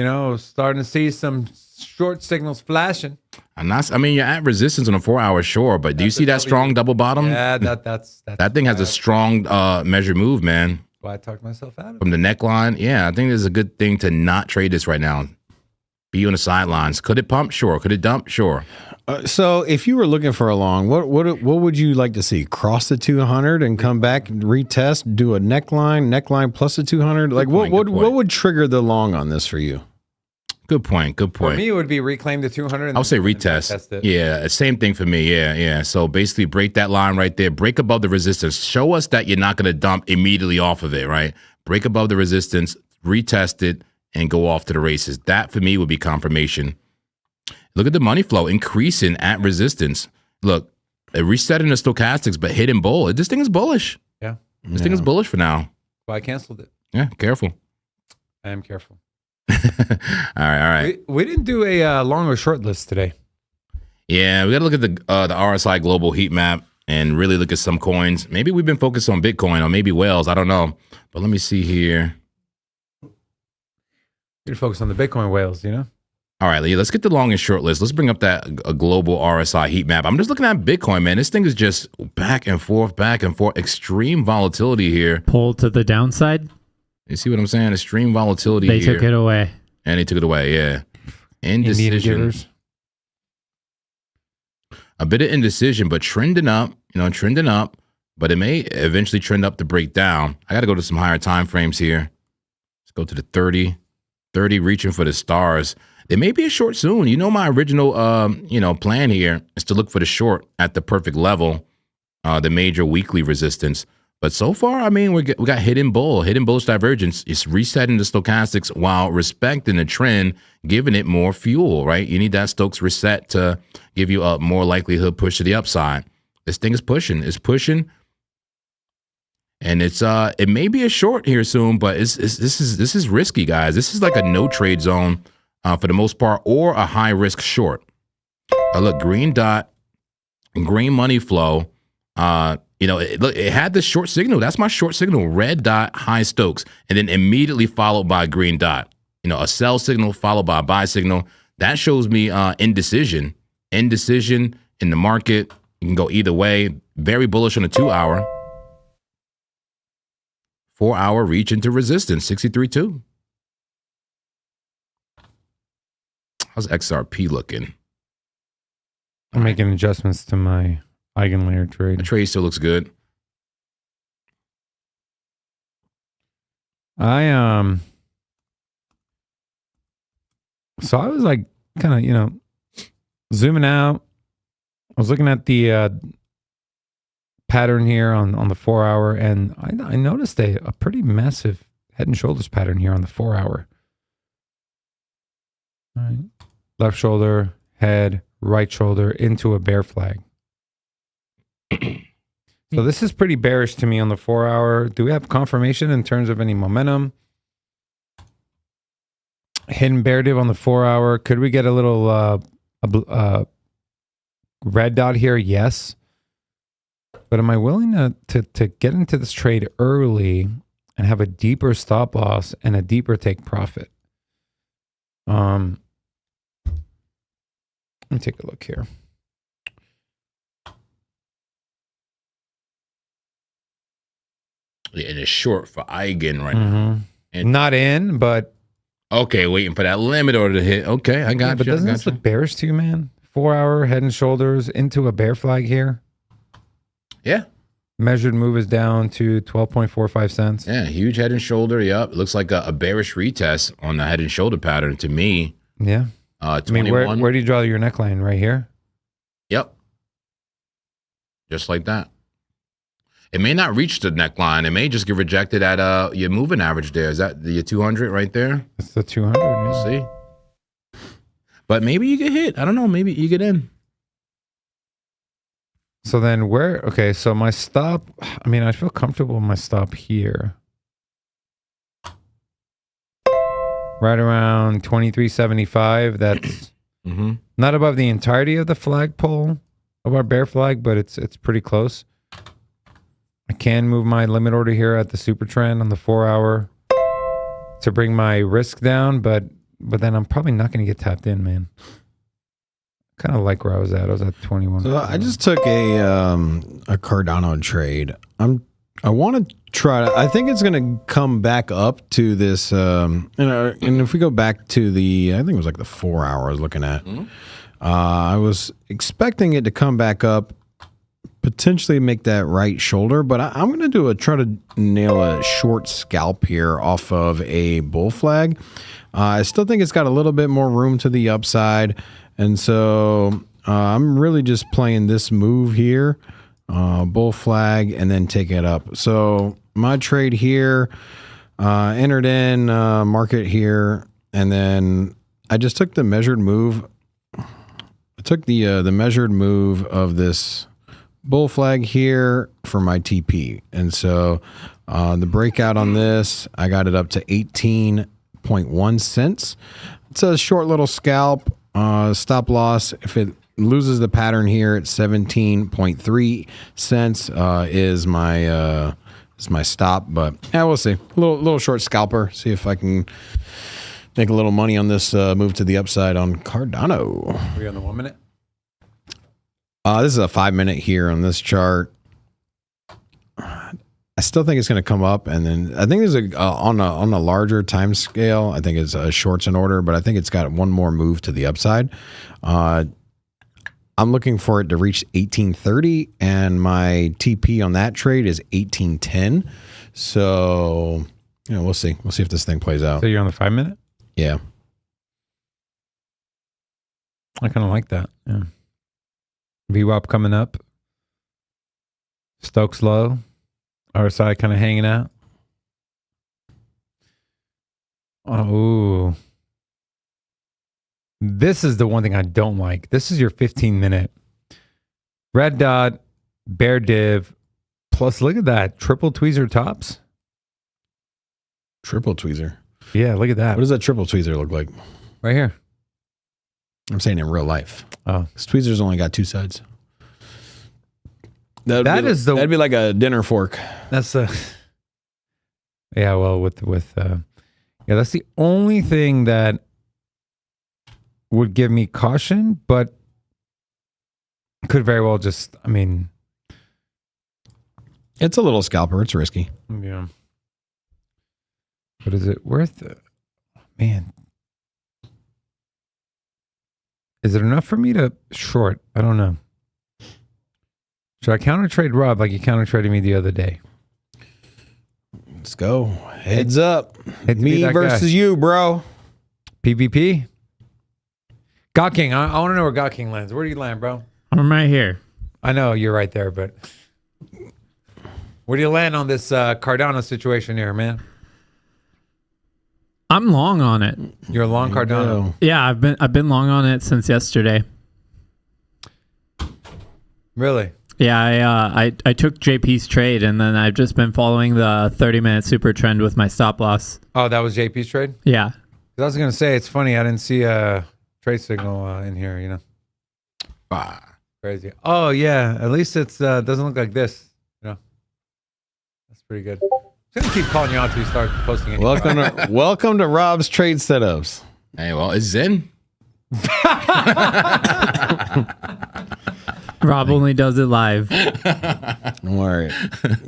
starting to see some short signals flashing. You're at resistance on a 4-hour short, but do you see that strong double bottom? Yeah, that's That thing has a strong measure move, man. why I talked myself out of it. From the neckline. Yeah, I think this is a good thing to not trade this right now. Be on the sidelines. Could it pump? Sure. Could it dump? Sure. So if you were looking for a long, what would you like to see? Cross the 200 and come back, retest, do a neckline plus the 200? Like point, what would trigger the long on this for you? Good point. For me, it would be reclaim the 200. And I would say then retest. it. Yeah, same thing for me. Yeah. So basically break that line right there. Break above the resistance. Show us that you're not going to dump immediately off of it, right? Break above the resistance, retest it, and go off to the races. That for me would be confirmation. Look at the money flow increasing at resistance. Look, resetting the stochastics, but hitting bull. This thing is bullish. Yeah. This thing is bullish for now. Well, I canceled it. Yeah, careful. I am careful. All right. We didn't do a long or short list today. Yeah, we got to look at the RSI global heat map and really look at some coins. Maybe we've been focused on Bitcoin or maybe whales. I don't know. But let me see here. You're focused on the Bitcoin whales, All right, Lee, let's get the long and short list. Let's bring up that a global RSI heat map. I'm just looking at Bitcoin, man. This thing is just back and forth. Extreme volatility here. Pull to the downside. You see what I'm saying? Extreme volatility They here. took it away. And they took it away, yeah. Indian Indecision. givers. A bit of indecision, but trending up, but it may eventually trend up to break down. I got to go to some higher time frames here. Let's go to the 30 reaching for the stars. There may be a short soon. My original, plan here is to look for the short at the perfect level, the major weekly resistance. But so far, we got hidden bullish divergence. It's resetting the stochastics while respecting the trend, giving it more fuel, right? You need that Stokes reset to give you a more likelihood push to the upside. This thing is pushing. It's pushing. And it may be a short here soon, but this is risky, guys. This is like a no trade zone for the most part, or a high risk short. Look, green dot, green money flow. It had the short signal. That's my short signal. Red dot, high Stokes, and then immediately followed by a green dot. a sell signal followed by a buy signal. That shows me indecision in the market. You can go either way. Very bullish on the 2-hour. 4-hour reach into resistance, 63.2. How's XRP looking? I'm making adjustments to my eigenlayer trade. The trade still looks good. So I was like kind of, zooming out. I was looking at the pattern here on the 4-hour, and I noticed a pretty massive head and shoulders pattern here on the 4-hour. All right. Left shoulder, head, right shoulder into a bear flag. So this is pretty bearish to me on the 4-hour. Do we have confirmation in terms of any momentum? Hidden bear div on the 4-hour. Could we get a little red dot here? Yes. But am I willing to get into this trade early and have a deeper stop loss and a deeper take profit? Let me take a look here. Yeah, it is short for Eigen right now. And Not in, but okay, waiting for that limit order to hit. Okay, I got but you. doesn't I this got you. look bearish to you, man? 4-hour head and shoulders into a bear flag here. Yeah. Measured move is down to 12.45 cents. Yeah, huge head and shoulder. Yep. It looks like a bearish retest on the head and shoulder pattern to me. Yeah. 21. I mean, where do you draw your neckline? Right here? Yep. Just like that. It may not reach the neckline. It may just get rejected at your moving average there. Is that your 200 right there? It's the 200. We'll see. But maybe you get hit. I don't know. Maybe you get in. So then okay, so my stop, I mean, I feel comfortable with my stop here. Right around 23.75. That's not above the entirety of the flagpole of our bear flag, but it's pretty close. I can move my limit order here at the super trend on the 4-hour to bring my risk down, but then I'm probably not going to get tapped in, man. Kind of like where I was at. I was at 21. So I just took a Cardano trade. I want to try. I think it's going to come back up to this. And if we go back to I think it was like the 4-hour I was looking at. I was expecting it to come back up, potentially make that right shoulder, but I'm going to try to nail a short scalp here off of a bull flag. I still think it's got a little bit more room to the upside. And so I'm really just playing this move here, bull flag, and then take it up. So my trade here, entered in market here, and then I just took the measured move. I took the measured move of this bull flag here for my TP. And so the breakout on this, I got it up to 18.1 cents. It's a short little scalp. Stop loss, if it loses the pattern here at 17.3 cents is my stop, but yeah, we'll see. A little short scalper. See if I can make a little money on this move to the upside on Cardano. Are we on the 1 minute? This is a 5-minute here on this chart. I still think it's going to come up, and then I think there's on a larger time scale. I think it's shorts in order, but I think it's got one more move to the upside. I'm looking for it to reach 1830, and my TP on that trade is 1810. So we'll see. We'll see if this thing plays out. So you're on the 5 minute? Yeah. I kind of like that. Yeah. VWAP coming up. Stokes low. RSI kind of hanging out. Oh. This is the one thing I don't like. This is your 15-minute. Red dot, bear div, plus look at that. Triple tweezer tops. Triple tweezer. Yeah, look at that. What does that triple tweezer look like? Right here. I'm saying in real life. Oh. This tweezer's only got two sides. That'd be like a dinner fork. That's yeah, well, with Yeah, that's the only thing that would give me caution, but could very well just, I mean... It's a little scalper. It's risky. Yeah. But is it worth it? Man. Is it enough for me to short? I don't know. Should I counter trade Rob like you counter traded me the other day? Let's go. Heads up. Me versus you, bro. PvP? God King. I want to know where God King lands. Where do you land, bro? I'm right here. I know you're right there, but where do you land on this Cardano situation here, man? I'm long on it. You're a long Cardano. Yeah, I've been long on it since yesterday. Really? Yeah, I took JP's trade, and then I've just been following the 30-minute super trend with my stop loss. Oh, that was JP's trade? Yeah. I was going to say, it's funny. I didn't see a trade signal in here, you know. Crazy. Oh, yeah. At least it doesn't look like this. You know, that's pretty good. I'm going to keep calling you out until you start posting it. Welcome to Rob's trade setups. Hey, well, it's Zen. Rob only does it live. Don't worry.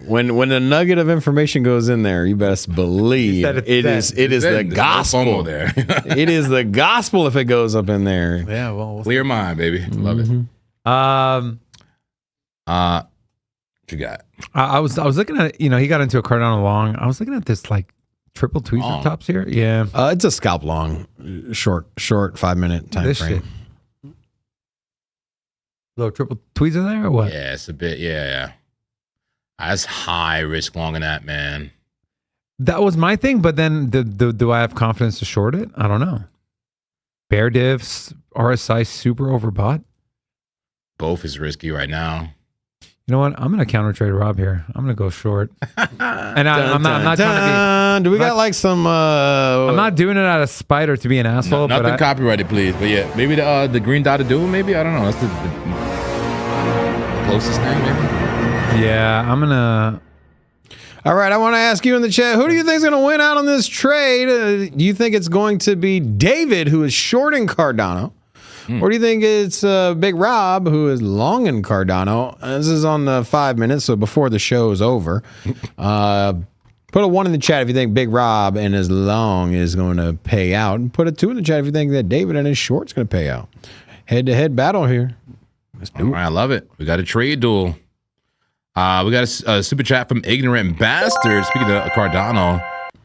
When the nugget of information goes in there, you best believe it is the gospel. There. It is the gospel if it goes up in there. Yeah, well, Clear mind, baby. Love it. What you got? I was looking at, you know, he got into a Cardano long. I was looking at this like triple tweezer tops here. Yeah. It's a scalp long, short 5-minute time This frame. shit. Little triple tweezer there or what? Yeah, it's a bit. Yeah. That's high risk long in that, man. That was my thing, but then do I have confidence to short it? I don't know. Bear divs, RSI super overbought. Both is risky right now. You know what? I'm going to counter trade Rob here. I'm going to go short. And I'm not trying to be... Do we got like some... I'm not doing it out of spite or to be an asshole. No, nothing copyrighted, please. But yeah, maybe the green dotted doom, maybe? I don't know. That's the closest thing, maybe? Yeah, I'm going to... All right, I want to ask you in the chat, who do you think is going to win out on this trade? Do you think it's going to be David, who is shorting Cardano? Or do you think it's Big Rob, who is long in Cardano? This is on the 5 minutes, so before the show is over. Put a 1 in the chat if you think Big Rob and his long is going to pay out. And put a 2 in the chat if you think that David and his short is going to pay out. Head-to-head battle here. Let's do it. All right, I love it. We got a trade duel. We got a super chat from Ignorant Bastard. Speaking of Cardano,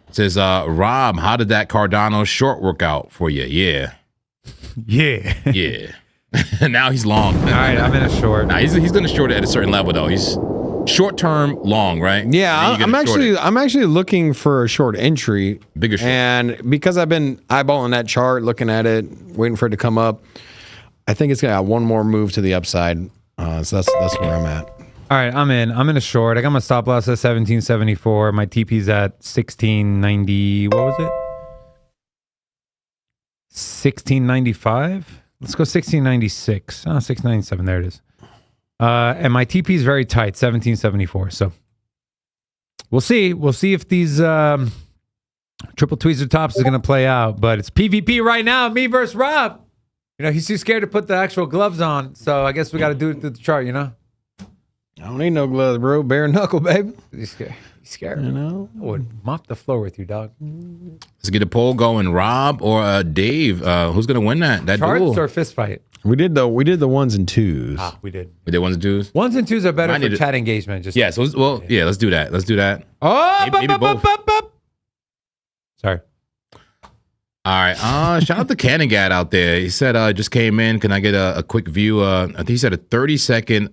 it says, Rob, how did that Cardano short work out for you? Yeah. Now he's long. All right, I'm in a short. Nah, he's going to short it at a certain level though. He's short term long, right? Yeah, I'm actually looking for a short entry, bigger short. And because I've been eyeballing that chart, looking at it, waiting for it to come up, I think it's got one more move to the upside. So that's where I'm at. All right, I'm in a short. I got my stop loss at 1774. My TP's at 1690. What was it? 1695. Let's go 1696. 697. There it is. And my TP is very tight, 1774. So we'll see. We'll see if these triple tweezer tops is going to play out. But it's PvP right now. Me versus Rob. You know, he's too scared to put the actual gloves on. So I guess we got to do it through the chart, you know? I don't need no gloves, bro. Bare knuckle, baby. He's scared. You know? I would mop the floor with you, dog. Let's get a poll going. Rob or Dave? Who's going to win that Charts duel? or fist fight? We did the 1s and 2s. We did. We did 1s and 2s? 1s and 2s are better for chat engagement. Just yeah, so let's do that. Let's do that. Oh, maybe both. Sorry. All right. Shout out to Canagad out there. He said, just came in. Can I get a quick view? I think he said a 30-second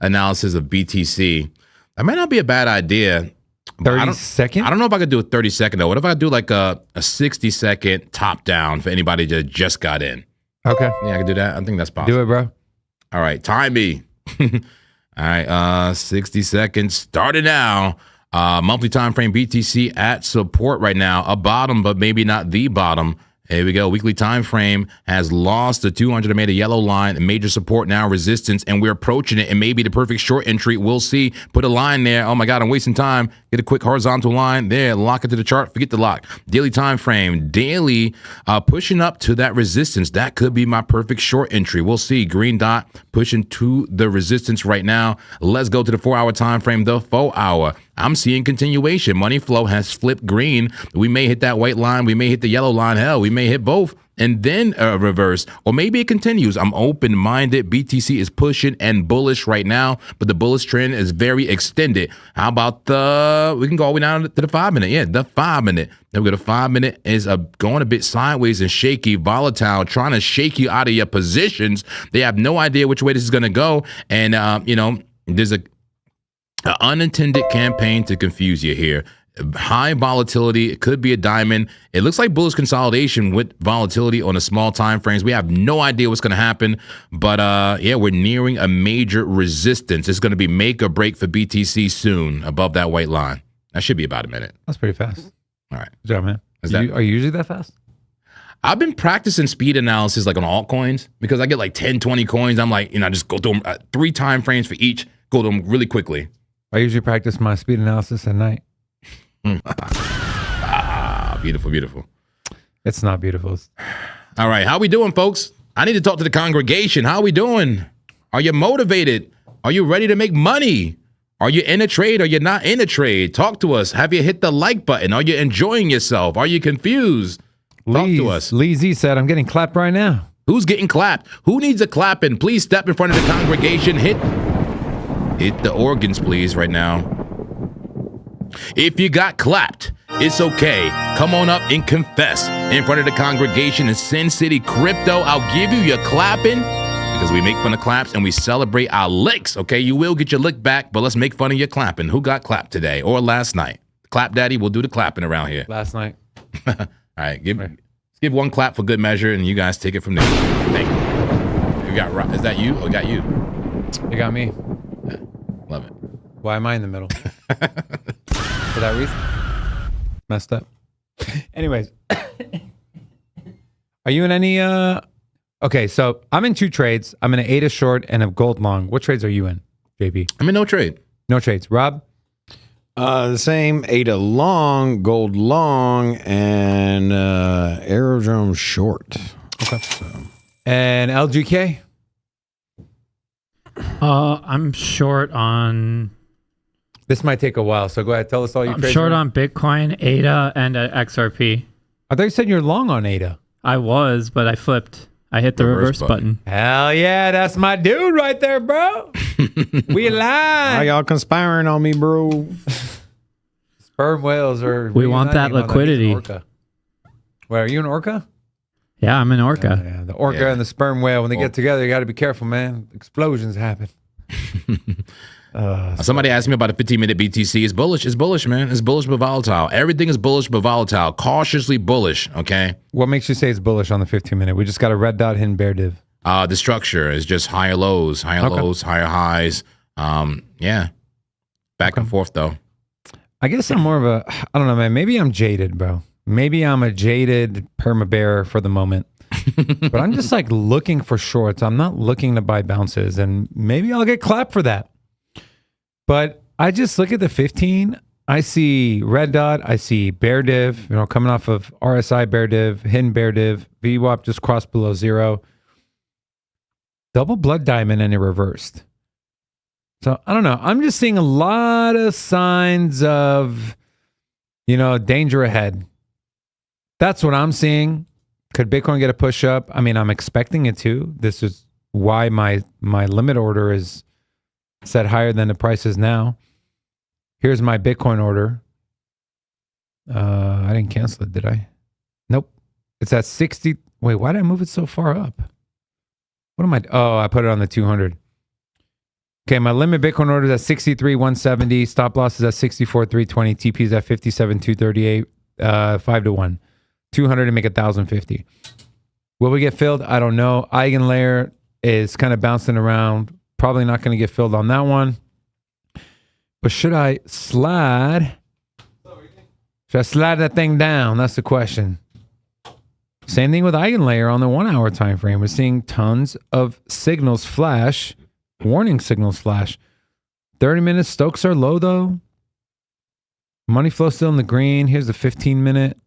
analysis of BTC. That might not be a bad idea. 30 second? I don't know if I could do a 30-second, though. What if I do like a 60-second top-down for anybody that just got in? Okay. Yeah, I can do that. I think that's possible. Do it, bro. All right. Time me. All right. 60 seconds. Started now. Monthly time frame BTC at support right now. A bottom, but maybe not the bottom. Here we go. Weekly time frame has lost the 200 and made a yellow line, a major support now, resistance, and we're approaching it. And maybe the perfect short entry. We'll see. Put a line there. Oh my God, I'm wasting time. Get a quick horizontal line there. Lock it to the chart. Forget the lock. Daily time frame. Daily pushing up to that resistance. That could be my perfect short entry. We'll see. Green dot pushing to the resistance right now. Let's go to the 4-hour time frame. The 4-hour. I'm seeing continuation. Money flow has flipped green. We may hit that white line. We may hit the yellow line. Hell, we may hit both and then reverse. Or maybe it continues. I'm open-minded. BTC is pushing and bullish right now, but the bullish trend is very extended. How about we can go all the way down to the 5-minute. Yeah, the 5-minute. Then we go to 5-minute is going a bit sideways and shaky, volatile, trying to shake you out of your positions. They have no idea which way this is going to go. And, there's an unintended campaign to confuse you here. High volatility. It could be a diamond. It looks like bullish consolidation with volatility on the small time frames. We have no idea what's going to happen, but we're nearing a major resistance. It's going to be make or break for BTC soon above that white line. That should be about a minute. That's pretty fast. All right. Good job, man. Are you usually that fast? I've been practicing speed analysis like on altcoins because I get like 10, 20 coins. I'm like, I just go through them 3 time frames for each, go to them really quickly. I usually practice my speed analysis at night. Beautiful, beautiful. It's not beautiful. All right, how we doing, folks? I need to talk to the congregation. How we doing? Are you motivated? Are you ready to make money? Are you in a trade? Are you not in a trade? Talk to us. Have you hit the like button? Are you enjoying yourself? Are you confused? Talk to us. Lee Z said, I'm getting clapped right now. Who's getting clapped? Who needs a clapping? Please step in front of the congregation. Hit the organs, please, right now. If you got clapped, it's okay. Come on up and confess in front of the congregation in Sin City Crypto. I'll give you your clapping because we make fun of claps and we celebrate our licks, okay? You will get your lick back, but let's make fun of your clapping. Who got clapped today or last night? Clap Daddy will do the clapping around here. Last night. All right, give one clap for good measure, and you guys take it from there. Thank you. Is that you? Oh, got you. You got me. Yeah, love it. Why am I in the middle? For that reason? Messed up. Anyways. Are you in any okay, so I'm in 2 trades. I'm in an ADA short and a gold long. What trades are you in, JB? I'm in no trade. No trades. Rob? The same. ADA long, gold long, and aerodrome short. Okay. And LGK? I'm short on. This might take a while, so go ahead. Tell us all your trades. I'm short on Bitcoin, ADA, and XRP. I thought you said you're long on ADA. I was, but I flipped. I hit the reverse button. Hell yeah, that's my dude right there, bro. We alive. Why y'all conspiring on me, bro? Sperm whales are. We want that liquidity. Orca. Wait, are you an orca? Yeah, I'm an orca. Yeah, the orca and the sperm whale, when they get together, you got to be careful, man. Explosions happen. Somebody asked me about a 15-minute BTC. It's bullish. It's bullish, man. It's bullish but volatile. Everything is bullish but volatile. Cautiously bullish, okay? What makes you say it's bullish on the 15-minute? We just got a red dot hidden bear div. The structure is just higher lows, lows, higher highs. Yeah. Back and forth, though. I guess I'm more of a, I don't know, man. Maybe I'm jaded, bro. Maybe I'm a jaded perma bear for the moment. But I'm just like looking for shorts. I'm not looking to buy bounces, and maybe I'll get clapped for that. But I just look at the 15. I see red dot. I see bear div, coming off of RSI bear div, hidden bear div. VWAP just crossed below 0. Double blood diamond, and it reversed. So I don't know. I'm just seeing a lot of signs of, danger ahead. That's what I'm seeing. Could Bitcoin get a push up? I mean, I'm expecting it to. This is why my limit order is set higher than the price is now. Here's my Bitcoin order. I didn't cancel it, did I? Nope. It's at 60. Wait, why did I move it so far up? What am I? Oh, I put it on the 200. Okay, my limit Bitcoin order is at 63,170. Stop loss is at 64,320. TP is at 57,238. 5-1. 200 to make 1,050. Will we get filled? I don't know. Eigenlayer is kind of bouncing around. Probably not going to get filled on that one. But should I slide? Should I slide that thing down? That's the question. Same thing with Eigenlayer on the 1 hour time frame. We're seeing tons of signals flash, warning signals flash. 30 minutes, Stokes are low though. Money flow still in the green. Here's the 15 minute.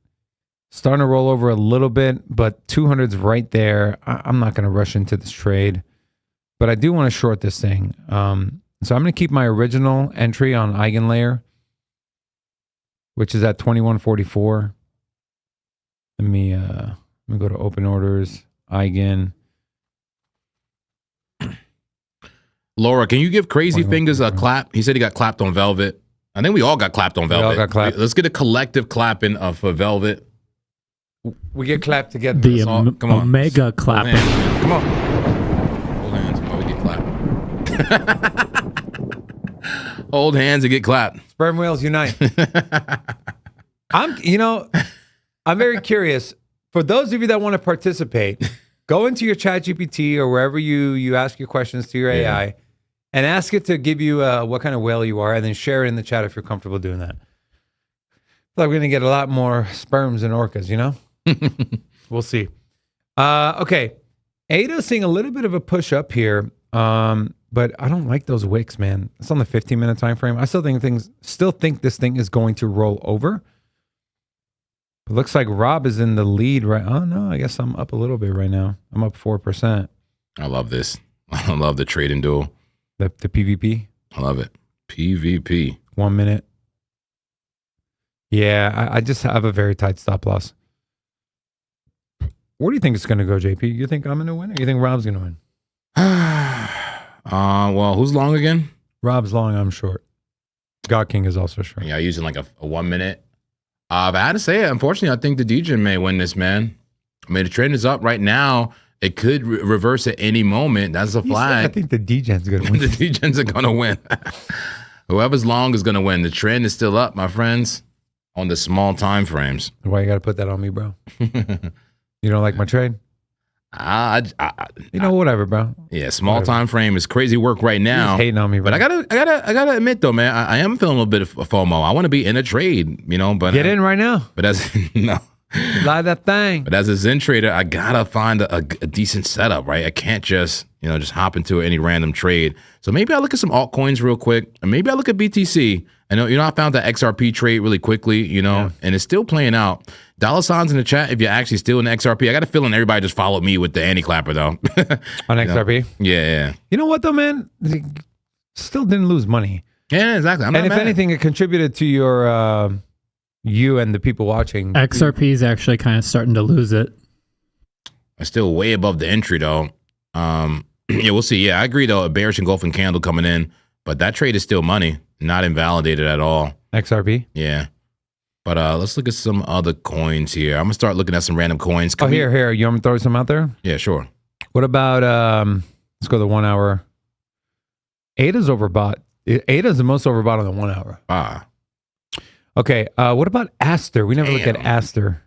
Starting to roll over a little bit, but 200's right there. I'm not going to rush into this trade, but I do want to short this thing. So I'm going to keep my original entry on Eigenlayer, which is at 2144. Let me go to open orders, Eigen. Laura, can you give Crazy Fingers a clap? He said he got clapped on Velvet. I think we all got clapped on Velvet. We all got clapped. Let's get a collective clapping for Velvet. We get clapped together. The come on. Omega clapping. Come on. Hold hands while we get clapped. Hold hands and get clapped. Sperm whales unite. I'm very curious. For those of you that want to participate, go into your ChatGPT or wherever you ask your questions to your AI and ask it to give you what kind of whale you are, and then share it in the chat if you're comfortable doing that. I feel like we're going to get a lot more sperms than orcas, you know? We'll see. Okay. ADA's seeing a little bit of a push up here, but I don't like those wicks, man. It's on the 15-minute time frame. I still think this thing is going to roll over. It looks like Rob is in the lead right. Oh no, I guess I'm up a little bit right now. I'm up 4%. I love this. I love the trading duel. The PVP. I love it. PVP. 1 minute. Yeah, I just have a very tight stop loss. Where do you think it's going to go, JP? You think I'm going to win, or you think Rob's going to win? Well, who's long again? Rob's long. I'm short. God King is also short. Yeah, using like a 1 minute. But I had to say it. Unfortunately, I think the DJ may win this, man. I mean, the trend is up right now. It could reverse at any moment. That's a flag. I think the DGen's going to win. The DGens are going to win. Whoever's long is going to win. The trend is still up, my friends, on the small time frames. Why you got to put that on me, bro? You don't like my trade? Whatever, bro. Yeah, small time frame is crazy work right now. He's hating on me, bro. But I gotta admit though, man, I am feeling a little bit of FOMO. I want to be in a trade, but get in right now. But as no, Buy that thing. But as a Zen trader, I gotta find a decent setup, right? I can't just just hop into any random trade. So maybe I look at some altcoins real quick, and maybe I look at BTC. I know I found that XRP trade really quickly, and it's still playing out. Dollar signs in the chat if you're actually still in XRP. I got a feeling everybody just followed me with the anti-clapper though. On XRP? Yeah. You know what though, man? They still didn't lose money. Yeah, exactly. I'm not and if mad. anything, it contributed to your you and the people watching. XRP is actually kind of starting to lose it. I'm still way above the entry though. We'll see. Yeah, I agree though. A bearish engulfing candle coming in, but that trade is still money, not invalidated at all. XRP? Yeah. But let's look at some other coins here. I'm gonna start looking at some random coins. Here. You want me to throw some out there? Yeah, sure. What about let's go to the 1 hour. ADA's overbought. ADA's the most overbought on the 1 hour. Okay. What about Aster? We never looked at Aster.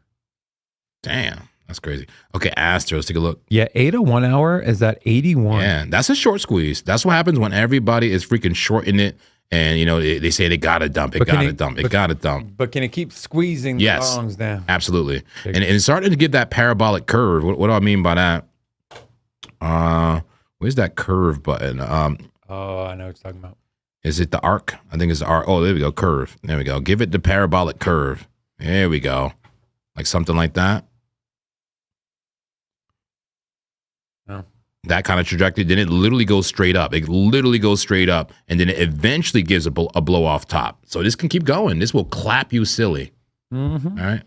Damn, that's crazy. Okay, Aster. Let's take a look. Yeah, ADA 1 hour is at 81. Yeah, that's a short squeeze. That's what happens when everybody is freaking shorting it. And, they say they got to dump. It got to dump. It got to dump. But can it keep squeezing the longs down? Absolutely. And it's starting to give that parabolic curve. What do I mean by that? Where's that curve button? I know what you're talking about. Is it the arc? I think it's the arc. Oh, there we go. Curve. There we go. Give it the parabolic curve. There we go. Like something like that. No. That kind of trajectory, then it literally goes straight up. It literally goes straight up, and then it eventually gives a blow off top. So this can keep going. This will clap you silly. Mm-hmm. All right.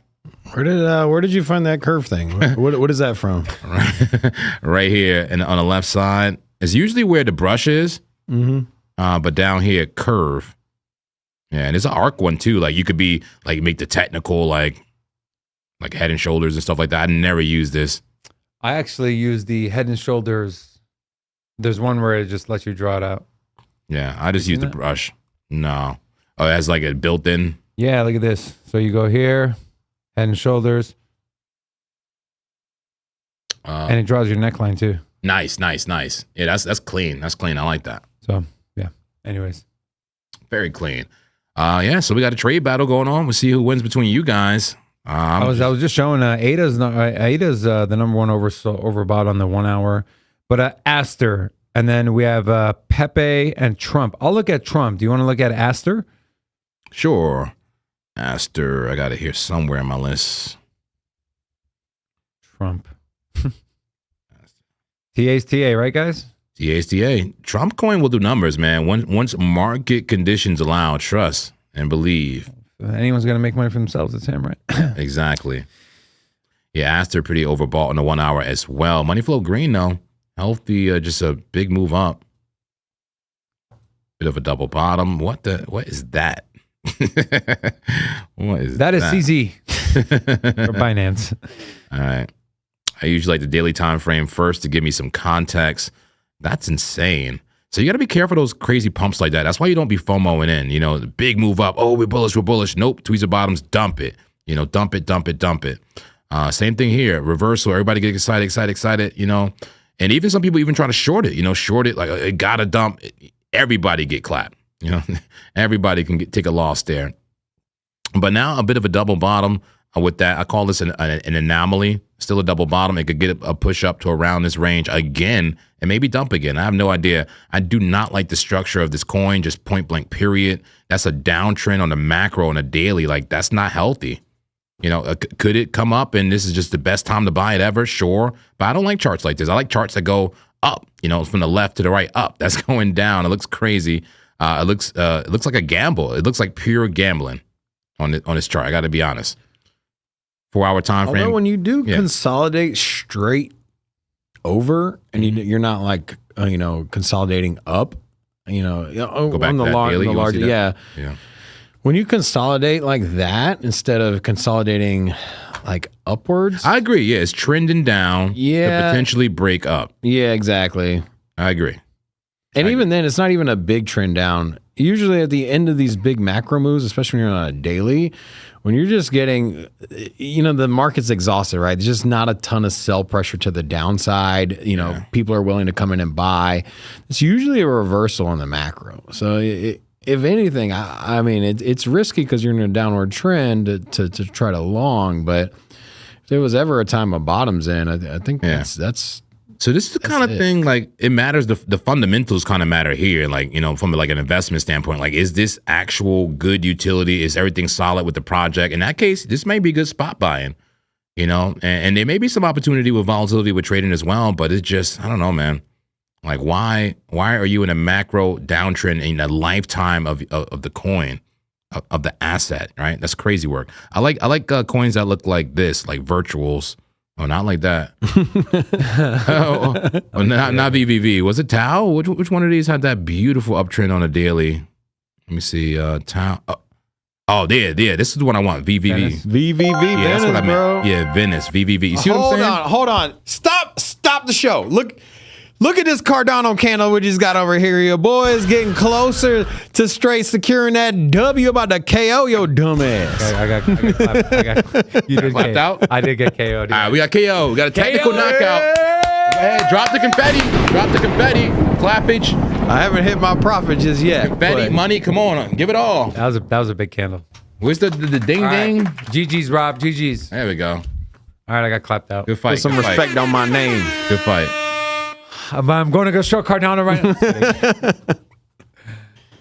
Where did you find that curve thing? What is that from? Right here, and on the left side is usually where the brush is. Mm-hmm. But down here, curve. Yeah, and it's an arc one too. Like you could be like make the technical like Head and Shoulders and stuff like that. I never use this. I actually use the Head and Shoulders. There's one where it just lets you draw it out. Yeah, I just use the brush. No. Oh, it has like a built-in. Yeah, look at this. So you go here, Head and Shoulders. And it draws your neckline too. Nice. Yeah, that's clean. That's clean. I like that. So, yeah. Anyways. Very clean. So we got a trade battle going on. We'll see who wins between you guys. I was just showing Ada's the number one overbought on the 1 hour, but Aster, and then we have Pepe and Trump. I'll look at Trump. Do you want to look at Aster? Sure. Aster, I got it here somewhere in my list. Trump. TA's TA, right, guys? TA's TA. Trump coin will do numbers, man. Once market conditions allow, trust and believe. If anyone's going to make money for themselves, it's him, right? Exactly. Yeah, Aster pretty overbought in the 1 hour as well. Money flow green, though. Healthy, just a big move up. Bit of a double bottom. What is that? What is that? That is CZ or Binance. All right. I usually like the daily time frame first to give me some context. That's insane. So you got to be careful of those crazy pumps like that. That's why you don't be FOMOing in. You know, the big move up. Oh, we're bullish. Nope. Tweezer bottoms. Dump it. You know, dump it. Same thing here. Reversal. Everybody get excited. You know, and even some people even try to short it. You know, short it like it got to dump. Everybody get clapped. You know, everybody can take a loss there. But now a bit of a double bottom with that. I call this an anomaly. Still a double bottom. It could get a push up to around this range again and maybe dump again. I have no idea. I do not like the structure of this coin, just point blank, period. That's a downtrend on the macro and a daily. Like, that's not healthy. You know, could it come up and this is just the best time to buy it ever? Sure. But I don't like charts like this. I like charts that go up, you know, from the left to the right up. That's going down. It looks crazy. It looks like a gamble. It looks like pure gambling on this chart. I got to be honest. 4 hour time frame. Although when you do consolidate straight over, and you're not like consolidating up, Go back on to that daily, the large, yeah. When you consolidate like that instead of consolidating like upwards, I agree. Yeah, it's trending down. Yeah, to potentially break up. Yeah, exactly. I agree. And even then, it's not even a big trend down. Usually at the end of these big macro moves, especially when you're on a daily, when you're just getting, the market's exhausted, right? There's just not a ton of sell pressure to the downside. People are willing to come in and buy. It's usually a reversal on the macro. So if anything, I mean, it's risky because you're in a downward trend to try to long. But if there was ever a time of bottoms in, I think that's. So this is the kind of thing, like, it matters. The fundamentals kind of matter here. Like, from like an investment standpoint, like, is this actual good utility? Is everything solid with the project? In that case, this may be good spot buying, and there may be some opportunity with volatility with trading as well. But it's just, I don't know, man. Like, why are you in a macro downtrend in a lifetime of the coin, of the asset, right? That's crazy work. I like coins that look like this, like virtuals. Oh, not like that. Not VVV. Was it Tau? Which one of these had that beautiful uptrend on a daily? Let me see. Tau. Oh, there. This is the one I want. VVV. VVV. Yeah, Venice, that's what I meant. bro. Yeah, Venice. VVV. You see what I'm saying? Hold on. Stop the show. Look at this Cardano candle we just got over here. Your boy is getting closer to straight securing that W, about to KO your dumb ass. I got you did Clapped out? I did get KO'd. All right, we got KO. We got a technical knockout. Go ahead, drop the confetti. Clappage. I haven't hit my profit just yet. Confetti, money. Come on, give it all. That was a big candle. Where's the ding All ding? right. GG's, Rob. GG's. There we go. All right, I got clapped out. Good fight. Put some good respect fight. on my name. Good fight. I'm going to go short Cardano right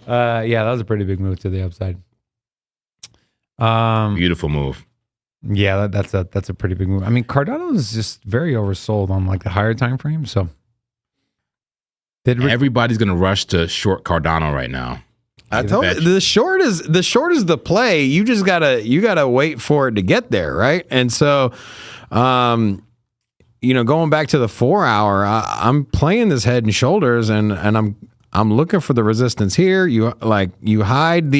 now. Yeah, that was a pretty big move to the upside. Beautiful move. Yeah, that's a pretty big move. I mean, Cardano is just very oversold on like the higher time frame. So Everybody's gonna rush to short Cardano right now. I told you the short is the play. You just gotta wait for it to get there, right? And so, going back to the 4 hour, I'm playing this head and shoulders, and I'm looking for the resistance here. You hide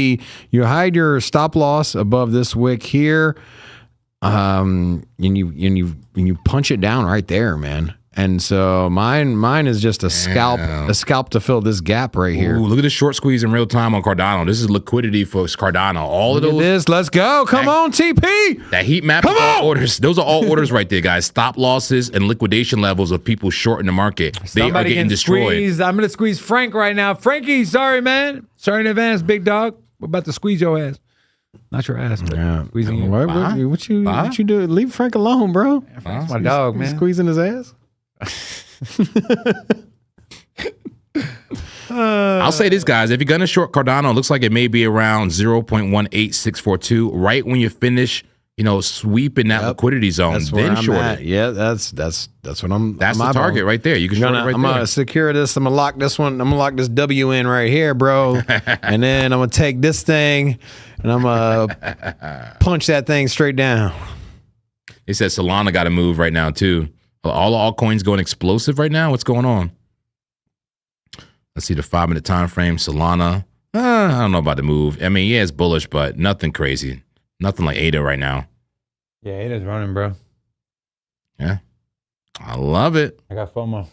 your stop loss above this wick here, and you punch it down right there, man. And so mine is just a scalp to fill this gap right here. Ooh, look at this short squeeze in real time on Cardano. This is liquidity for Cardano. All of those. Let's go. Come on, TP. That heat map. Come on. Orders. Those are all orders right there, guys. Stop losses and liquidation levels of people short in the market. They are getting destroyed. Squeeze. I'm gonna squeeze Frank right now. Frankie, sorry, man. Sorry in advance, big dog. We're about to squeeze your ass. Not your ass, but Yeah. squeezing you. What you do? Leave Frank alone, bro. That's my dog, man. Squeezing his ass. I'll say this, guys. If you're going to short Cardano, it looks like it may be around 0.18642. Right when you finish, sweeping that liquidity zone, That's where then I'm short at. it. Yeah, that's what I'm. That's I'm the target right there. You can short it right I'm there. gonna secure this. I'm gonna lock this one. I'm gonna lock this W in right here, bro. And then I'm gonna take this thing and I'm gonna punch that thing straight down. They said Solana got to move right now too. All altcoins going explosive right now. What's going on? Let's see the 5-minute time frame. Solana. I don't know about the move. I mean, yeah, it's bullish, but nothing crazy. Nothing like ADA right now. Yeah, it is running, bro. Yeah. I love it. I got FOMO.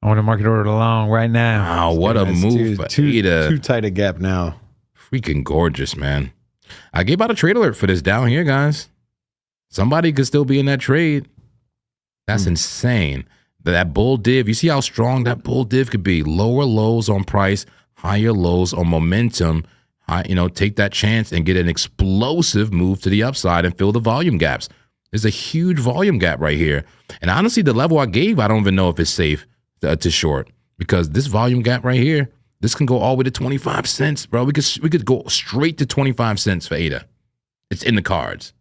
I want to market order along right now. Wow, what a move for ADA. Too tight a gap now. Freaking gorgeous, man. I gave out a trade alert for this down here, guys. Somebody could still be in that trade. That's insane. That bull div, you see how strong that bull div could be. Lower lows on price, higher lows on momentum. Take that chance and get an explosive move to the upside and fill the volume gaps. There's a huge volume gap right here. And honestly, the level I gave, I don't even know if it's safe to short, because this volume gap right here, this can go all the way to 25 cents, bro. We could go straight to 25 cents for ADA. It's in the cards.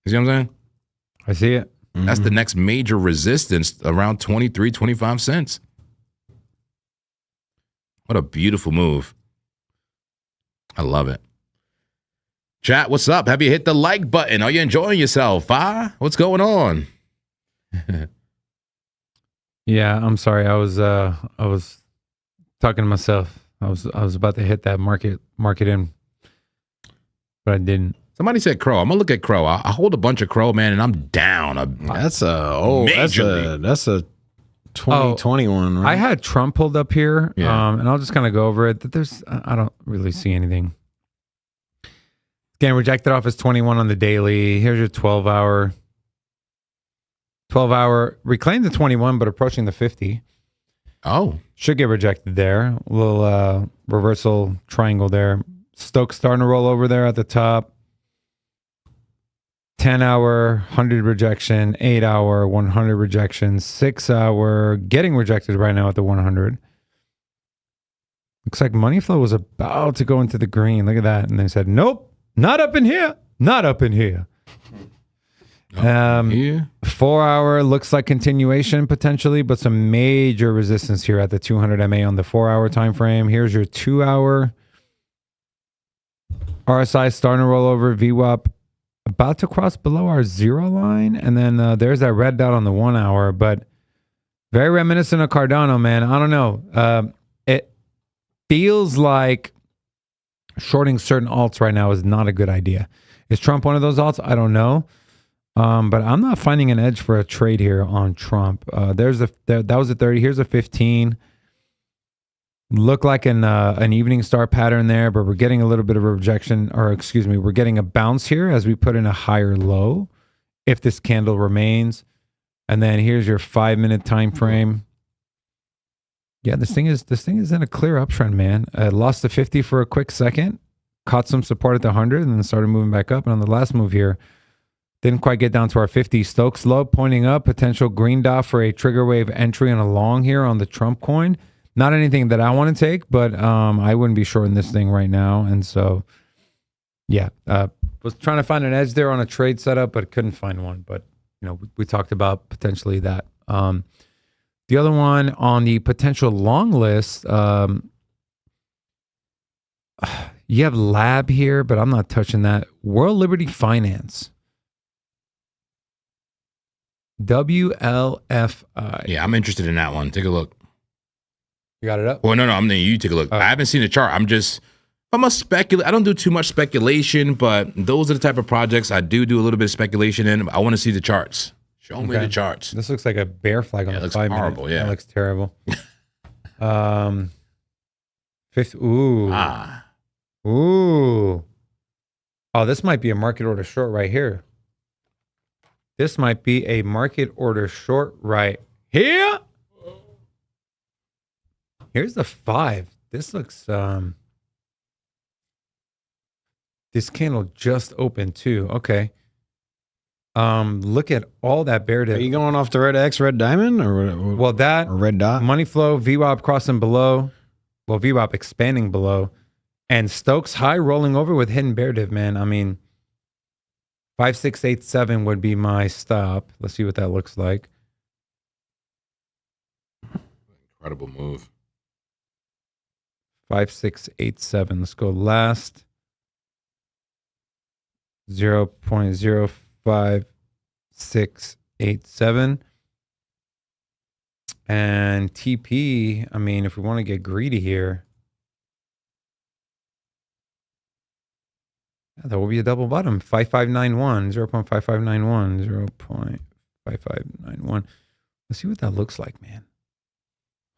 You see what I'm saying? I see it. That's the next major resistance, around 23, 25 cents. What a beautiful move. I love it. Chat, what's up? Have you hit the like button? Are you enjoying yourself? What's going on? Yeah, I'm sorry. I was talking to myself. I was about to hit that market in, but I didn't. Somebody said Crow. I'm gonna look at Crow. I hold a bunch of Crow, man, and I'm down. That's a 2021, right? I had Trump pulled up here, Yeah. and I'll just kind of go over it. I don't really see anything. It's getting rejected off as 21 on the daily. Here's your 12-hour. 12-hour reclaimed the 21, but approaching the 50. Oh, Should get rejected there. A little reversal triangle there. Stokes starting to roll over there at the top. 10-hour, 100 rejection, 8-hour, 100 rejection, 6-hour, getting rejected right now at the 100. Looks like money flow was about to go into the green. Look at that. And they said, nope, not up in here. Not up in here. yeah. 4-hour looks like continuation potentially, but some major resistance here at the 200 MA on the 4-hour time frame. Here's your 2-hour. RSI starting to roll over. VWAP about to cross below our 0 line. And then there's that red dot on the 1-hour, but very reminiscent of Cardano, man. I don't know. It feels like shorting certain alts right now is not a good idea. Is Trump one of those alts? I don't know. But I'm not finding an edge for a trade here on Trump. That was a 30. Here's a 15. Look like an evening star pattern there, but we're getting a little bit of a rejection, or excuse me, we're getting a bounce here as we put in a higher low if this candle remains. And then here's your 5-minute time frame. Yeah, this thing is in a clear uptrend, man. Lost the 50 for a quick second, caught some support at the 100, and then started moving back up. And on the last move here, didn't quite get down to our 50. Stokes low pointing up, potential green dot for a trigger wave entry and a long here on the Trump coin. Not anything that I want to take, but I wouldn't be shorting this thing right now. And so, yeah, was trying to find an edge there on a trade setup, but couldn't find one. But, we talked about potentially that. The other one on the potential long list, you have Lab here, but I'm not touching that. World Liberty Finance. WLFI. Yeah, I'm interested in that one. Take a look. You got it up? Well, no, I'm letting you take a look. I haven't seen the chart. I'm a speculate. I don't do too much speculation, but those are the type of projects I do a little bit of speculation in. I want to see the charts. Show me the charts. This looks like a bear flag on the 5 minute. Horrible, yeah. That looks terrible. Fifth. Ooh. Ooh. Oh, this might be a market order short right here. This might be a market order short right here. Here's the 5. This looks This candle just opened too. Okay. Look at all that bear Are div. you going off the red X, red diamond, or Well, that or red dot? money flow, VWAP crossing below. Well, VWAP expanding below. And Stokes high rolling over with hidden bear div, man. I mean, 5687 would be my stop. Let's see what that looks like. Incredible move. 5687. Let's go last. 0.05687. And TP, I mean, if we want to get greedy here, that will be a double bottom. 5591, 0.5591, 0.5591. Let's see what that looks like, man.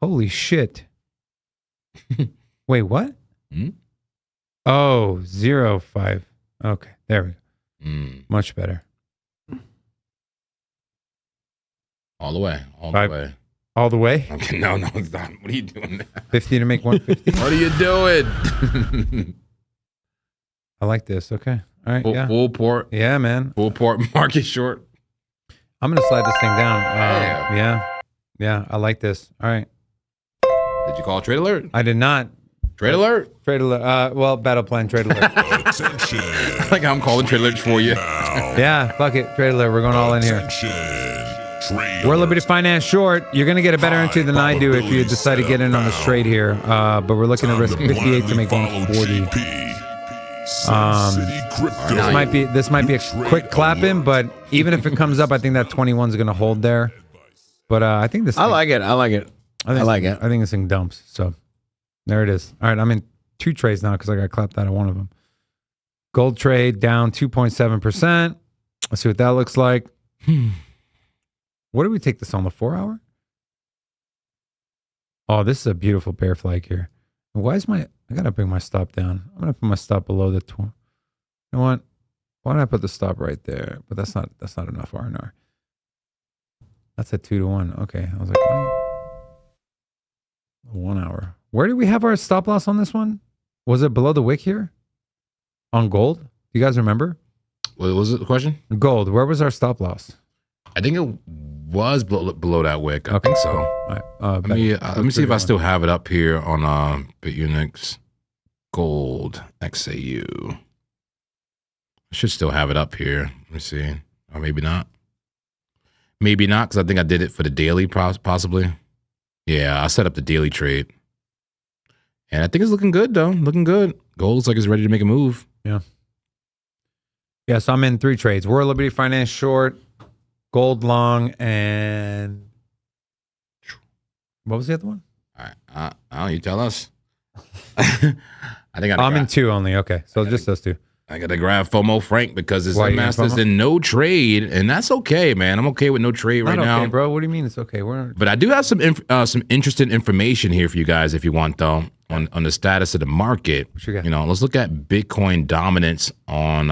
Holy shit. Wait, what? Hmm? Oh, 0.5. Okay, there we go. Much better. All the way. All Five. the way. All the way? Okay, no, it's not. What are you doing there? 50 to make 150. What are you doing? I like this. Okay. All right. Yeah. Full port. Yeah, man. Full port market short. I'm going to slide this thing down. Yeah. Yeah. Yeah. I like this. All right. Did you call trade alert? I did not. Trade alert? Trade alert. Well, battle plan, trade alert. Attention. Like I'm calling trade alerts for you. Now. Yeah. Fuck it. Trade alert. We're going all in here. Attention. Trade We're Liberty alert. Finance short. You're going to get a better entry than I do if you decide to get in on the straight here. But we're looking to risk 58 to make 140. This might be a quick clap in, but even if it comes up, I think that 21 is going to hold there. But I think this. I like it. I like it. I like it. I think this thing dumps. So there it is. All right, I'm in 2 trades now because I got clapped out of one of them. Gold trade down 2.7%. Let's see what that looks like. What do we take this on, the 4-hour? Oh, this is a beautiful bear flag here. Why is I gotta bring my stop down. I'm gonna put my stop below the 20. You know what? Why don't I put the stop right there? But that's not enough R&R. That's a 2-to-1. Okay. I was like, why? 1 hour. Where do we have our stop loss on this one? Was it below the wick here? On gold? Do you guys remember? What was it, the question? Gold. Where was our stop loss? I think it was below that wick. I think so. All right. Let me see if I still have it up here on BitUnix Gold XAU. I should still have it up here. Let me see. Or maybe not. Maybe not, because I think I did it for the daily, possibly. Yeah, I set up the daily trade. And I think it's looking good, though. Looking good. Gold looks like it's ready to make a move. Yeah. Yeah, so I'm in 3 trades. World Liberty Finance short, gold long, and what was the other one? All right. Oh, you tell us. I think I'm in 2 only. Okay, so just those 2. I got to grab FOMO Frank because his Why you got master's FOMO? in no trade, and that's okay, man. I'm okay with no trade right Not now. okay, bro. What do you mean it's okay? But I do have some interesting information here for you guys if you want, though, on the status of the market. What you got? You know, let's look at Bitcoin dominance on,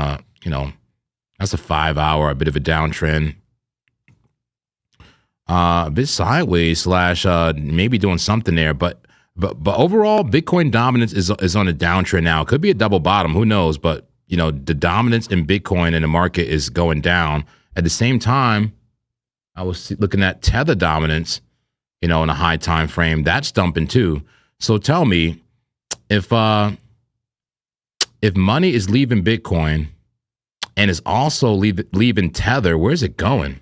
that's a 5-hour, a bit of a downtrend. A bit sideways / maybe doing something there, but overall, Bitcoin dominance is on a downtrend now. It could be a double bottom, who knows? But you know, the dominance in Bitcoin in the market is going down. At the same time, I was looking at Tether dominance, you know, in a high time frame. That's dumping too. So tell me, if money is leaving Bitcoin and is also leaving Tether, where's it going?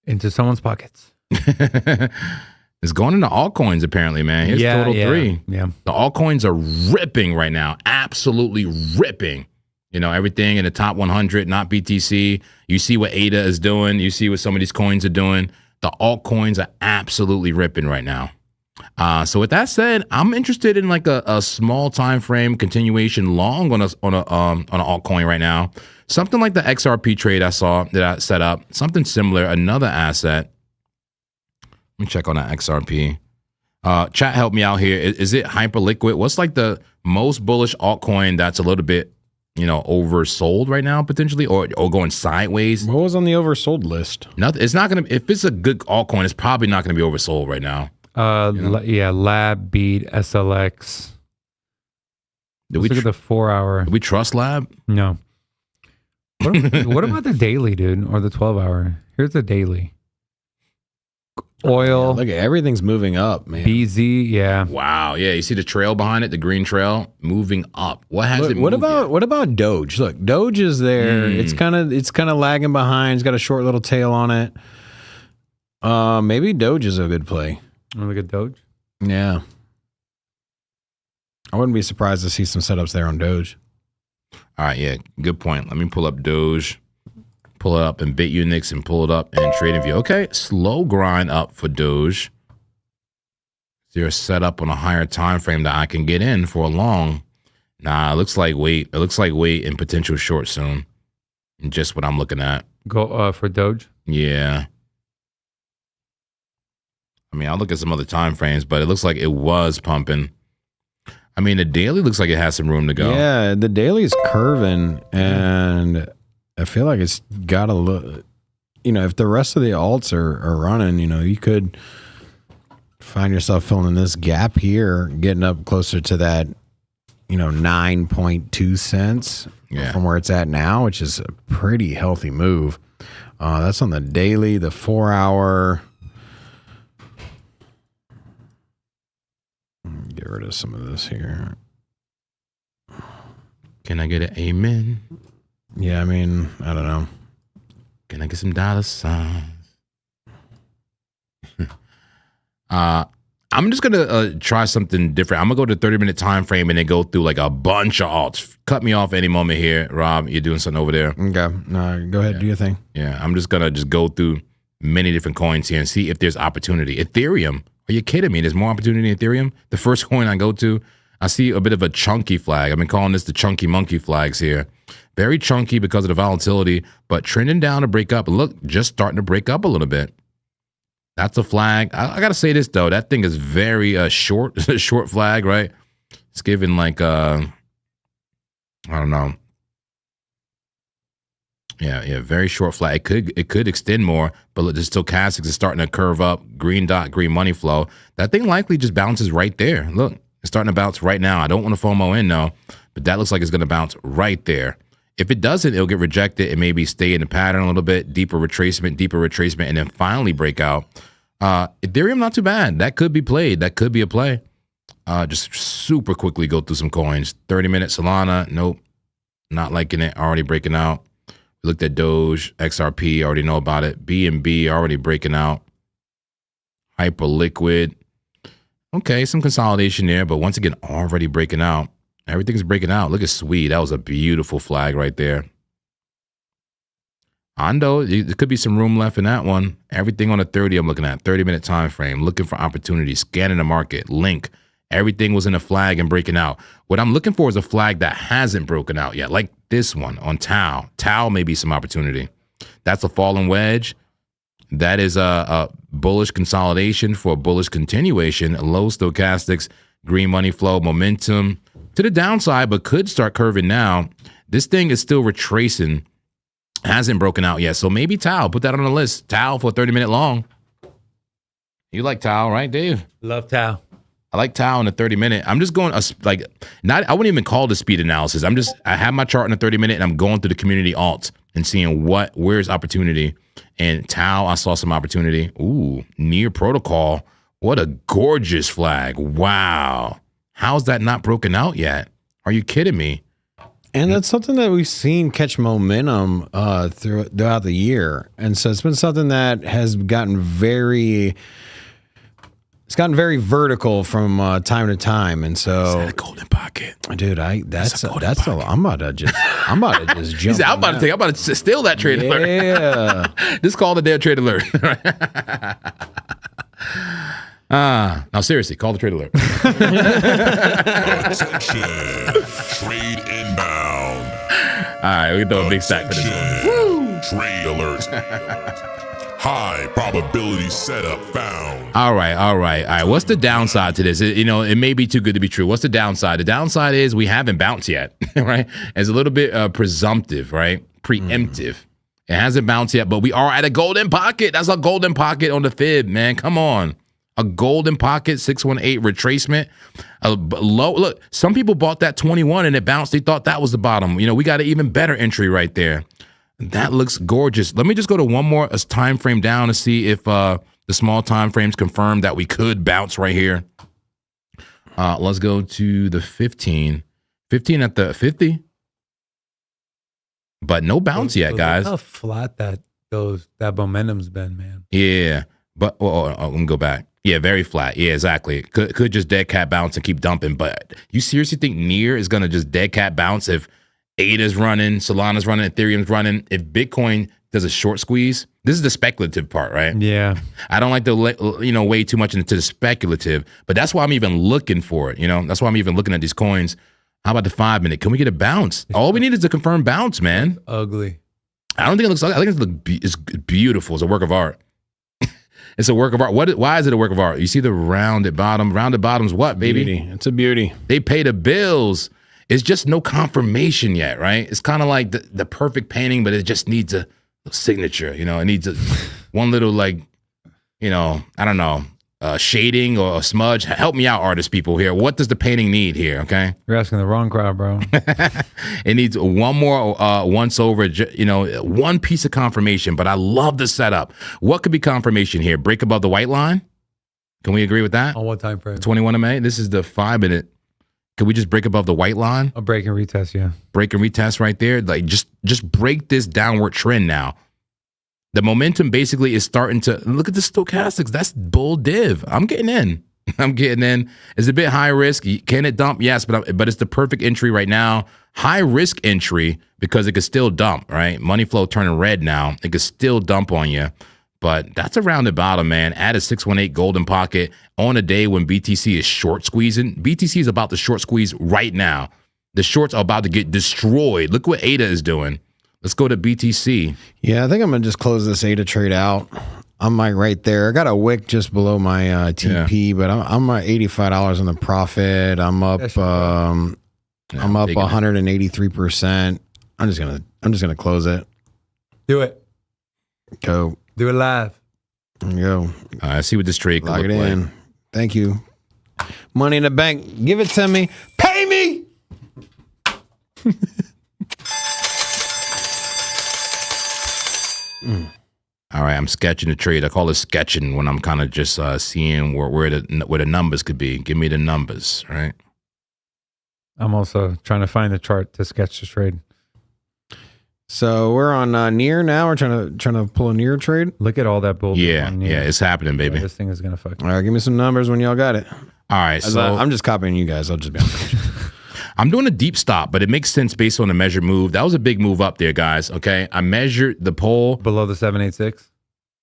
Into someone's pockets. It's going into altcoins, apparently, man. Here's total 3. Yeah. The altcoins are ripping right now. Absolutely ripping. You know, everything in the top 100, not BTC. You see what ADA is doing. You see what some of these coins are doing. The altcoins are absolutely ripping right now. So with that said, I'm interested in like a small time frame continuation long on an altcoin right now. Something like the XRP trade I saw that I set up. Something similar, another asset. Let me check on that XRP. Chat, help me out here. Is it Hyperliquid? What's like the most bullish altcoin that's a little bit, you know, oversold right now potentially, or going sideways? What was on the oversold list? Nothing. It's not gonna. If it's a good altcoin, it's probably not gonna be oversold right now. Yeah, Lab, Beat, SLX. Let's look at the 4 hour. Did we trust Lab? No. What about the daily, dude, or the 12 hour? Here's the daily. Oil. Look at everything's moving up, man. BZ, yeah. Wow. Yeah, you see the trail behind it, the green trail moving up. What has it moved yet? What about Doge? Look, Doge is there. It's kind of lagging behind. It's got a short little tail on it. Maybe Doge is a good play. Look at Doge. Yeah. I wouldn't be surprised to see some setups there on Doge. All right, yeah, good point. Let me pull up Doge, pull it up in BitUnix and pull it up in TradingView. Okay, slow grind up for Doge. Is there a setup on a higher time frame that I can get in for a long? Nah, it looks like wait. It looks like wait and potential short soon. Just what I'm looking at. Go for Doge? Yeah. I mean, I'll look at some other time frames, but it looks like it was pumping. I mean, the daily looks like it has some room to go. Yeah, the daily is curving, and I feel like it's got a look. You know, if the rest of the alts are running, you know, you could find yourself filling in this gap here, getting up closer to that, you know, 9.2 cents from where it's at now, which is a pretty healthy move. That's on the daily, the 4 hour. Get rid of some of this here. Can I get an amen? Yeah, I mean, I don't know. Can I get some dollar signs? I'm just gonna try something different. I'm gonna go to 30-minute time frame and then go through like a bunch of alts. Cut me off any moment here, Rob. You're doing something over there. Okay, no, go ahead, do your thing. Yeah, I'm just gonna go through many different coins here and see if there's opportunity. Ethereum. Are you kidding me? There's more opportunity in Ethereum. The first coin I go to, I see a bit of a chunky flag. I've been calling this the chunky monkey flags here. Very chunky because of the volatility, but trending down to break up. Look, just starting to break up a little bit. That's a flag. I got to say this, though. That thing is very short, short flag, right? It's giving like, I don't know. Yeah, very short flag. It could extend more, but look, the stochastics is starting to curve up. Green dot, green money flow. That thing likely just bounces right there. Look, it's starting to bounce right now. I don't want to FOMO in, though, but that looks like it's going to bounce right there. If it doesn't, it'll get rejected and maybe stay in the pattern a little bit, deeper retracement, and then finally break out. Ethereum, not too bad. That could be played. That could be a play. Just super quickly go through some coins. 30-minute Solana, nope. Not liking it. Already breaking out. Looked at Doge, XRP, already know about it. BNB already breaking out. Hyperliquid. Okay, some consolidation there, but once again, already breaking out. Everything's breaking out. Look at Sweet. That was a beautiful flag right there. Ondo, there could be some room left in that one. Everything on the 30 I'm looking at. 30-minute time frame. Looking for opportunities. Scanning the market. Link. Everything was in a flag and breaking out. What I'm looking for is a flag that hasn't broken out yet, like this one on Tau. Tau may be some opportunity. That's a fallen wedge. That is a bullish consolidation for a bullish continuation. Low stochastics, green money flow, momentum to the downside, but could start curving now. This thing is still retracing. Hasn't broken out yet. So maybe Tau. Put that on the list. Tau for a 30-minute long. You like Tau, right, Dave? Love Tau. I like Tau in the 30-minute. I'm just going I wouldn't even call it speed analysis. I have my chart in the 30-minute and I'm going through the community alts and seeing where's opportunity. And Tau, I saw some opportunity. Ooh, near protocol. What a gorgeous flag. Wow. How's that not broken out yet? Are you kidding me? And that's something that we've seen catch momentum throughout the year. And so it's been something that has gotten very vertical from time to time. And so Is that a golden pocket? Dude, I'm about to just jump. I'm about to steal that trade alert. Yeah. Just call the damn trade alert. Now seriously, call the trade alert. Attention. Trade inbound. All right, we can throw a big stack for this one. Woo! Trade alert. High probability setup found. All right. What's the downside to this? It may be too good to be true. What's the downside? The downside is we haven't bounced yet, right? It's a little bit presumptive, right? Preemptive. It hasn't bounced yet, but we are at a golden pocket. That's a golden pocket on the fib, man. Come on. A golden pocket, 618 retracement. Low. Look, some people bought that 21 and it bounced. They thought that was the bottom. You know, we got an even better entry right there. That looks gorgeous. Let me just go to one more time frame down to see if the small time frames confirm that we could bounce right here. Let's go to the 15. 15 at the 50. But no bounce yet, guys. Look how flat that momentum's been, man. Yeah. But let me go back. Yeah, very flat. Yeah, exactly. Could just dead cat bounce and keep dumping. But you seriously think near is gonna just dead cat bounce if ADA's running, Solana's running, Ethereum's running? If Bitcoin does a short squeeze, this is the speculative part, right? Yeah. I don't like to way too much into the speculative, but that's why I'm even looking for it. You know, that's why I'm even looking at these coins. How about the 5 minute? Can we get a bounce? All we need is a confirmed bounce, man. Ugly. I don't think it looks ugly. I think it's beautiful. It's a work of art. It's a work of art. Why is it a work of art? You see the rounded bottom. Rounded bottom's what, baby? Beauty. It's a beauty. They pay the bills. It's just no confirmation yet, right? It's kind of like the perfect painting, but it just needs a signature. You know, it needs one little I don't know, shading or a smudge. Help me out, artist people here. What does the painting need here? Okay, you're asking the wrong crowd, bro. It needs one more once over, one piece of confirmation. But I love the setup. What could be confirmation here? Break above the white line. Can we agree with that? On what time frame? 21 of May. This is the 5 minute. Can we just break above the white line? A break and retest, yeah. Break and retest right there. Like just break this downward trend now. The momentum basically is starting to look at the stochastics. That's bull div. I'm getting in. It's a bit high risk. Can it dump? Yes, but it's the perfect entry right now. High risk entry because it could still dump, right? Money flow turning red now. It could still dump on you. But that's around the bottom, man. Add a 618 golden pocket on a day when BTC is short squeezing. BTC is about to short squeeze right now. The shorts are about to get destroyed. Look what ADA is doing. Let's go to BTC. Yeah, I think I'm going to just close this ADA trade out. I'm like right there. I got a wick just below my TP, but I'm at $85 on the profit. I'm up. I'm up 183%. I'm just gonna close it. Do it. Go. Do it live. There you go. I see what this trade could Lock look it in. like. Thank you. Money in the bank. Give it to me. Pay me. All right, I'm sketching the trade. I call it sketching when I'm kind of just seeing where the numbers could be. Give me the numbers, right? I'm also trying to find the chart to sketch the trade. So we're on near now. We're trying to pull a near trade. Look at all that bull. Yeah, it's happening, baby. Yeah, this thing is gonna fuck. All right, give me some numbers when y'all got it. All right, so I'm just copying you guys. I'll just be on page. I'm doing a deep stop, but it makes sense based on the measured move. That was a big move up there, guys. Okay, I measured the pole below the 786.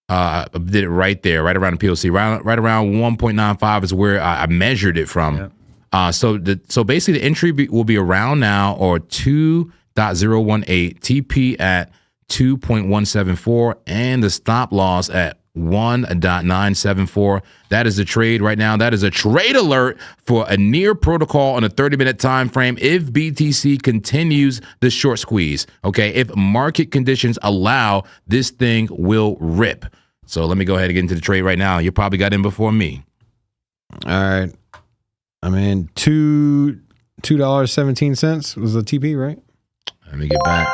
I did it right there, right around the POC, right around 1.95 is where I measured it from. Yeah. So basically the entry will be around now or 2.018, TP at 2.174, and the stop loss at 1.974. That is the trade right now. That is a trade alert for a near protocol on a 30-minute time frame if BTC continues the short squeeze. Okay, if market conditions allow, this thing will rip. So let me go ahead and get into the trade right now. You probably got in before me. All right, I'm in $2.17 was the TP, right? Let me get back.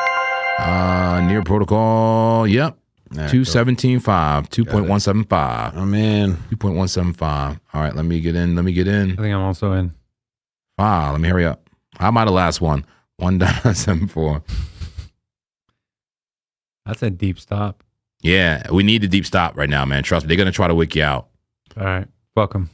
Near protocol. Yep. 217.5, 2.175. I'm in 2.175. All right, let me get in. I think I'm also in. Let me hurry up. How about the last one? 1.74. That's a deep stop. Yeah, we need the deep stop right now, man. Trust me, they're gonna try to wick you out. All right, fuck them.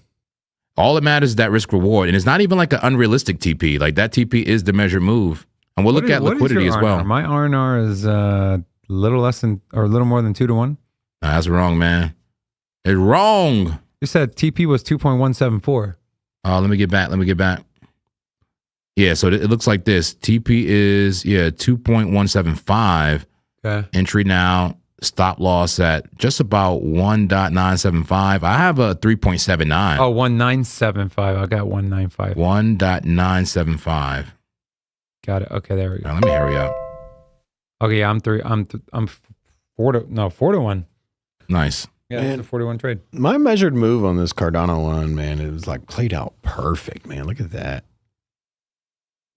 All that matters is that risk reward, and it's not even like an unrealistic TP. Like that TP is the measured move, and we'll look at liquidity as well. My R&R is a little less than or a little more than 2 to 1. That's wrong, man. It's wrong. You said TP was 2.174. Let me get back. Yeah, so it looks like this. TP is 2.175. Okay. Entry now. Stop loss at just about 1.975. I have a 3.79. Oh, 1.975. I got 1.95. 1.975. Got it. Okay, there we go. Now, let me hurry up. Okay, yeah, I'm 4 to 1. Nice. Yeah, it's a 41 trade. My measured move on this Cardano one, man, it was like played out perfect, man. Look at that.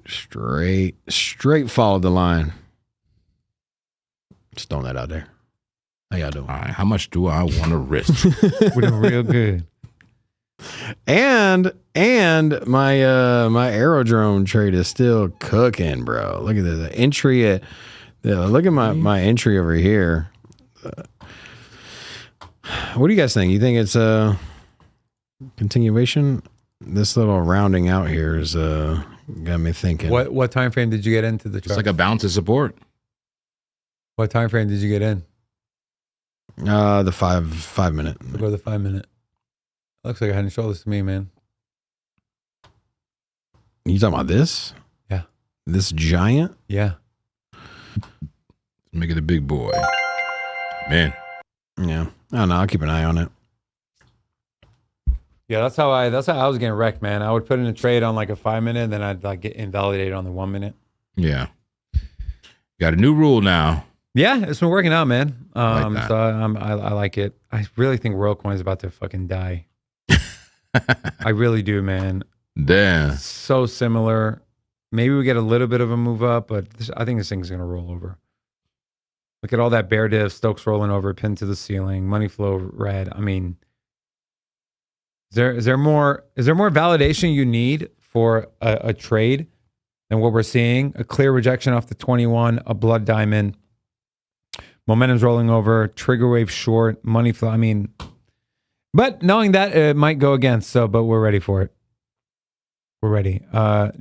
Straight followed the line. Just throwing that out there. How y'all doing? All right, how much do I want to risk? We're doing real good. And my aerodrome trade is still cooking, bro. Look at the entry at look at my entry over here. What do you guys think? You think it's a continuation? This little rounding out here is got me thinking. What time frame did you get into the chart? It's like a bounce of support. What time frame did you get in? The 5 minute. We'll go to the 5 minute. Looks like a head and shoulders to me, man. You talking about this? Yeah. This giant? Yeah. Make it a big boy. Man. Yeah. I don't know. I'll keep an eye on it. Yeah, that's how I was getting wrecked, man. I would put in a trade on like a 5 minute, and then I'd like get invalidated on the 1 minute. Yeah. Got a new rule now. Yeah, it's been working out, man. Like that. So I like it. I really think WorldCoin is about to fucking die. I really do, man. Damn. So similar. Maybe we get a little bit of a move up, but I think this thing's going to roll over. Look at all that bear div, Stokes rolling over, pinned to the ceiling, money flow red. I mean, is there more validation you need for a trade than what we're seeing? A clear rejection off the 21, a blood diamond, momentum's rolling over, trigger wave short, money flow. I mean, but knowing that it might go against, but we're ready for it. We're ready.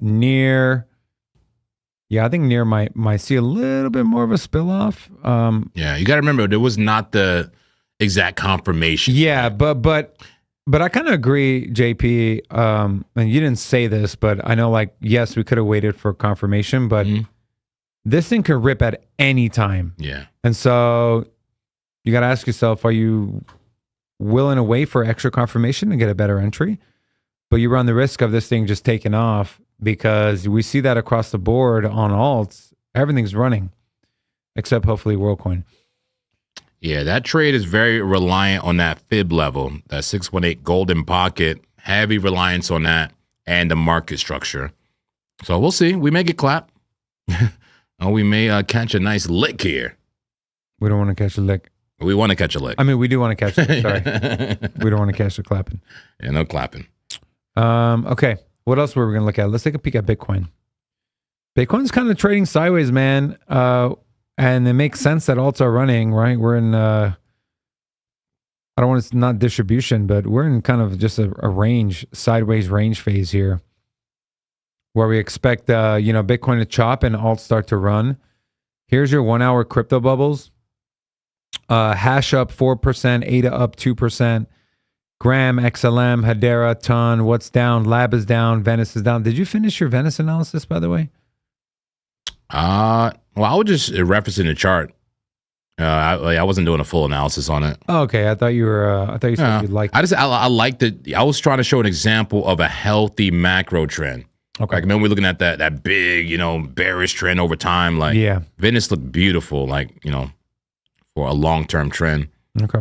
Near. Yeah, I think near might see a little bit more of a spill off. Yeah, you got to remember there was not the exact confirmation. Yeah, but I kind of agree, JP. And you didn't say this, but I know, like, yes, we could have waited for confirmation, but this thing could rip at any time. Yeah, and so you got to ask yourself: are you willing to wait for extra confirmation to get a better entry? But you run the risk of this thing just taking off. Because we see that across the board on alts, everything's running, except hopefully WorldCoin. Yeah, that trade is very reliant on that fib level, that 618 golden pocket, heavy reliance on that and the market structure. So we'll see. We may get clapped. Or we may catch a nice lick here. We don't want to catch a lick. We want to catch a lick. I mean, we do want to catch it. Sorry. We don't want to catch the clapping. Yeah, no clapping. Okay. What else were we going to look at? Let's take a peek at Bitcoin. Bitcoin's kind of trading sideways, man. And it makes sense that alts are running, right? We're in, I don't want to, not distribution, but we're in kind of just a range, sideways range phase here where we expect, Bitcoin to chop and alts start to run. Here's your 1 hour crypto bubbles. Hash up 4%, ADA up 2%. Gram, XLM, Hedera, Ton, what's down? Lab is down, Venice is down. Did you finish your Venice analysis, by the way? Well, I was just referencing the chart. I wasn't doing a full analysis on it. Oh, okay. I thought you were. I thought you said you liked. I liked it. I was trying to show an example of a healthy macro trend. Okay. Like, remember we're looking at that big, bearish trend over time. Like, yeah, Venice looked beautiful. Like, for a long-term trend. Okay.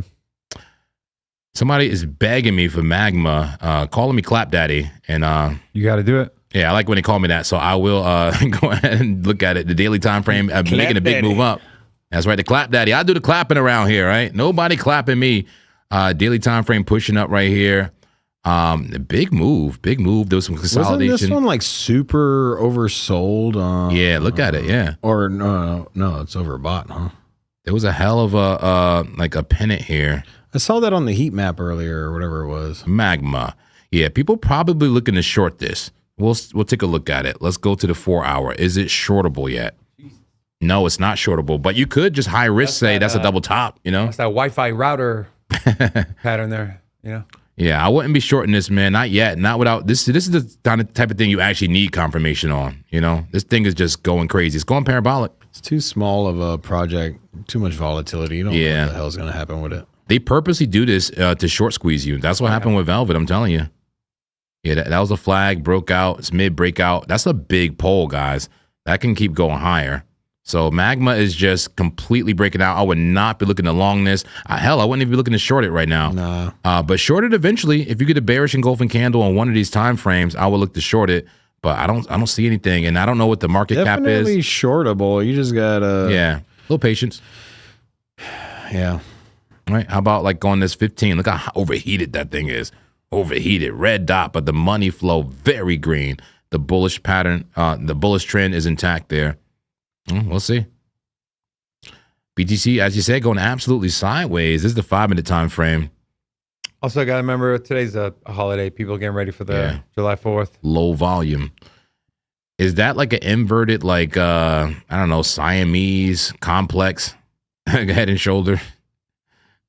Somebody is begging me for magma, calling me Clap Daddy, and you got to do it. Yeah, I like when they call me that, so I will go ahead and look at it. The daily time frame, making a big move up. That's right, the Clap Daddy. I do the clapping around here, right? Nobody clapping me. Daily time frame pushing up right here. Big move. There was some consolidation. Wasn't this one like super oversold? Yeah, look at it. Yeah. Or no, it's overbought, huh? There was a hell of a pennant here. I saw that on the heat map earlier, or whatever it was. Magma. Yeah, people probably looking to short this. We'll take a look at it. Let's go to the 4 hour. Is it shortable yet? No, it's not shortable. But you could just high risk that's a double top. That's that Wi-Fi router pattern there. Yeah, I wouldn't be shorting this, man. Not yet. Not without this. This is the type of thing you actually need confirmation on. This thing is just going crazy. It's going parabolic. It's too small of a project. Too much volatility. You don't know what the hell's going to happen with it. They purposely do this to short squeeze you. That's what happened with Velvet, I'm telling you. Yeah, that was a flag, broke out. It's mid breakout. That's a big pole, guys. That can keep going higher. So Magma is just completely breaking out. I would not be looking to long this. Hell, I wouldn't even be looking to short it right now. Nah. But short it eventually. If you get a bearish engulfing candle on one of these time frames, I would look to short it. But I don't see anything, and I don't know what the market cap is. Definitely shortable. You just gotta Yeah, a little patience. Yeah. All right. How about like on this 15? Look how overheated that thing is. Overheated, red dot, but the money flow very green. The bullish pattern, the bullish trend is intact there. We'll see. BTC, as you said, going absolutely sideways. This is the 5-minute time frame. Also, got to remember today's a holiday. People getting ready for the July 4th. Low volume. Is that like an inverted, like, I don't know, Siamese complex head and shoulder?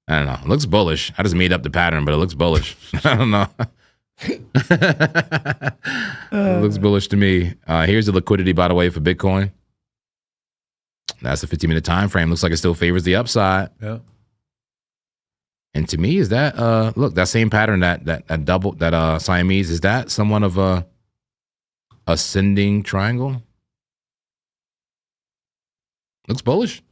I don't know. It looks bullish. I just made up the pattern, but it looks bullish. I don't know. It looks bullish to me. Here's the liquidity, by the way, for Bitcoin. That's the 15-minute time frame. Looks like it still favors the upside. Yeah. And to me, is that look, that same pattern that double that Siamese, is that somewhat of a ascending triangle? Looks bullish.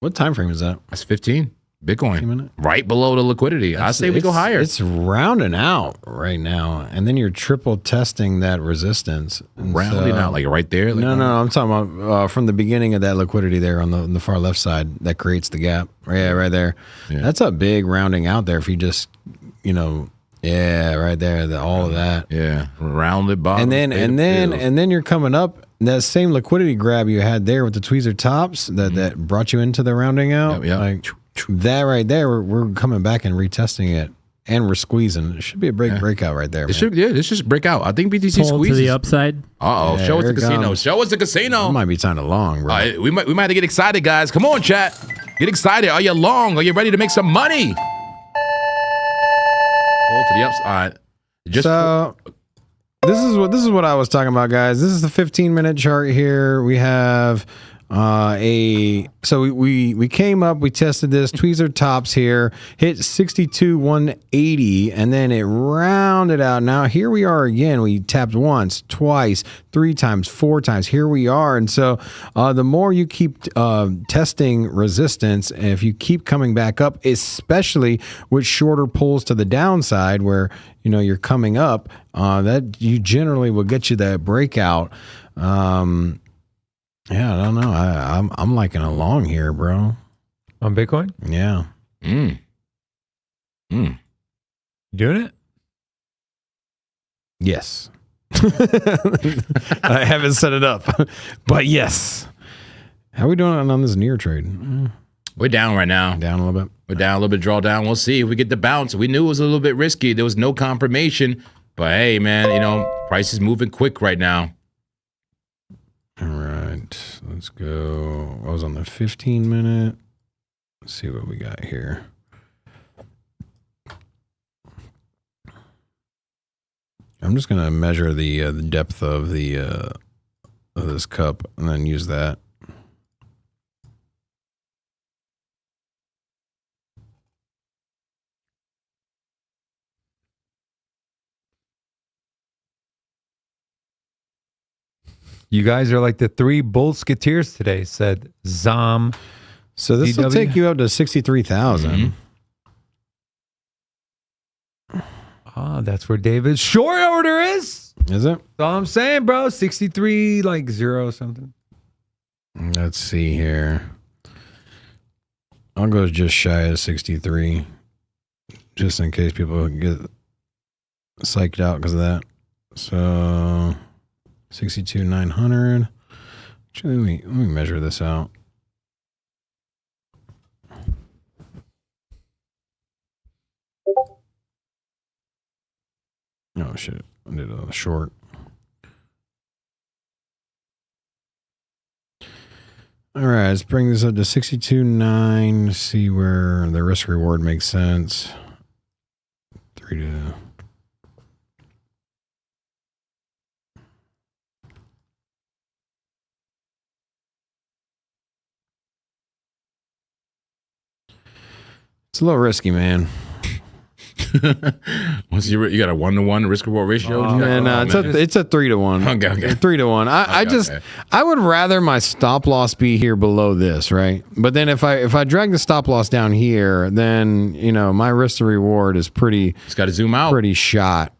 What time frame is that? That's 15. Bitcoin. 15-minute? Right below the liquidity. I say we go higher. It's rounding out right now, and then you're triple testing that resistance. And Rounding out, like right there? Like, no, I'm talking about from the beginning of that liquidity there on the far left side that creates the gap. Yeah, right there. Yeah. That's a big rounding out there if you just, right there, all of that. Yeah, rounded bottom. And then you're coming up. That same liquidity grab you had there with the tweezer tops that brought you into the rounding out. Yep. Like that right there, we're coming back and retesting it, and we're squeezing. It should be a breakout right there. This should break out. I think BTC Pull squeezes to the upside. Uh-oh. Yeah, Show us here the it casino. comes. Show us the casino. It might be kind of long, bro. We might have to get excited, guys. Come on, chat. Get excited. Are you long? Are you ready to make some money? Pull to the upside. This is what I was talking about, guys. This is the 15-minute chart here. We have we came up, we tested this tweezer tops here, hit 62,180, and then it rounded out. Now here we are again. We tapped once, twice, 3 times, 4 times. Here we are. And so the more you keep testing resistance, and if you keep coming back up, especially with shorter pulls to the downside where you're coming up, that you generally will get you that breakout. Yeah, I don't know. I'm liking a long here, bro. On Bitcoin? Yeah. You doing it? Yes. I haven't set it up, but yes. How are we doing on this near trade? We're down right now. Down a little bit. We're down a little bit, draw down. We'll see if we get the bounce. We knew it was a little bit risky. There was no confirmation. But hey, man, price is moving quick right now. All right, let's go. I was on the 15-minute. Let's see what we got here. I'm just gonna measure the depth of the of this cup and then use that. You guys are like the 3 bullsketeers today, said Zom. So this will DW? take you up to 63,000. That's where David's short order is. Is it? That's all I'm saying, bro. 63, like 0 something. Let's see here. I'll go just shy of 63, just in case people get psyched out because of that. So 62,900. Actually, let me measure this out. Oh shit! I did a short. All right, let's bring this up to 62.9. See where the risk reward makes sense. 3 to. It's a little risky, man. What's you got a 1-to-1 risk reward ratio? And it's a 3-to-1. Okay. 3-to-1. I would rather my stop loss be here below this, right? But then if I drag the stop loss down here, then my risk to reward is pretty. It's got to zoom out. Pretty shot.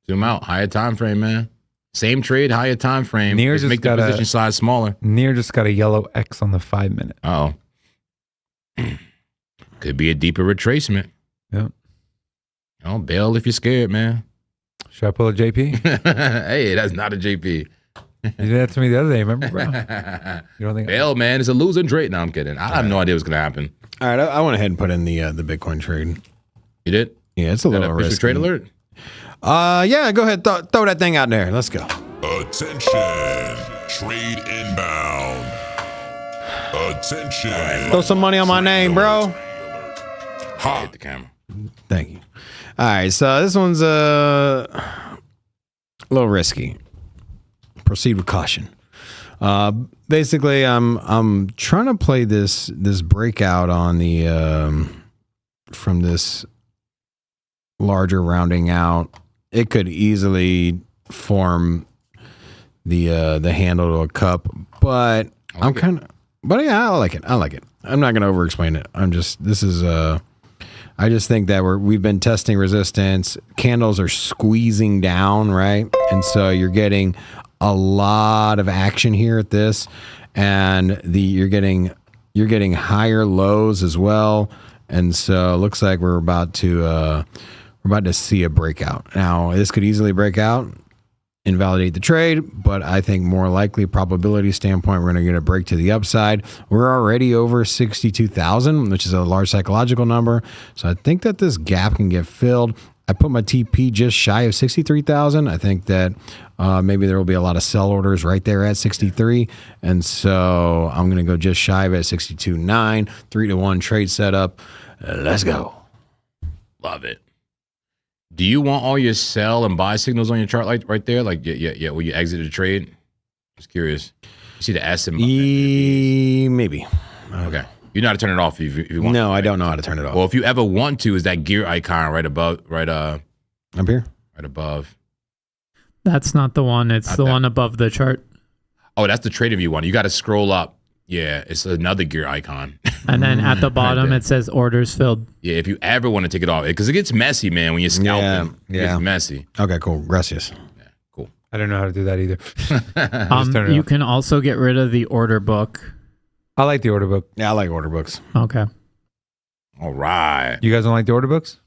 Zoom out. Higher time frame, man. Same trade, higher time frame. Near just make the position size smaller. Near just got a yellow X on the 5-minute. Oh. Could be a deeper retracement. Yep. Don't bail if you're scared, man. Should I pull a JP? Hey, that's not a JP. You did that to me the other day, remember, bro? You don't think? Bail, man. It's a losing trade. No, I'm kidding. I have no idea what's going to happen. All right, I went ahead and put in the Bitcoin trade. You did? Yeah, it's a little official risky. trade alert? Yeah, go ahead. Throw that thing out there. Let's go. Attention. Trade inbound. Attention. Throw some money on my name, bro. Hit the camera. Thank you. All right, so this one's a little risky. Proceed with caution. Basically, I'm trying to play this breakout on the from this larger rounding out. It could easily form the handle to a cup, but I like it. I'm not gonna over explain it. I just think that we've been testing resistance. Candles are squeezing down, right? And so you're getting a lot of action here at this, and you're getting higher lows as well. And so it looks like we're about to see a breakout. Now, this could easily break out, invalidate the trade, but I think more likely probability standpoint, we're going to get a break to the upside. We're already over 62,000, which is a large psychological number. So I think that this gap can get filled. I put my TP just shy of 63,000. I think that maybe there will be a lot of sell orders right there at 63. And so I'm going to go just shy of it at 62.9, 3-to-1 trade setup. Let's go. Love it. Do you want all your sell and buy signals on your chart like right there? Like, yeah, will you exit the trade? Just curious. You see the S and maybe. Okay. You know how to turn it off if you want. No, I don't know how to turn it off. Well, if you ever want to, is that gear icon right above, up here? Right above. That's not the one. It's Not the that. one above the chart. Oh, that's the trading view one. You got to scroll up. Yeah, it's another gear icon. And then at the bottom, it says orders filled. Yeah, if you ever want to take it off, because it gets messy, man, when you're scalping. Yeah. It gets messy. Okay, cool. Gracias. Yeah, cool. I don't know how to do that either. Just turn it You off. can also get rid of the order book. I like the order book. Yeah, I like order books. Okay. All right. You guys don't like the order books?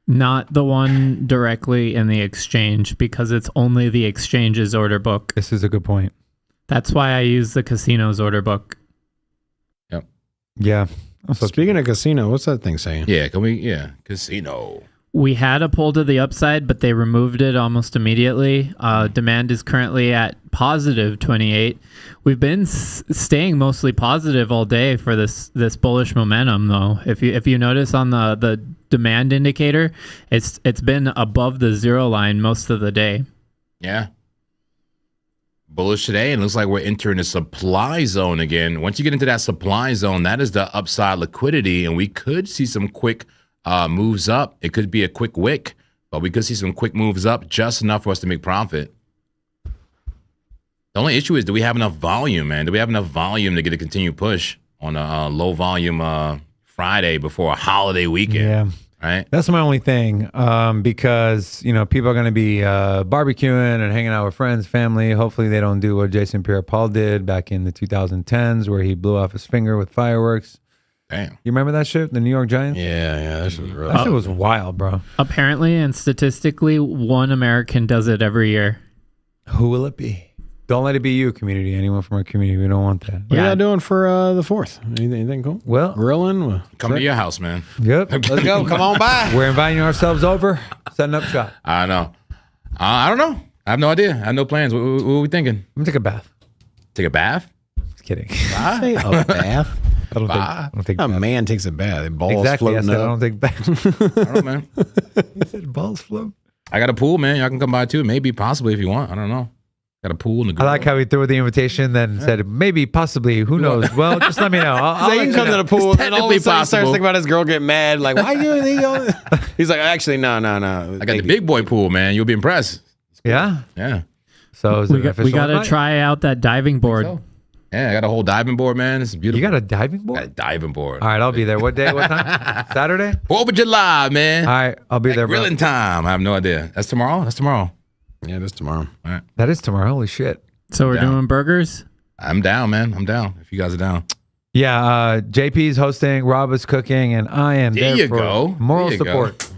Not the one directly in the exchange, because it's only the exchange's order book. This is a good point. That's why I use the casino's order book. Yep. Yeah. So speaking of casino, what's that thing saying? Yeah, casino. We had a pull to the upside, but they removed it almost immediately. Demand is currently at positive 28. We've been staying mostly positive all day for this bullish momentum, though. If you notice on the demand indicator, it's been above the zero line most of the day. Yeah. Bullish today, and looks like we're entering a supply zone again. Once you get into that supply zone, that is the upside liquidity, and we could see some quick moves up. It could be a quick wick, but we could see some quick moves up, just enough for us to make profit. The only issue is, do we have enough volume, man? Do we have enough volume to get a continued push on a low volume Friday before a holiday weekend? Yeah. Right? That's my only thing, because people are going to be barbecuing and hanging out with friends, family. Hopefully they don't do what Jason Pierre-Paul did back in the 2010s, where he blew off his finger with fireworks. Damn. You remember that shit? The New York Giants? Yeah, this was real. That shit was wild, bro. Apparently and statistically, one American does it every year. Who will it be? Don't let it be you, community. Anyone from our community. We don't want that. What are y'all doing for the 4th? Anything cool? Well, Grilling? Come to your house, man. yep. Let's go. Come on by. We're inviting ourselves over, setting up shop. I know. I don't know. I have no idea. I have no plans. What are we thinking? I'm going to take a bath. Take a bath? Just kidding. Say a bath. I don't take A baths. man takes a bath. Balls Exactly. I floating said I up. don't take baths. I don't know, man. You said balls float. I got a pool, man. Y'all can come by too. Maybe, possibly, if you want. I don't know. Got a pool in the I like how he threw the invitation, then said maybe, possibly, who knows? Well, just let me know. I'll So he let can you come know. to the pool, and all of a technically sudden he starts possible. thinking about his girl getting mad. Like, why you? He's like, actually, no. I got the big boy pool, man. You'll be impressed. Yeah. Yeah. So is it an We official got to invite? try out that diving board. So, yeah, I got a whole diving board, man. It's beautiful. You got a diving I board? got a diving board. All right, I'll be there. What day? What time? Saturday? 4th of July, man. All right, I'll be there, bro. Grilling time. I have no idea. That's tomorrow? That's tomorrow. Yeah, this tomorrow. All right. That is tomorrow. Holy shit. So we're Down. doing burgers. I'm down, man. I'm down. If you guys are down. Yeah, JP's hosting, Rob is cooking, and I am There there you for go. moral There you go. support.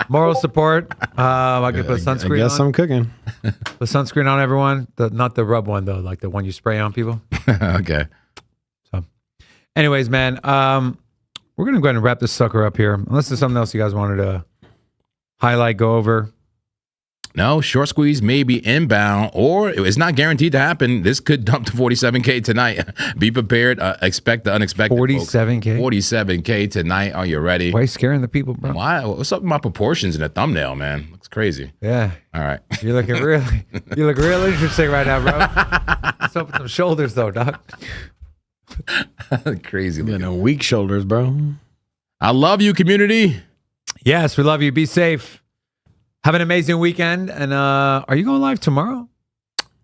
Moral support. I can put I sunscreen guess on. I'm cooking. Put sunscreen on everyone. Not the rub one though, like the one you spray on people. Okay. So, anyways, man, we're gonna go ahead and wrap this sucker up here. Unless there's something else you guys wanted to highlight, go over. No, short squeeze may be inbound, or it's not guaranteed to happen. This could dump to 47K tonight. Be prepared. Expect the unexpected. 47K? 47K tonight. Are you ready? Why are you scaring the people, bro? Why? What's up with my proportions in the thumbnail, man? Looks crazy. Yeah, All right. you look real interesting right now, bro. What's up with them shoulders, though, doc? Crazy. You looking. know, weak shoulders, bro. I love you, community. Yes, we love you. Be safe. Have an amazing weekend. And are you going live tomorrow?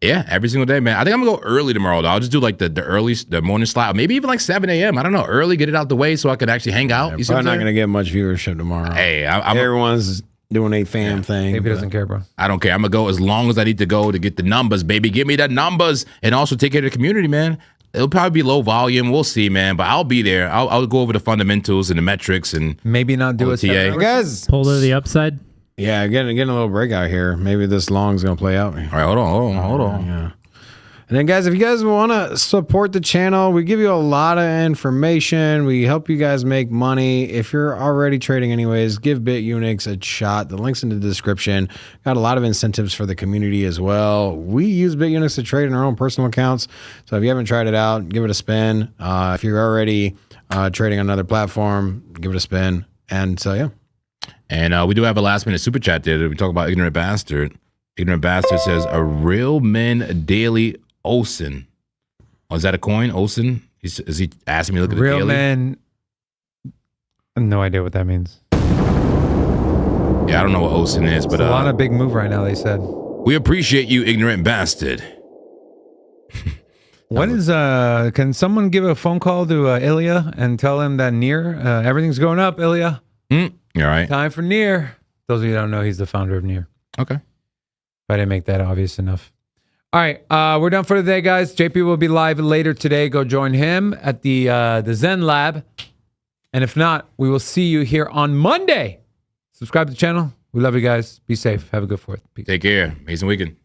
Yeah, every single day, man. I think I'm gonna go early tomorrow, though. I'll just do like the morning slot, maybe even like 7 a.m. I don't know, early, get it out the way so I can actually hang out. You see what Probably I'm not saying? gonna get much viewership tomorrow. Hey, Everyone's doing a fam thing. Maybe he but- doesn't care, bro. I don't care. I'm gonna go as long as I need to go to get the numbers, baby. Give me the numbers, and also take care of the community, man. It'll probably be low volume. We'll see, man. But I'll be there. I'll go over the fundamentals and the metrics and Maybe not do All a the TA. 7 hours. Guys, Pull to the upside. yeah, getting a little breakout here. Maybe this long's gonna play out. all right. Hold on. Yeah. And then, guys, if you guys want to support the channel, we give you a lot of information. We help you guys make money. If you're already trading anyways, give BitUnix a shot. The link's in the description. Got a lot of incentives for the community as well. We use BitUnix to trade in our own personal accounts. So if you haven't tried it out, give it a spin. If you're already trading on another platform, give it a spin. And so, yeah. And we do have a last minute super chat there. We talk about Ignorant Bastard. Ignorant Bastard says a real men daily Olsen. Oh, is that a coin? Olsen? Is he asking me to look at the Real daily? men. I have no idea what that means. Yeah, I don't know what Olsen is, but It's a lot of big move right now, they said. we appreciate you, Ignorant Bastard. What is can someone give a phone call to Ilya and tell him that Near everything's going up, Ilya? All right. Time for Near. Those of you who don't know, he's the founder of Near. Okay. If I didn't make that obvious enough. All right, we're done for today, guys. JP will be live later today. Go join him at the Zen Lab. And if not, we will see you here on Monday. Subscribe to the channel. We love you guys. Be safe. Have a good 4th. Peace. Take care. Amazing weekend.